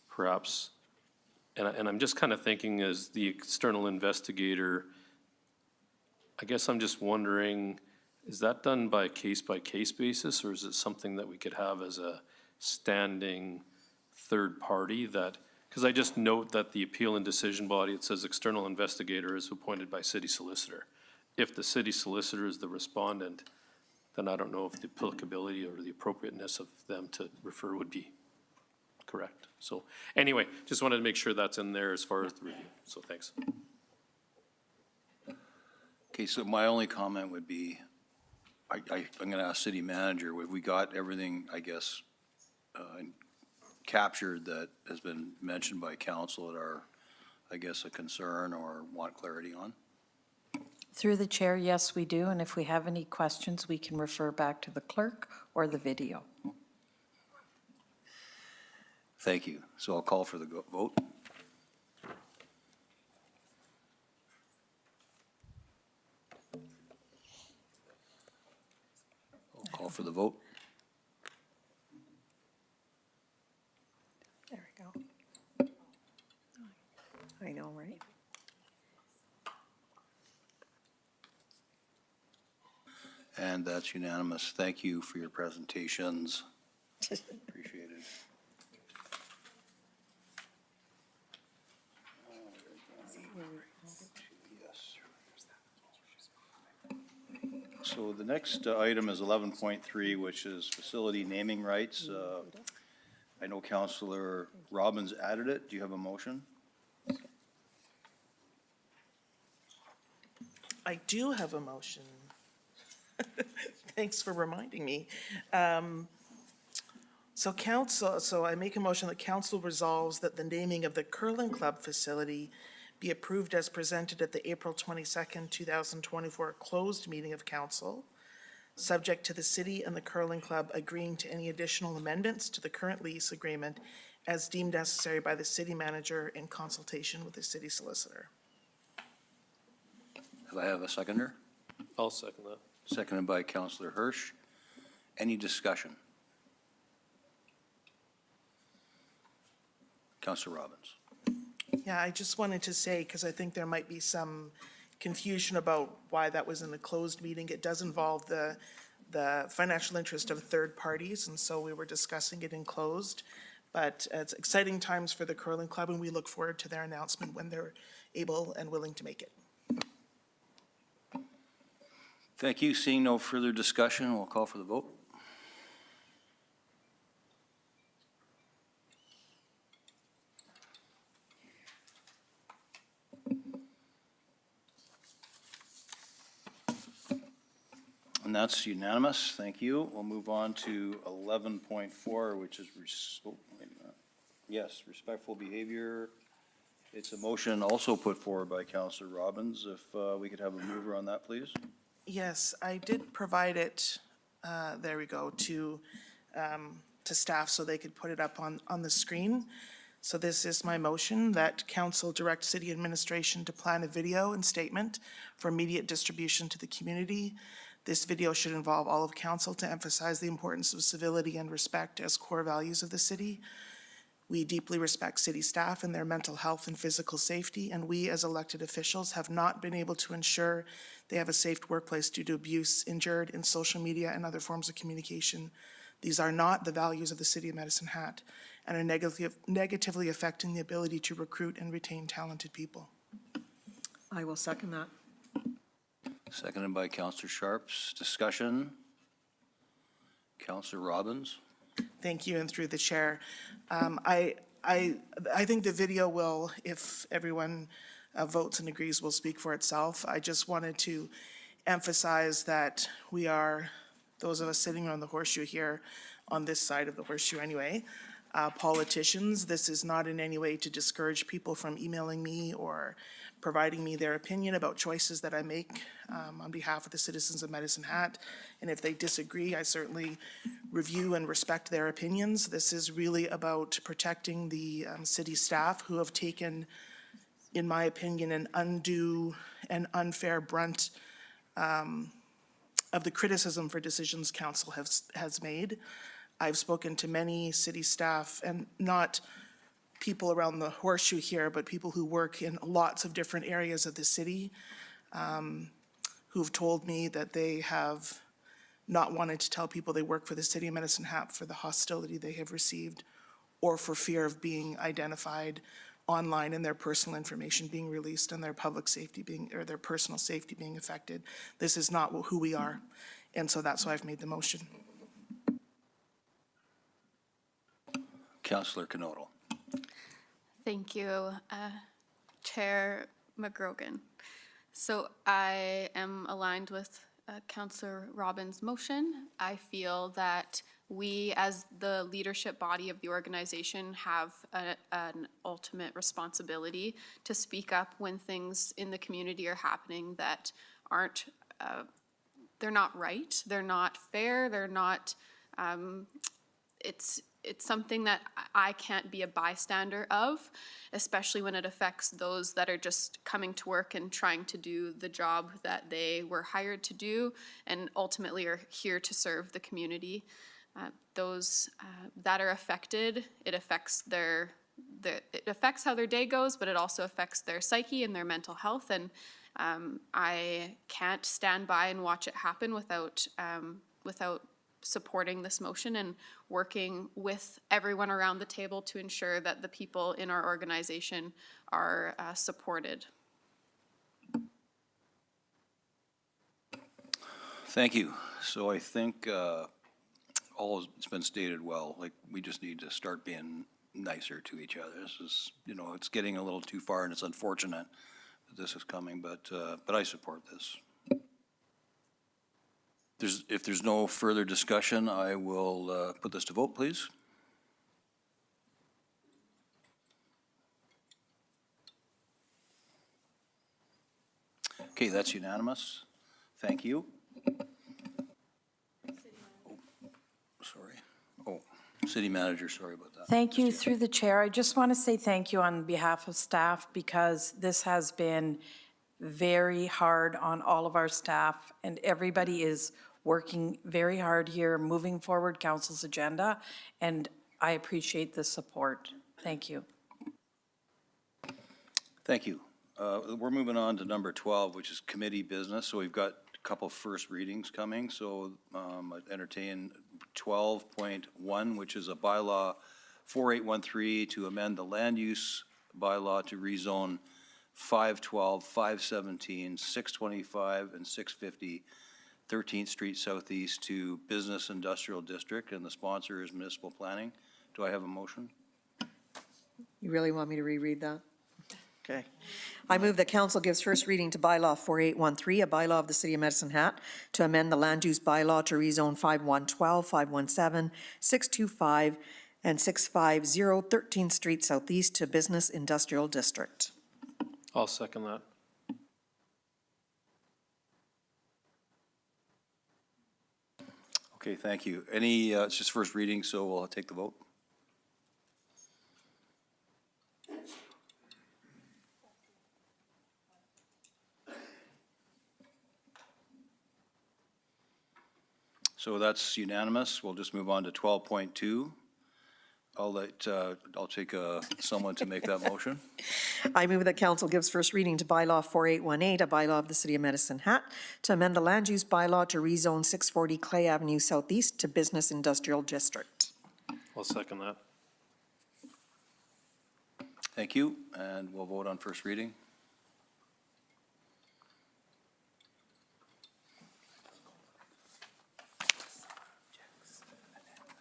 perhaps, and I'm just kind of thinking as the external investigator, I guess I'm just wondering, is that done by case basis, or is it something that we could have as a standing third party that, because I just note that the appeal and decision body, it says external investigator is appointed by city solicitor. If the city solicitor is the respondent, then I don't know if the applicability or the appropriateness of them to refer would be correct. So anyway, just wanted to make sure that's in there as far as the review. So thanks. Okay, so my only comment would be, I'm going to ask city manager, have we got everything, I guess, captured that has been mentioned by council that are, I guess, a concern or want clarity on? Through the chair, yes, we do, and if we have any questions, we can refer back to the clerk or the video. Thank you. So I'll call for the vote. I'll call for the vote. There we go. I know, right? And that's unanimous. Thank you for your presentations. Appreciate it. So the next item is 11.3, which is facility naming rights. I know Councillor Robbins added it. Do you have a motion? I do have a motion. Thanks for reminding me. So I make a motion that council resolves that the naming of the curling club facility be approved as presented at the April 22nd, 2024 closed meeting of council, subject to the city and the curling club agreeing to any additional amendments to the current lease agreement as deemed necessary by the city manager in consultation with the city solicitor. Do I have a seconder? I'll second that. Seconded by Councillor Hirsch. Any discussion? Councillor Robbins. Yeah, I just wanted to say, because I think there might be some confusion about why that was in the closed meeting. It does involve the the financial interest of third parties, and so we were discussing it in closed. But it's exciting times for the curling club, and we look forward to their announcement when they're able and willing to make it. Thank you. Seeing no further discussion, we'll call for the vote. And that's unanimous. Thank you. We'll move on to 11.4, which is, wait a minute. Yes, respectful behavior. It's a motion also put forward by Councillor Robbins. If we could have a mover on that, please. Yes, I did provide it, there we go, to staff so they could put it up on the screen. So this is my motion that council direct city administration to plan a video and statement for immediate distribution to the community. This video should involve all of council to emphasize the importance of civility and respect as core values of the city. We deeply respect city staff and their mental health and physical safety, and we as elected officials have not been able to ensure they have a safe workplace due to abuse endured in social media and other forms of communication. These are not the values of the City of Medicine Hat and are negatively affecting the ability to recruit and retain talented people. I will second that. Seconded by Councillor Sharps. Discussion. Councillor Robbins. Thank you, and through the chair. I think the video will, if everyone votes and agrees, will speak for itself. I just wanted to emphasize that we are, those of us sitting on the horseshoe here, on this side of the horseshoe anyway, politicians. This is not in any way to discourage people from emailing me or providing me their opinion about choices that I make on behalf of the citizens of Medicine Hat. And if they disagree, I certainly review and respect their opinions. This is really about protecting the city staff who have taken, in my opinion, an undue and unfair brunt of the criticism for decisions council has made. I've spoken to many city staff, and not people around the horseshoe here, but people who work in lots of different areas of the city, who've told me that they have not wanted to tell people they work for the City of Medicine Hat for the hostility they have received, or for fear of being identified online and their personal information being released and their public safety being, or their personal safety being affected. This is not who we are, and so that's why I've made the motion. Councillor Knodel. Thank you, Chair McGrogan. So I am aligned with Councillor Robbins' motion. I feel that we, as the leadership body of the organization, have an ultimate responsibility to speak up when things in the community are happening that aren't, they're not right, they're not fair, they're not, it's something that I can't be a bystander of, especially when it affects those that are just coming to work and trying to do the job that they were hired to do and ultimately are here to serve the community. Those that are affected, it affects it affects how their day goes, but it also affects their psyche and their mental health. And I can't stand by and watch it happen without supporting this motion and working with everyone around the table to ensure that the people in our organization are supported. Thank you. So I think all has been stated well. Like, we just need to start being nicer to each other. This is, it's getting a little too far, and it's unfortunate that this is coming, but I support this. If there's no further discussion, I will put this to vote, please. Okay, that's unanimous. Thank you. City Manager, sorry about that. Thank you. Through the chair, I just want to say thank you on behalf of staff, because this has been very hard on all of our staff, and everybody is working very hard here, moving forward council's agenda, and I appreciate the support. Thank you. Thank you. We're moving on to number 12, which is committee business. So we've got couple first readings coming, so I'd entertain 12.1, which is a bylaw 4813 to amend the land use bylaw to rezone 512, 517, 625, and 650 13th Street Southeast to Business Industrial District, and the sponsor is Municipal Planning. Do I have a motion? You really want me to reread that? Okay. I move that council gives first reading to bylaw 4813, a bylaw of the City of Medicine Hat, to amend the land use bylaw to rezone 5112, 517, 625, and 650 13th Street Southeast to Business Industrial District. I'll second that. Okay, thank you. Any, it's just first reading, so we'll take the vote. So that's unanimous. We'll just move on to 12.2. I'll take someone to make that motion. I move that council gives first reading to bylaw 4818, a bylaw of the City of Medicine Hat, to amend the land use bylaw to rezone 640 Clay Avenue Southeast to Business Industrial District. I'll second that. Thank you, and we'll vote on first reading.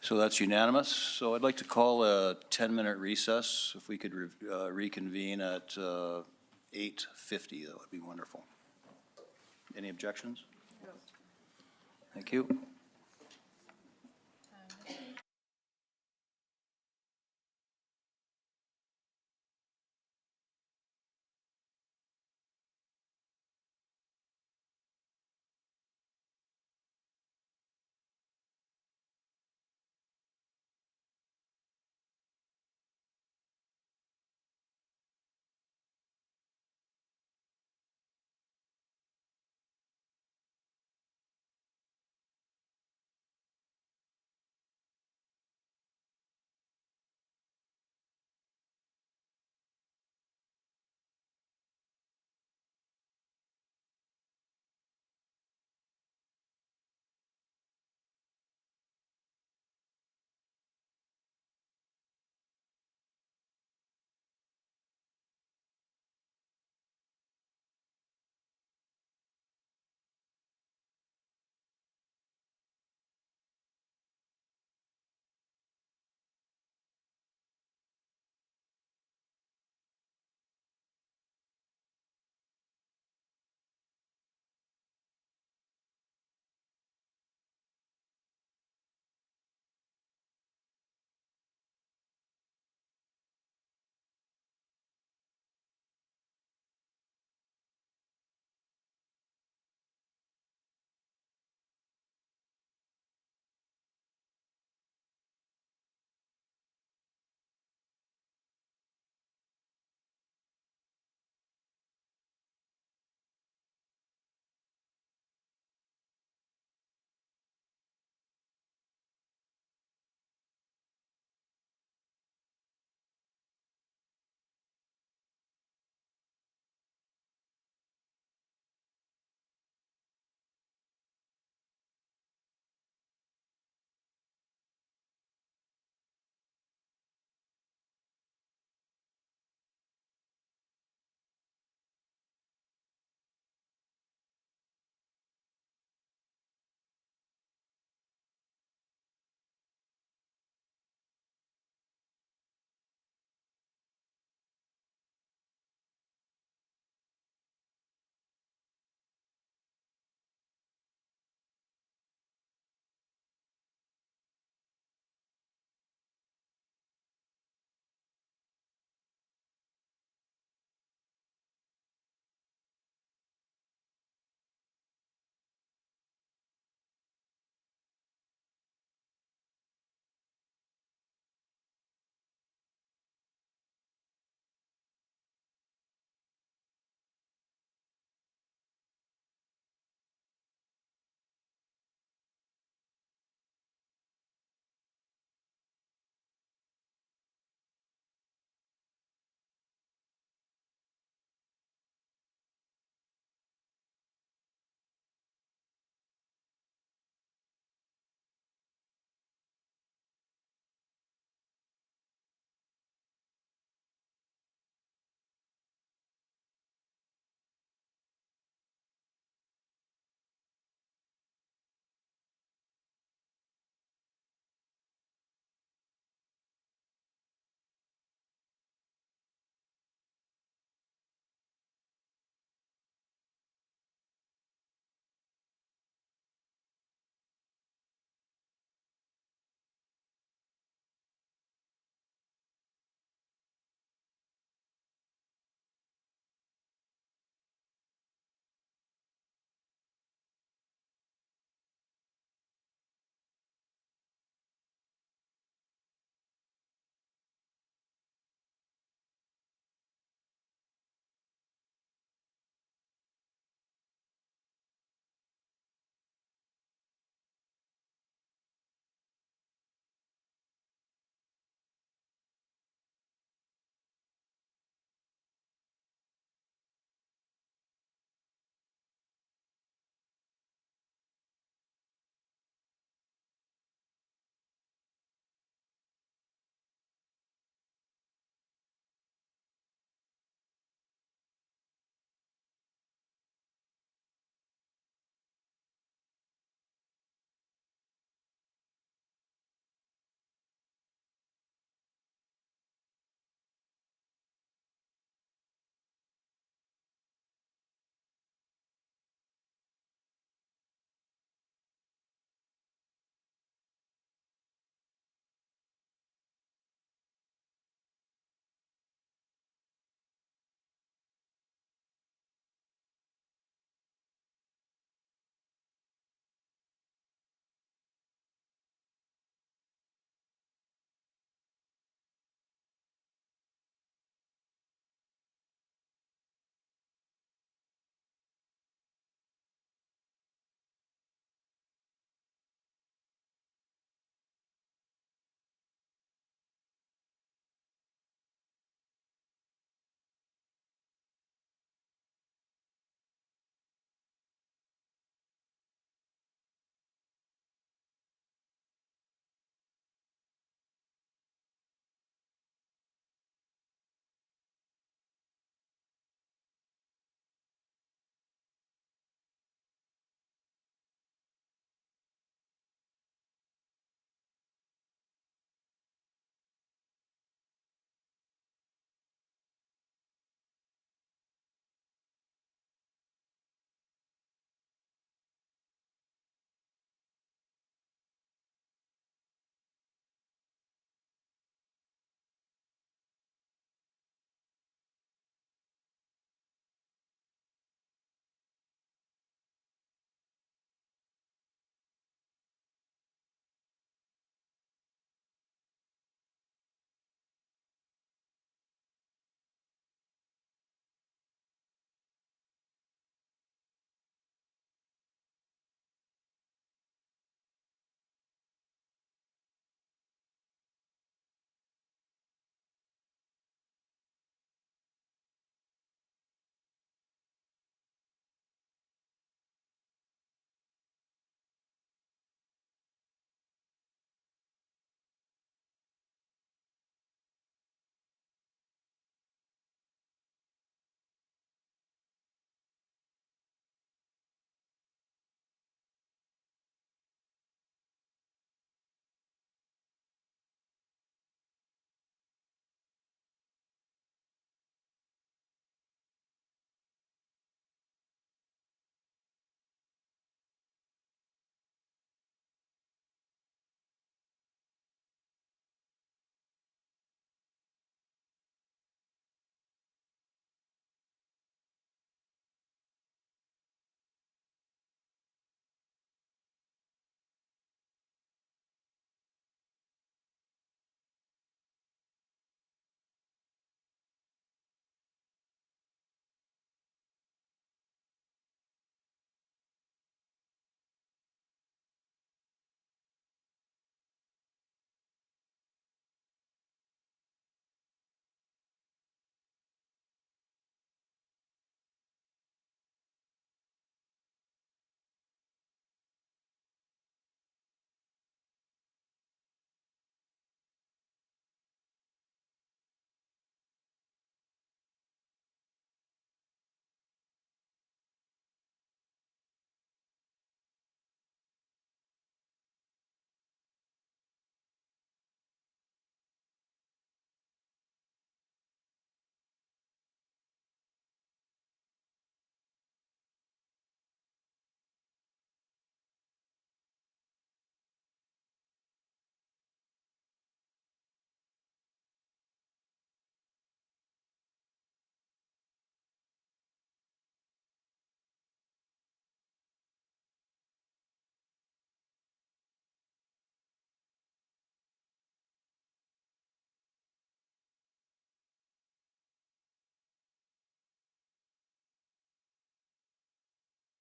So that's unanimous. So I'd like to call a 10-minute recess. If we could reconvene at 8:50, that would be wonderful. Any objections? No. Thank you.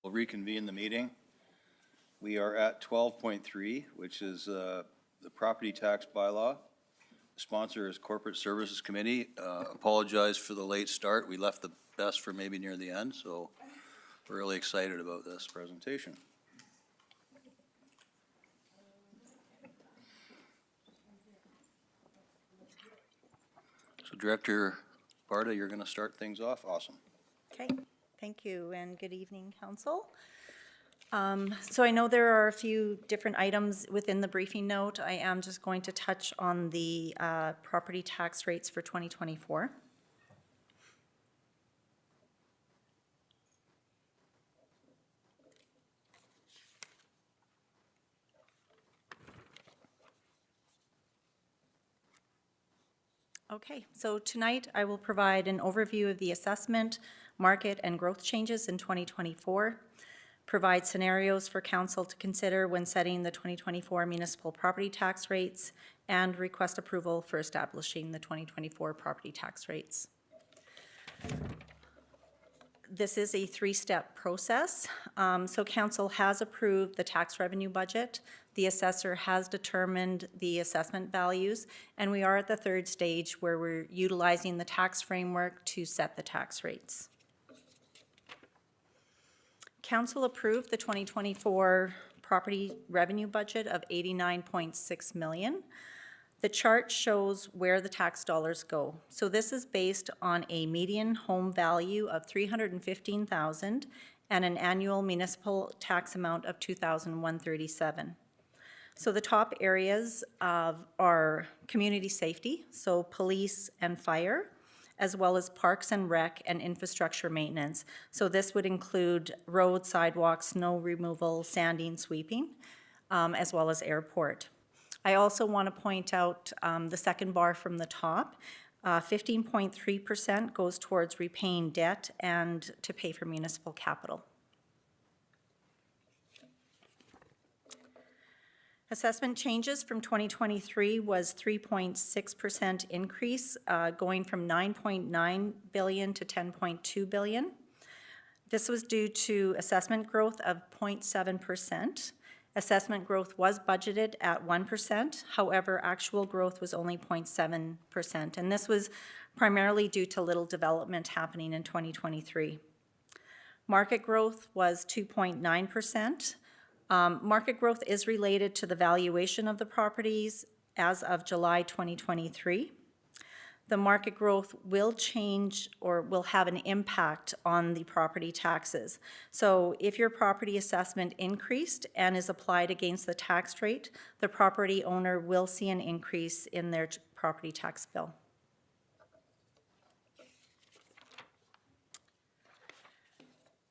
We'll reconvene the meeting. We are at 12.3, which is the property tax bylaw. The sponsor is Corporate Services Committee. Apologize for the late start. We left the best for maybe near the end, so we're really excited about this presentation. So Director Barta, you're going to start things off. Awesome. Okay, thank you, and good evening, Council. So I know there are a few different items within the briefing note. I am just going to touch on the property tax rates for 2024. Okay, so tonight I will provide an overview of the assessment, market, and growth changes in 2024, provide scenarios for Council to consider when setting the 2024 municipal property tax rates, and request approval for establishing the 2024 property tax rates. This is a three-step process. So Council has approved the tax revenue budget. The assessor has determined the assessment values, and we are at the third stage where we're utilizing the tax framework to set the tax rates. Council approved the 2024 property revenue budget of $89.6 million. The chart shows where the tax dollars go. So this is based on a median home value of $315,000 and an annual municipal tax amount of $2,137. So the top areas are community safety, so police and fire, as well as parks and rec and infrastructure maintenance. So this would include road, sidewalks, snow removal, sanding, sweeping, as well as airport. I also want to point out the second bar from the top. 15.3% goes towards repaying debt and to pay for municipal capital. Assessment changes from 2023 was 3.6% increase, going from $9.9 billion to $10.2 billion. This was due to assessment growth of 0.7%. Assessment growth was budgeted at 1%. However, actual growth was only 0.7%, and this was primarily due to little development happening in 2023. Market growth was 2.9%. Market growth is related to the valuation of the properties as of July 2023. The market growth will change or will have an impact on the property taxes. So if your property assessment increased and is applied against the tax rate, the property owner will see an increase in their property tax bill.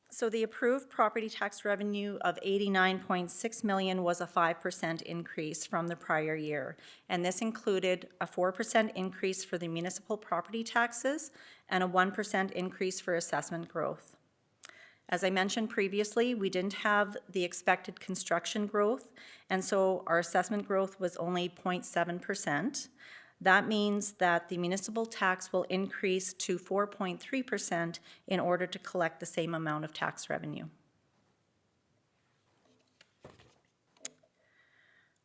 So the approved property tax revenue of $89.6 million was a 5% increase from the prior year. And this included a 4% increase for the municipal property taxes and a 1% increase for assessment growth. As I mentioned previously, we didn't have the expected construction growth, and so our assessment growth was only 0.7%. That means that the municipal tax will increase to 4.3% in order to collect the same amount of tax revenue.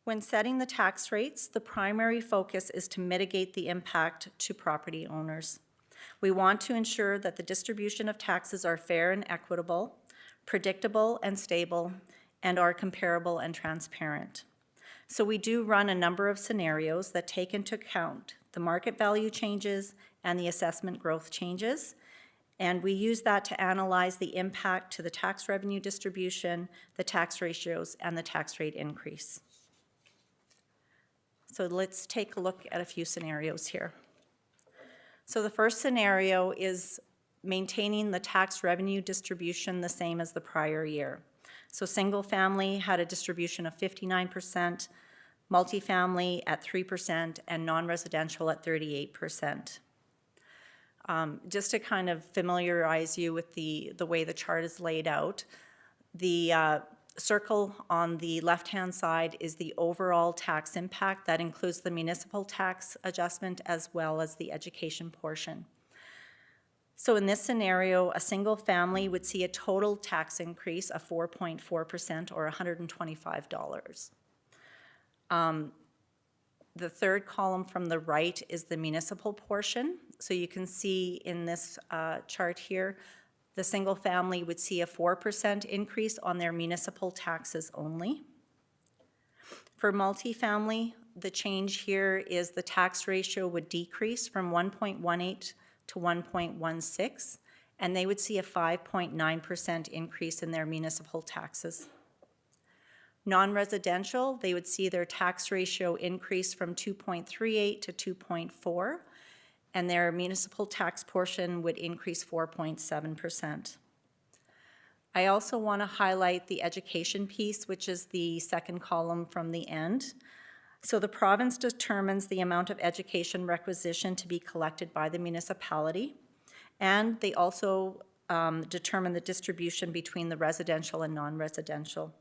When setting the tax rates, the primary focus is to mitigate the impact to property owners. We want to ensure that the distribution of taxes are fair and equitable, predictable and stable, and are comparable and transparent. So we do run a number of scenarios that take into account the market value changes and the assessment growth changes, and we use that to analyze the impact to the tax revenue distribution, the tax ratios, and the tax rate increase. So let's take a look at a few scenarios here. So the first scenario is maintaining the tax revenue distribution the same as the prior year. So single family had a distribution of 59%, multifamily at 3%, and non-residential at 38%. Just to kind of familiarize you with the way the chart is laid out, the circle on the left-hand side is the overall tax impact. That includes the municipal tax adjustment as well as the education portion. So in this scenario, a single family would see a total tax increase of 4.4% or $125. The third column from the right is the municipal portion. So you can see in this chart here, the single family would see a 4% increase on their municipal taxes only. For multifamily, the change here is the tax ratio would decrease from 1.18 to 1.16, and they would see a 5.9% increase in their municipal taxes. Non-residential, they would see their tax ratio increase from 2.38 to 2.4, and their municipal tax portion would increase 4.7%. I also want to highlight the education piece, which is the second column from the end. So the province determines the amount of education requisition to be collected by the municipality, and they also determine the distribution between the residential and non-residential.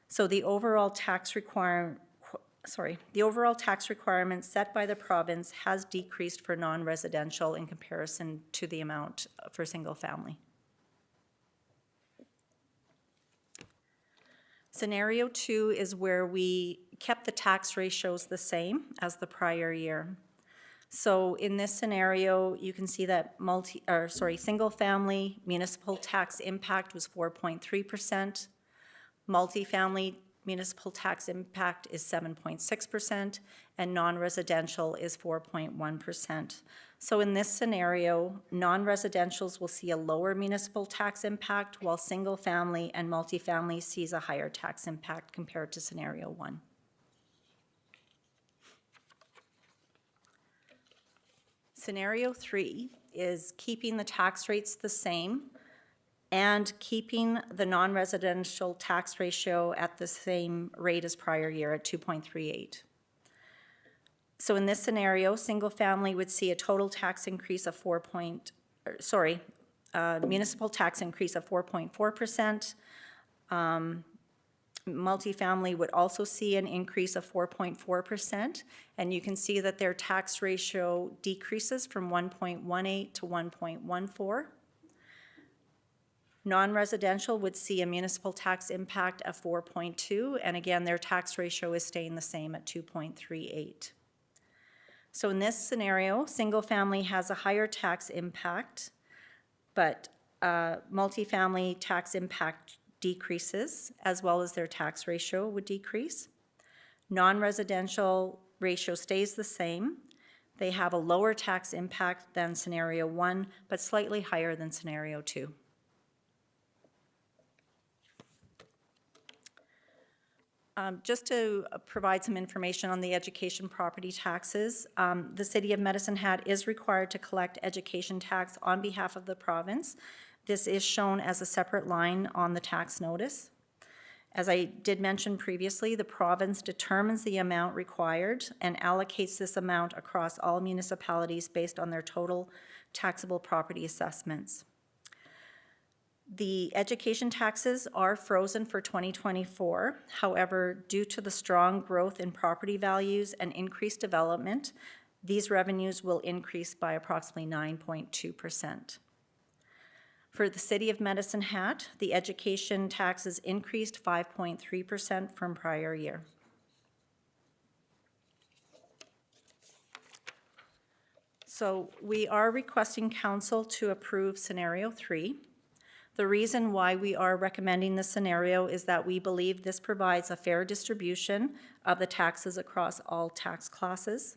So the overall tax requirement set by the province has decreased for non-residential in comparison to the amount for single family. Scenario 2 is where we kept the tax ratios the same as the prior year. So in this scenario, you can see that single family municipal tax impact was 4.3%. Multifamily municipal tax impact is 7.6%, and non-residential is 4.1%. So in this scenario, non-residentials will see a lower municipal tax impact, while single family and multifamily sees a higher tax impact compared to scenario 1. Scenario 3 is keeping the tax rates the same and keeping the non-residential tax ratio at the same rate as prior year at 2.38. So in this scenario, single family would see a total tax increase of municipal tax increase of 4.4%. Multifamily would also see an increase of 4.4%, and you can see that their tax ratio decreases from 1.18 to 1.14. Non-residential would see a municipal tax impact of 4.2, and again, their tax ratio is staying the same at 2.38. So in this scenario, single family has a higher tax impact, but multifamily tax impact decreases, as well as their tax ratio would decrease. Non-residential ratio stays the same. They have a lower tax impact than scenario 1, but slightly higher than scenario 2. Just to provide some information on the education property taxes, the City of Medicine Hat is required to collect education tax on behalf of the province. This is shown as a separate line on the tax notice. As I did mention previously, the province determines the amount required and allocates this amount across all municipalities based on their total taxable property assessments. The education taxes are frozen for 2024. However, due to the strong growth in property values and increased development, these revenues will increase by approximately 9.2%. For the City of Medicine Hat, the education taxes increased 5.3% from prior year. So we are requesting council to approve scenario 3. The reason why we are recommending this scenario is that we believe this provides a fair distribution of the taxes across all tax classes.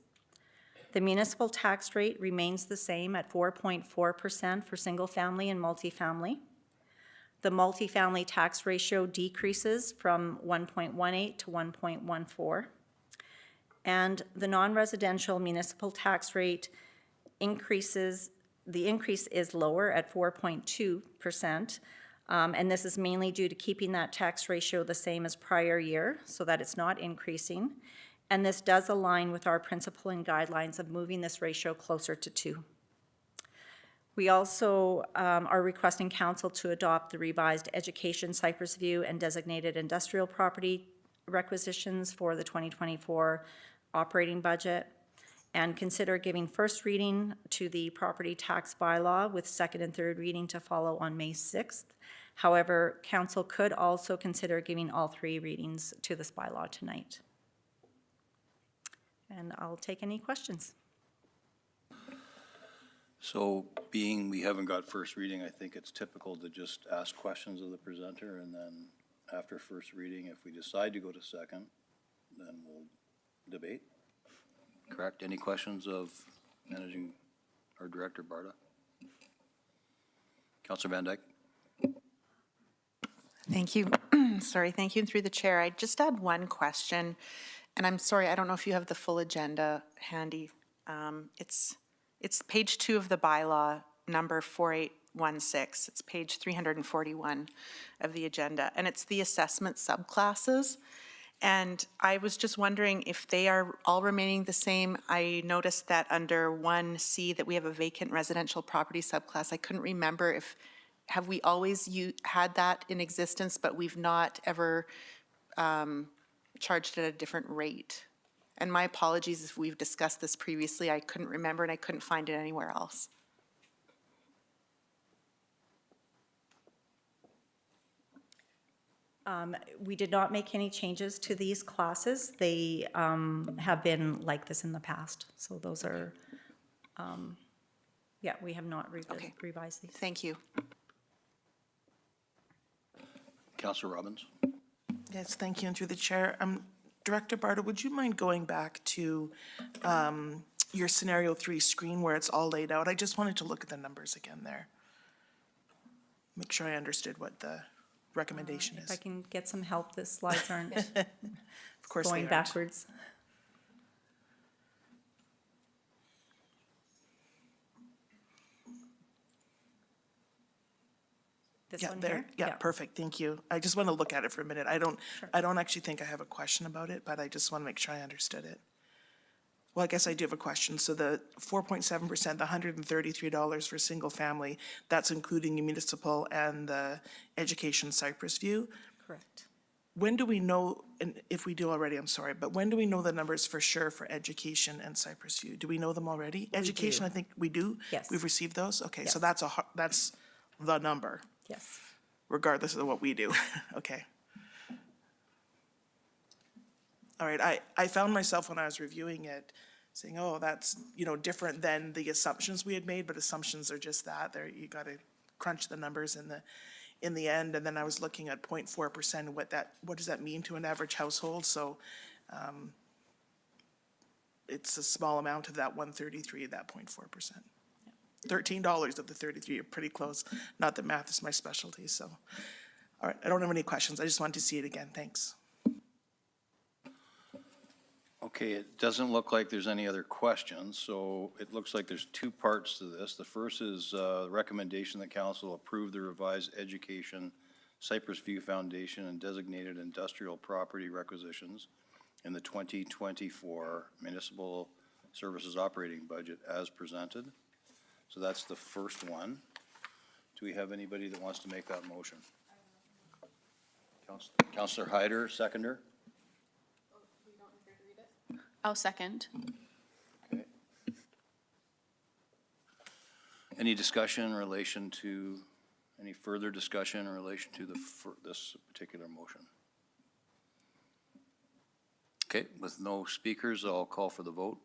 The municipal tax rate remains the same at 4.4% for single family and multifamily. The multifamily tax ratio decreases from 1.18 to 1.14. And the non-residential municipal tax rate increases. The increase is lower at 4.2%, and this is mainly due to keeping that tax ratio the same as prior year so that it's not increasing. And this does align with our principle and guidelines of moving this ratio closer to 2. We also are requesting council to adopt the revised education Cypress View and designated industrial property requisitions for the 2024 operating budget. and consider giving first reading to the property tax bylaw with second and third reading to follow on May 6th. However, council could also consider giving all 3 readings to this bylaw tonight. And I'll take any questions. So being we haven't got first reading, I think it's typical to just ask questions of the presenter, and then after first reading, if we decide to go to second, then we'll debate. Correct? Any questions of managing or Director Barta? Councillor Van Dyke? Thank you. Sorry, thank you. And through the chair, I just had one question, and I'm sorry, I don't know if you have the full agenda handy. It's page 2 of the bylaw, number 4816. It's page 341 of the agenda, and it's the assessment subclasses. And I was just wondering if they are all remaining the same. I noticed that under 1C that we have a vacant residential property subclass. I couldn't remember if, have we always had that in existence, but we've not ever charged at a different rate? And my apologies if we've discussed this previously. I couldn't remember and I couldn't find it anywhere else. We did not make any changes to these classes. They have been like this in the past. So those are, yeah, we have not revised these. Thank you. Councillor Robbins? Yes, thank you, and through the chair. Director Barta, would you mind going back to your scenario 3 screen where it's all laid out? I just wanted to look at the numbers again there. Make sure I understood what the recommendation If is. I can get some help, the slides aren't Of course they going aren't. backwards. This Yeah, one there. here? Yeah, perfect, thank you. I just want to look at it for a minute. I don't actually think I have a question about it, but I just want to make sure I understood it. Well, I guess I do have a question. So the 4.7%, the $133 for single family, that's including the municipal and the education Cypress View. Correct. When do we know, and if we do already, I'm sorry, but when do we know the numbers for sure for education and Cypress View? Do we know them already? Education, I think we do? Yes. We've received those? Okay, so Yes. that's the number, Yes. regardless of what we do. Okay. All right, I found myself when I was reviewing it, saying, oh, that's, different than the assumptions we had made, but assumptions are just that. There, you gotta crunch the numbers in the end, and then I was looking at 0.4%, what does that mean to an average household? So, it's a small amount of that 133, that 0.4%. $13 of the 33 are pretty close. Not that math is my specialty, so. All right, I don't have any questions. I just wanted to see it again. Thanks. Okay, it doesn't look like there's any other questions, so it looks like there's 2 parts to this. The first is the recommendation that council approve the revised education Cypress View Foundation and designated industrial property requisitions in the 2024 municipal services operating budget as presented. So that's the first one. Do we have anybody that wants to make that motion? Councillor Hyder, seconder? I'll second. Okay. Any discussion in relation to, any further discussion in relation to this particular motion? Okay, with no speakers, I'll call for the vote.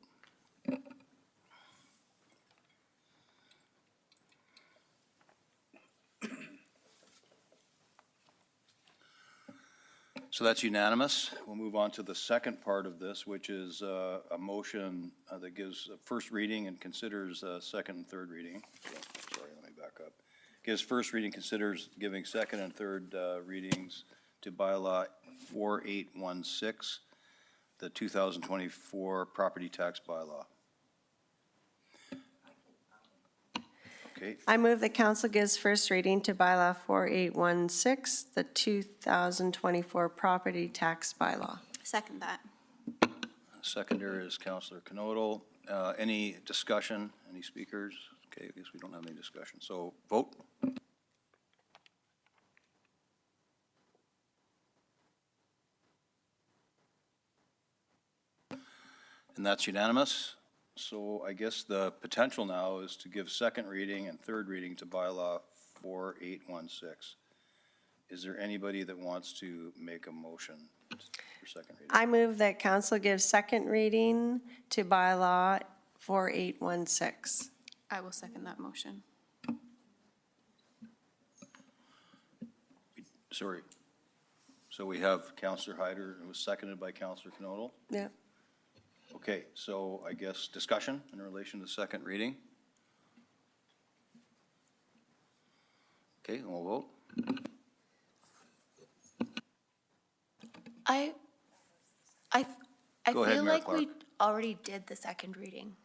So that's unanimous. We'll move on to the second part of this, which is a motion that gives a first reading and considers second and third reading. Sorry, let me back up. Gives first reading, considers giving second and third readings to bylaw 4816, the 2024 property tax bylaw. Okay, I move that council gives first reading to bylaw 4816, the 2024 property tax bylaw. Second that. seconder is Councillor Knodel. Any discussion, any speakers? Okay, I guess we don't have any discussion. So vote. And that's unanimous. So I guess the potential now is to give second reading and third reading to bylaw 4816. Is there anybody that wants to make a motion for second reading? I move that council gives second reading to bylaw 4816. I will second that motion. Sorry. So we have Councillor Hyder, and it was seconded by Councillor Knodel. Yeah. Okay, so I guess discussion in relation to second reading. Okay, and we'll vote. I Go ahead, feel Mayor like we Clark. already did the second reading.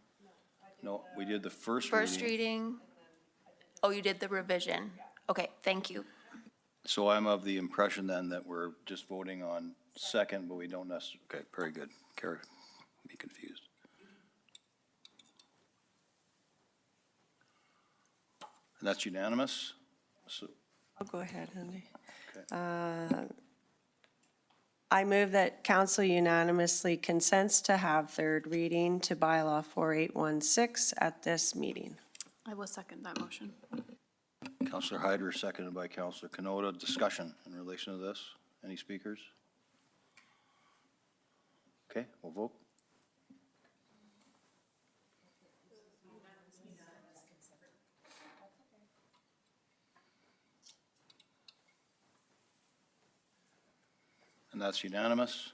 No, we did the first reading. First reading, oh, you did the revision. Okay, thank you. So I'm of the impression then that we're just voting on second, but we don't necessarily, okay, very good. Kara, be confused. And that's unanimous? So, I'll go ahead, Andy. okay. I move that council unanimously consents to have third reading to bylaw 4816 at this meeting. I will second that motion. Councillor Hyder, seconded by Councillor Canota. Discussion in relation to this? Any speakers? Okay, we'll vote. And that's unanimous.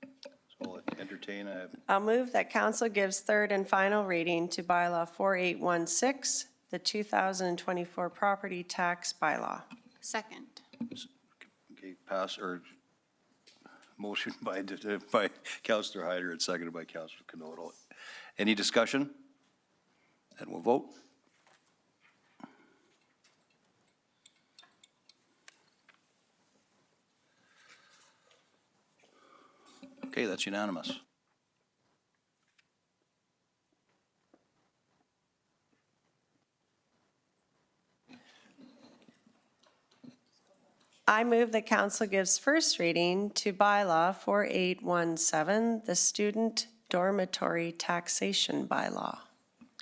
So I'll entertain a, I'll move that council gives third and final reading to bylaw 4816, the 2024 property tax bylaw. Second. okay, pass, or motion by Councillor Hyder and seconded by Councillor Canota. Any discussion? And we'll vote. Okay, that's unanimous. I move that council gives first reading to bylaw 4817, the student dormitory taxation bylaw.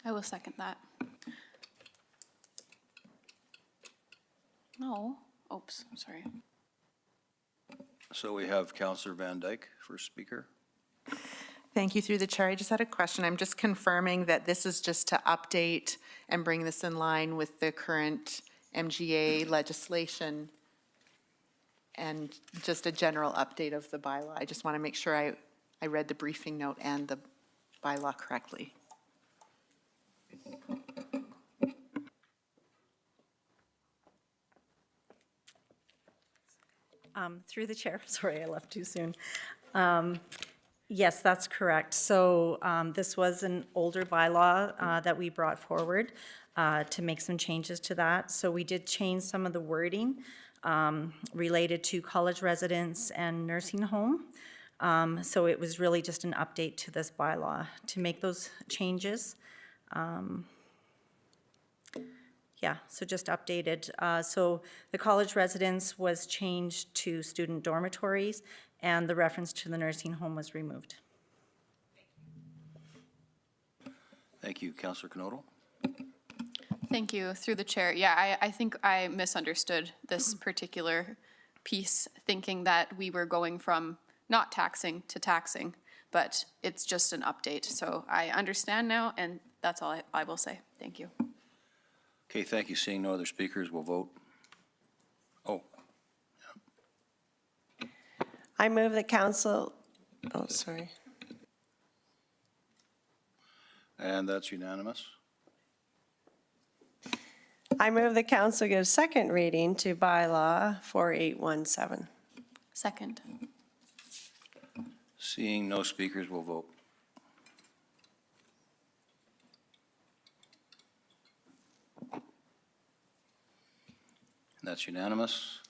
I will second that. No, oops, sorry. So we have Councillor Van Dyke, first speaker. Thank you. Through the chair, I just had a question. I'm just confirming that this is just to update and bring this in line with the current MGA legislation and just a general update of the bylaw. I just want to make sure I read the briefing note and the bylaw correctly. Through the chair, sorry, I left too soon. Yes, that's correct. So this was an older bylaw that we brought forward to make some changes to that. So we did change some of the wording related to college residents and nursing home. So it was really just an update to this bylaw to make those changes. Yeah, so just updated. So the college residence was changed to student dormitories, and the reference to the nursing home was removed. Thank you, Councillor Canota. Thank you. Through the chair. Yeah, I think I misunderstood this particular piece, thinking that we were going from not taxing to taxing, but it's just an update. So I understand now, and that's all I will say. Thank you. Okay, thank you. Seeing no other speakers, we'll vote. Oh, I move that council, oh, sorry. and that's unanimous. I move the council gives second reading to bylaw 4817. Second. Seeing no speakers, we'll vote. And that's unanimous.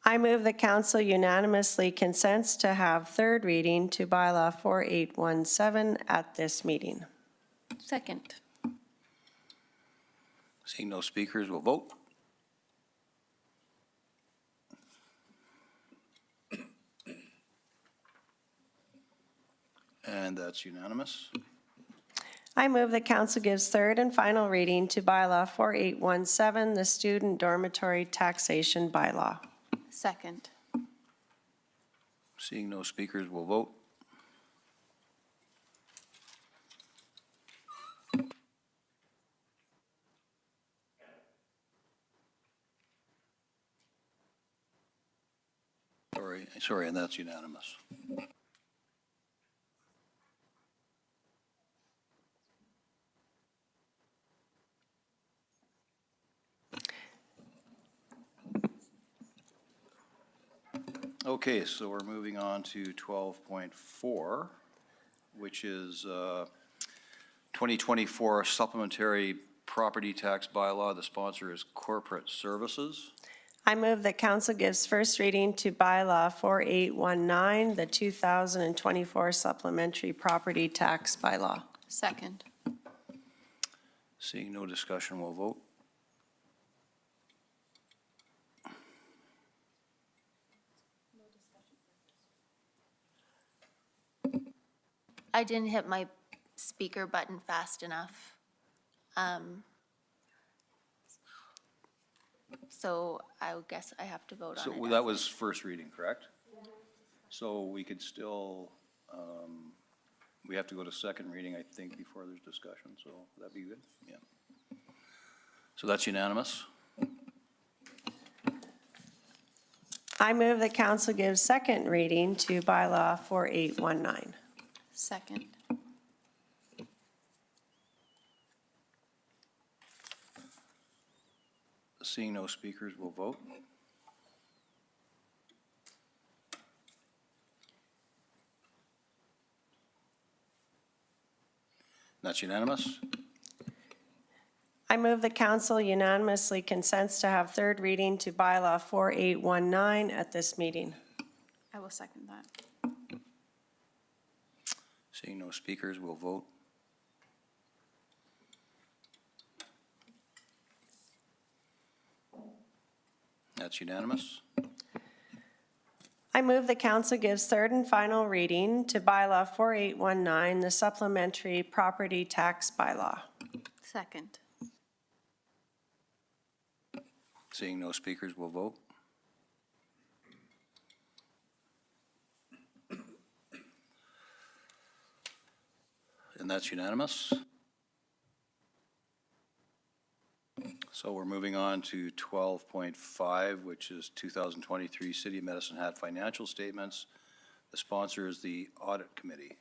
I move the council unanimously consents to have third reading to bylaw 4817 at this meeting. Second. Seeing no speakers, we'll vote. And that's unanimous. I move that council gives third and final reading to bylaw 4817, the student dormitory taxation bylaw. Second. Seeing no speakers, we'll vote. Sorry, and that's unanimous. Okay, so we're moving on to 12.4, which is 2024 supplementary property tax bylaw. The sponsor is Corporate Services. I move that council gives first reading to bylaw 4819, the 2024 supplementary property tax bylaw. Second. Seeing no discussion, we'll vote. I didn't hit my speaker button fast enough. So I guess I have to vote on it. So that was first reading, correct? So we could still, we have to go to second reading, I think, before there's discussion, so that'd be good, yeah. So that's unanimous. I move that council gives second reading to bylaw 4819. Second. Seeing no speakers, we'll vote. That's unanimous. I move the council unanimously consents to have third reading to bylaw 4819 at this meeting. I will second that. Seeing no speakers, we'll vote. That's unanimous. I move the council gives third and final reading to bylaw 4819, the supplementary property tax bylaw. Second. Seeing no speakers, we'll vote. And that's unanimous. So we're moving on to 12.5, which is 2023 City of Medicine Hat financial statements. The sponsor is the Audit Committee.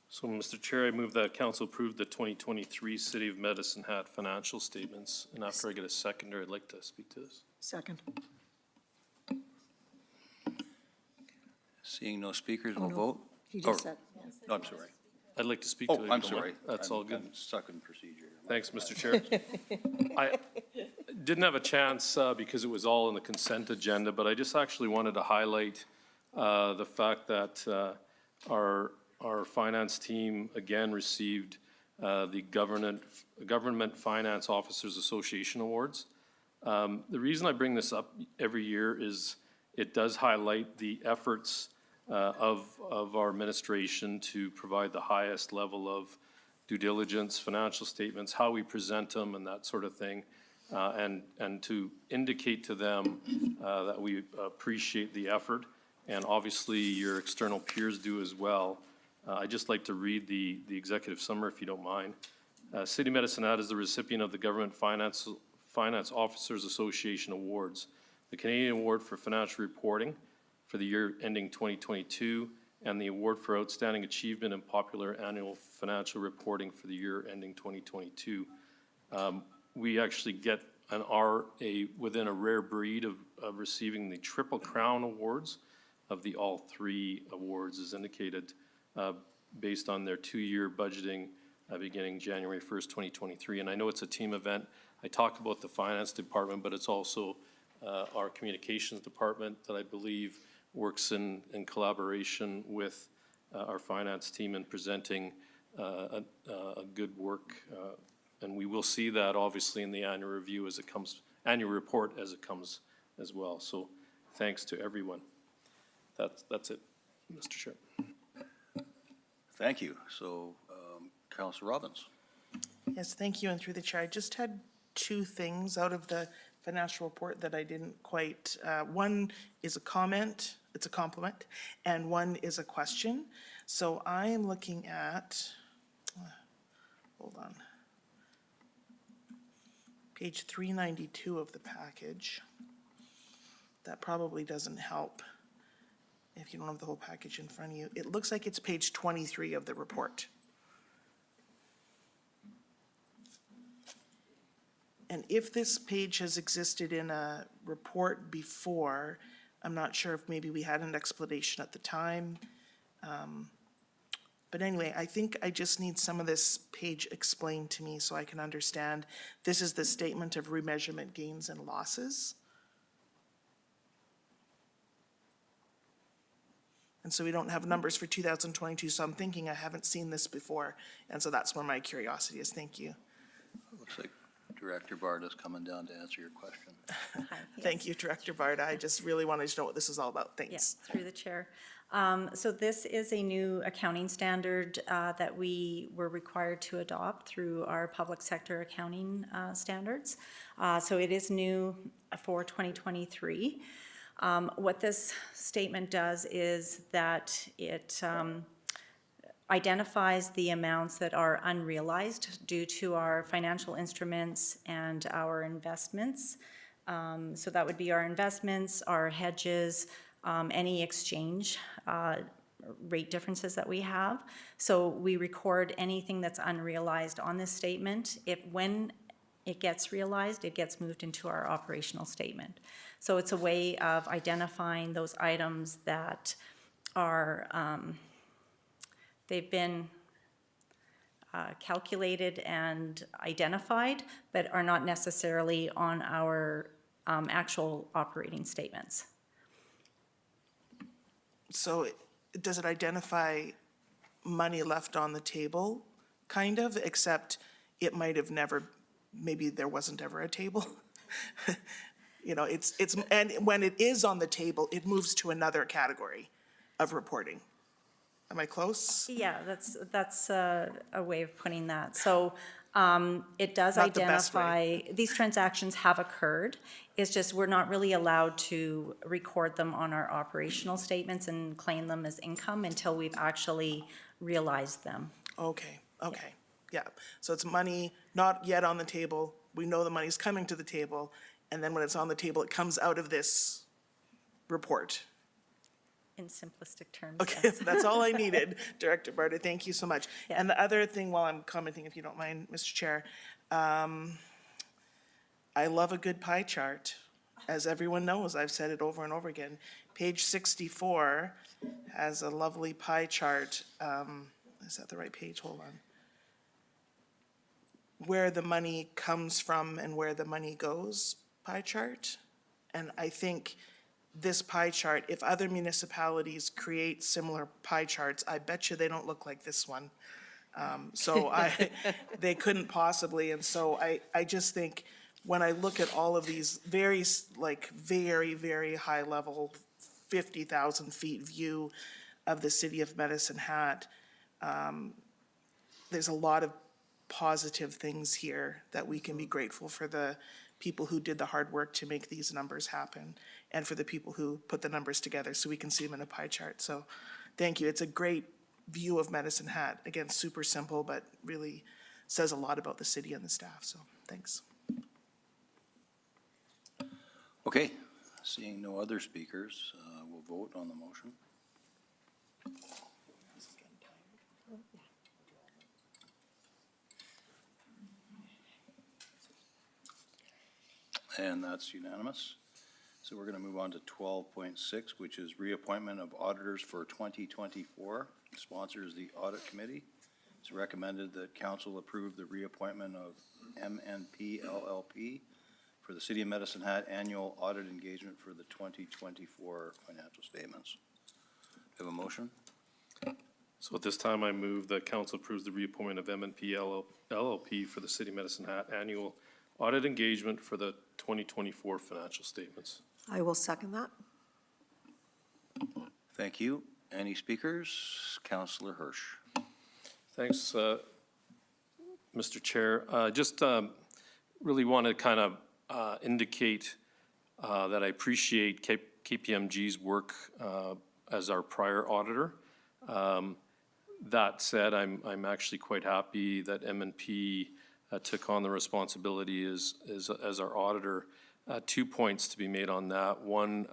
So, Mr. Chair, I move that council approve the 2023 City of Medicine Hat financial statements. And after I get a seconder, I'd like to speak to this. Second. Seeing no speakers, we'll vote. He just said. No, I'm sorry. I'd like to speak to it. Oh, if I'm you don't sorry. mind. That's all good. I'm stuck in procedure. Thanks, Mr. Chair. I didn't have a chance because it was all in the consent agenda, but I just actually wanted to highlight the fact that our finance team again received the Government Finance Officers Association Awards. The reason I bring this up every year is it does highlight the efforts of our administration to provide the highest level of due diligence, financial statements, how we present them and that sort of thing, and to indicate to them that we appreciate the effort, and obviously your external peers do as well. I'd just like to read the executive summary if you don't mind. City of Medicine Hat is the recipient of the Government Finance Officers Association Awards, the Canadian Award for Financial Reporting for the year ending 2022, and the Award for Outstanding Achievement in Popular Annual Financial Reporting for the year ending 2022. We actually get within a rare breed of receiving the Triple Crown Awards of the all three awards as indicated based on their 2-year budgeting beginning January 1st, 2023. And I know it's a team event. I talked about the finance department, but it's also our communications department that I believe works in collaboration with our finance team in presenting a good work. And we will see that obviously in the annual review as it comes, annual report as it comes as well. So thanks to everyone. That's it, Mr. Chair. Thank you. So Councillor Robbins. Yes, thank you, and through the chair, I just had two things out of the financial report that I didn't quite, one is a comment, it's a compliment, and one is a question. So I am looking at, hold on, page 392 of the package. That probably doesn't help if you don't have the whole package in front of you. It looks like it's page 23 of the report. And if this page has existed in a report before, I'm not sure if maybe we had an explanation at the time. But anyway, I think I just need some of this page explained to me so I can understand. This is the statement of remeasurement gains and losses. And so we don't have numbers for 2022, so I'm thinking I haven't seen this before. And so that's where my curiosity is. Thank you. Looks like Director Barda's coming down to answer your question. Thank you, Director Barda. I just really wanted to know what this is all about. Thanks. Yes, through the chair. So this is a new accounting standard that we were required to adopt through our public sector accounting standards. So it is new for 2023. What this statement does is that it identifies the amounts that are unrealized due to our financial instruments and our investments. So that would be our investments, our hedges, any exchange rate differences that we have. So we record anything that's unrealized on this statement. When it gets realized, it gets moved into our operational statement. So it's a way of identifying those items that are, they've been calculated and identified, but are not necessarily on our actual operating statements. So does it identify money left on the table, kind of, except it might have never, maybe there wasn't ever a table? You know, and when it is on the table, it moves to another category of reporting. Am I close? Yeah, that's a way of putting that. So it does Not the best identify, these transactions have occurred. It's just we're not really allowed to record them on our operational statements and claim them as income until we've actually realized them. Okay, yeah. So it's money not yet on the table. We know the money's coming to the table, and then when it's on the table, it comes out of this report. In simplistic terms, Okay, yes. that's all I needed, Director Barta. Thank you so much. Yeah. And the other thing, while I'm commenting, if you don't mind, Mr. Chair, I love a good pie chart. As everyone knows, I've said it over and over again. Page 64 has a lovely pie chart. Is that the right page? Hold on. Where the money comes from and where the money goes pie chart. And I think this pie chart, if other municipalities create similar pie charts, I bet you they don't look like this one. They couldn't possibly, and so I just think when I look at all of these very, very high level, 50,000 feet view of the city of Medicine Hat, there's a lot of positive things here that we can be grateful for the people who did the hard work to make these numbers happen and for the people who put the numbers together so we can see them in a pie chart. So thank you. It's a great view of Medicine Hat. Again, super simple, but really says a lot about the city and the staff. So thanks. Okay, seeing no other speakers, we'll vote on the motion. And that's unanimous. So we're going to move on to 12.6, which is reappointment of auditors for 2024. Sponsor is the Audit Committee. It's recommended that council approve the reappointment of MNP LLP for the City of Medicine Hat annual audit engagement for the 2024 financial statements. Do you have a motion? So at this time, I move that council approves the reappointment of MNP LLP for the City of Medicine Hat annual audit engagement for the 2024 financial statements. I will second that. Thank you. Any speakers? Councillor Hirsch. Thanks, Mr. Chair. Just really want to kind of indicate that I appreciate KPMG's work as our prior auditor. That said, I'm actually quite happy that M&P took on the responsibility as our auditor. 2 points to be made on that. One,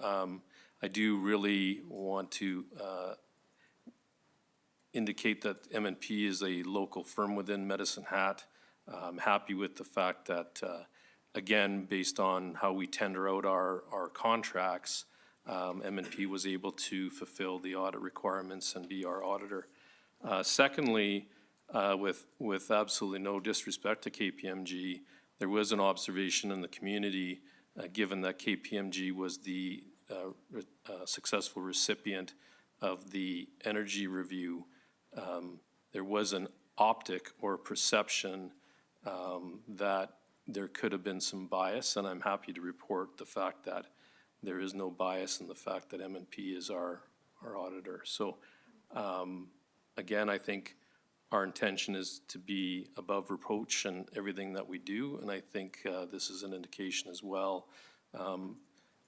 I do really want to indicate that M&P is a local firm within Medicine Hat. I'm happy with the fact that, again, based on how we tender out our contracts, M&P was able to fulfill the audit requirements and be our auditor. Secondly, with absolutely no disrespect to KPMG, there was an observation in the community, given that KPMG was the successful recipient of the energy review. There was an optic or perception that there could have been some bias, and I'm happy to report the fact that there is no bias in the fact that M&P is our auditor. So again, I think our intention is to be above reproach in everything that we do, and I think this is an indication as well.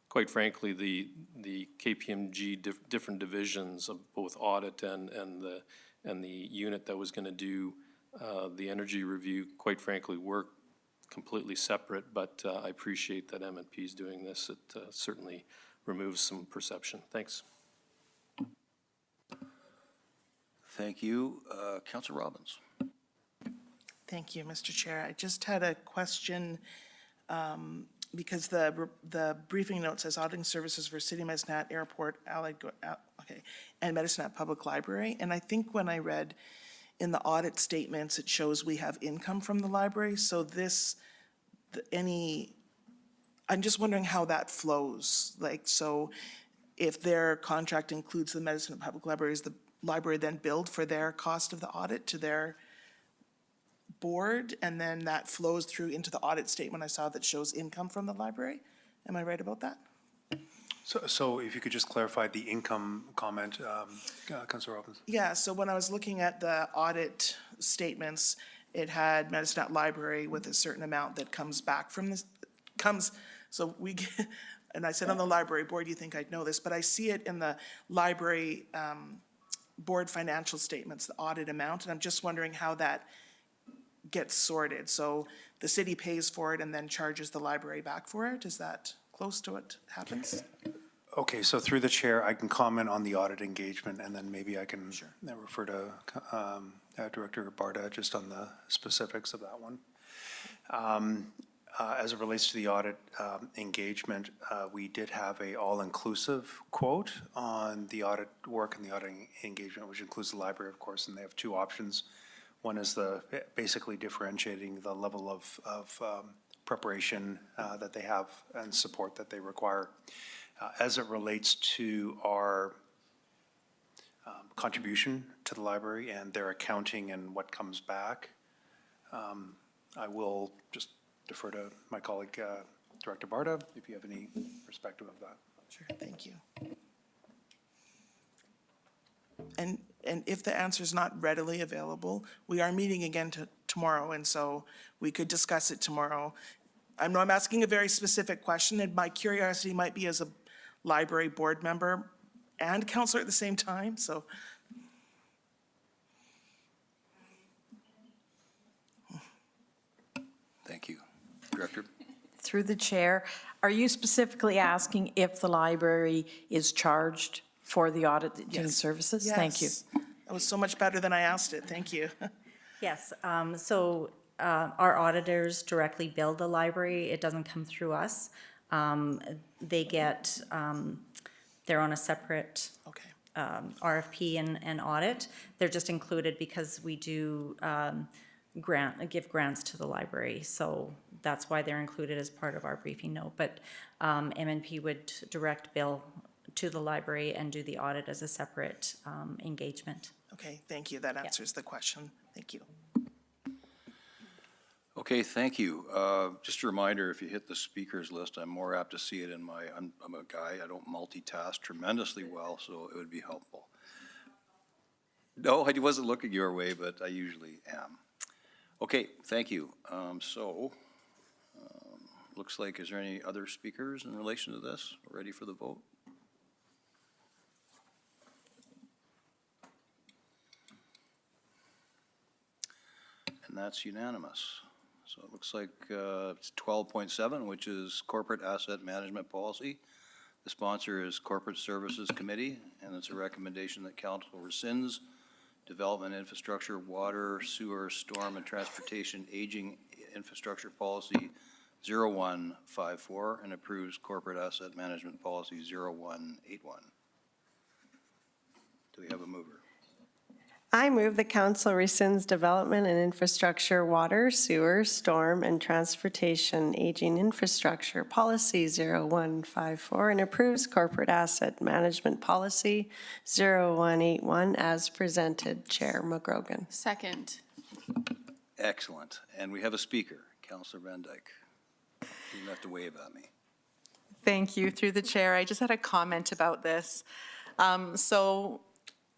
Quite frankly, the KPMG different divisions of both audit and the unit that was going to do the energy review, quite frankly, work completely separate, but I appreciate that M&P is doing this. It certainly removes some perception. Thanks. Thank you. Councillor Robbins. Thank you, Mr. Chair. I just had a question because the briefing note says auditing services for City Medicine Hat Airport, and Medicine Hat Public Library. And I think when I read in the audit statements, it shows we have income from the library. So I'm just wondering how that flows. Like, so if their contract includes the Medicine Hat Public Library, is the library then billed for their cost of the audit to their board, and then that flows through into the audit statement I saw that shows income from the library? Am I right about that? So if you could just clarify the income comment, Councillor Robbins. Yeah, so when I was looking at the audit statements, it had Medicine Hat Library with a certain amount that comes back from this, so we get, and I said on the library board, you think I'd know this, but I see it in the library board financial statements, the audit amount, and I'm just wondering how that gets sorted. So the city pays for it and then charges the library back for it? Is that close to what happens? Okay, so through the chair, I can comment on the audit engagement, and then maybe I can refer to Director Barta just on the specifics of that one. As it relates to the audit engagement, we did have a all-inclusive quote on the audit work and the audit engagement, which includes the library, of course, and they have two options. One is basically differentiating the level of preparation that they have and support that they require. As it relates to our contribution to the library and their accounting and what comes back, I will just defer to my colleague, Director Barta, if you have any perspective of that. Sure, thank you. And if the answer is not readily available, we are meeting again tomorrow, and so we could discuss it tomorrow. I know I'm asking a very specific question, and my curiosity might be as a library board member and counselor at the same time, so. Thank you. Director? Through the chair, are you specifically asking if the library is charged for the auditing services? Thank you. Yes. That was so much better than I asked it. Thank you. Yes, so our auditors directly bill the library. It doesn't come through us. They get, they're on a separate RFP and audit. They're just included because we do give grants to the library. So that's why they're included as part of our briefing note. But M&P would direct bill to the library and do the audit as a separate engagement. Okay, thank you. That answers the question. Thank you. Okay, thank you. Just a reminder, if you hit the speakers list, I'm more apt to see it in my, I'm a guy, I don't multitask tremendously well, so it would be helpful. No, I wasn't looking your way, but I usually am. Okay, thank you. Looks like, is there any other speakers in relation to this? We're ready for the vote? And that's unanimous. So it looks like it's 12.7, which is corporate asset management policy. The sponsor is Corporate Services Committee, and it's a recommendation that council rescinds development infrastructure, water, sewer, storm, and transportation aging infrastructure policy 0154 and approves corporate asset management policy 0181. Do we have a mover? I move the council rescinds development and infrastructure, water, sewer, storm, and transportation aging infrastructure policy 0154 and approves corporate asset management policy 0181 as presented. Chair McGrogan. Second. Excellent. And we have a speaker, Councillor Van Dyke. You don't have to wave at me. Thank you. Through the chair, I just had a comment about this. So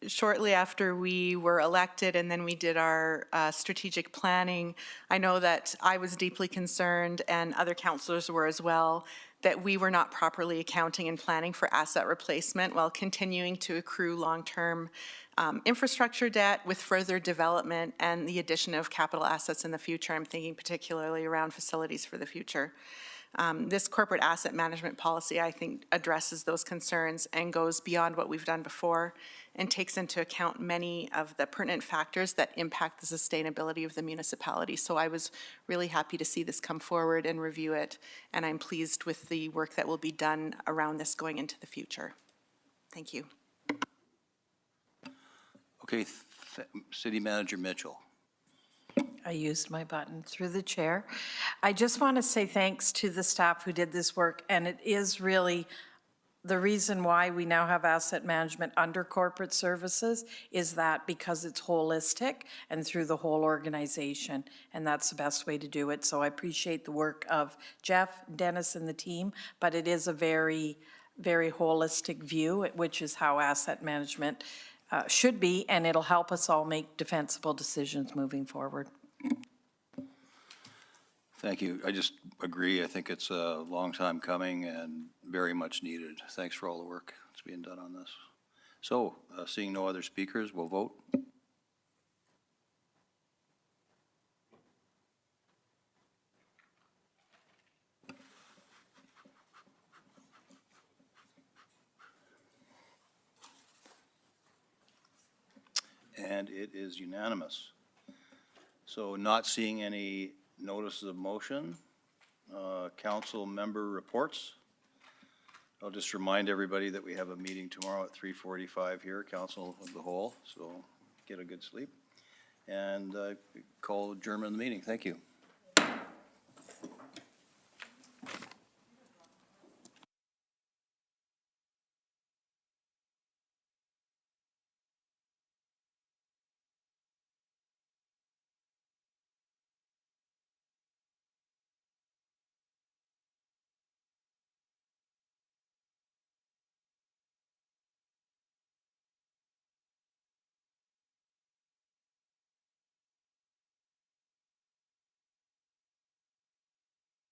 shortly after we were elected and then we did our strategic planning, I know that I was deeply concerned, and other councillors were as well, that we were not properly accounting and planning for asset replacement while continuing to accrue long-term infrastructure debt with further development and the addition of capital assets in the future. I'm thinking particularly around facilities for the future. This corporate asset management policy, I think, addresses those concerns and goes beyond what we've done before and takes into account many of the pertinent factors that impact the sustainability of the municipality. So I was really happy to see this come forward and review it, and I'm pleased with the work that will be done around this going into the future. Thank you. Okay, City Manager Mitchell. I used my button through the chair. I just want to say thanks to the staff who did this work, and it is really the reason why we now have asset management under corporate services is that because it's holistic and through the whole organization, and that's the best way to do it. So I appreciate the work of Jeff, Dennis, and the team, but it is a very, very holistic view, which is how asset management should be, and it'll help us all make defensible decisions moving forward. Thank you. I just agree. I think it's a long time coming and very much needed. Thanks for all the work that's being done on this. So, seeing no other speakers, we'll vote. And it is unanimous. So not seeing any notices of motion, council member reports. I'll just remind everybody that we have a meeting tomorrow at 3:45 here, Council of the Whole, so get a good sleep. And call adjournment of the meeting. Thank you.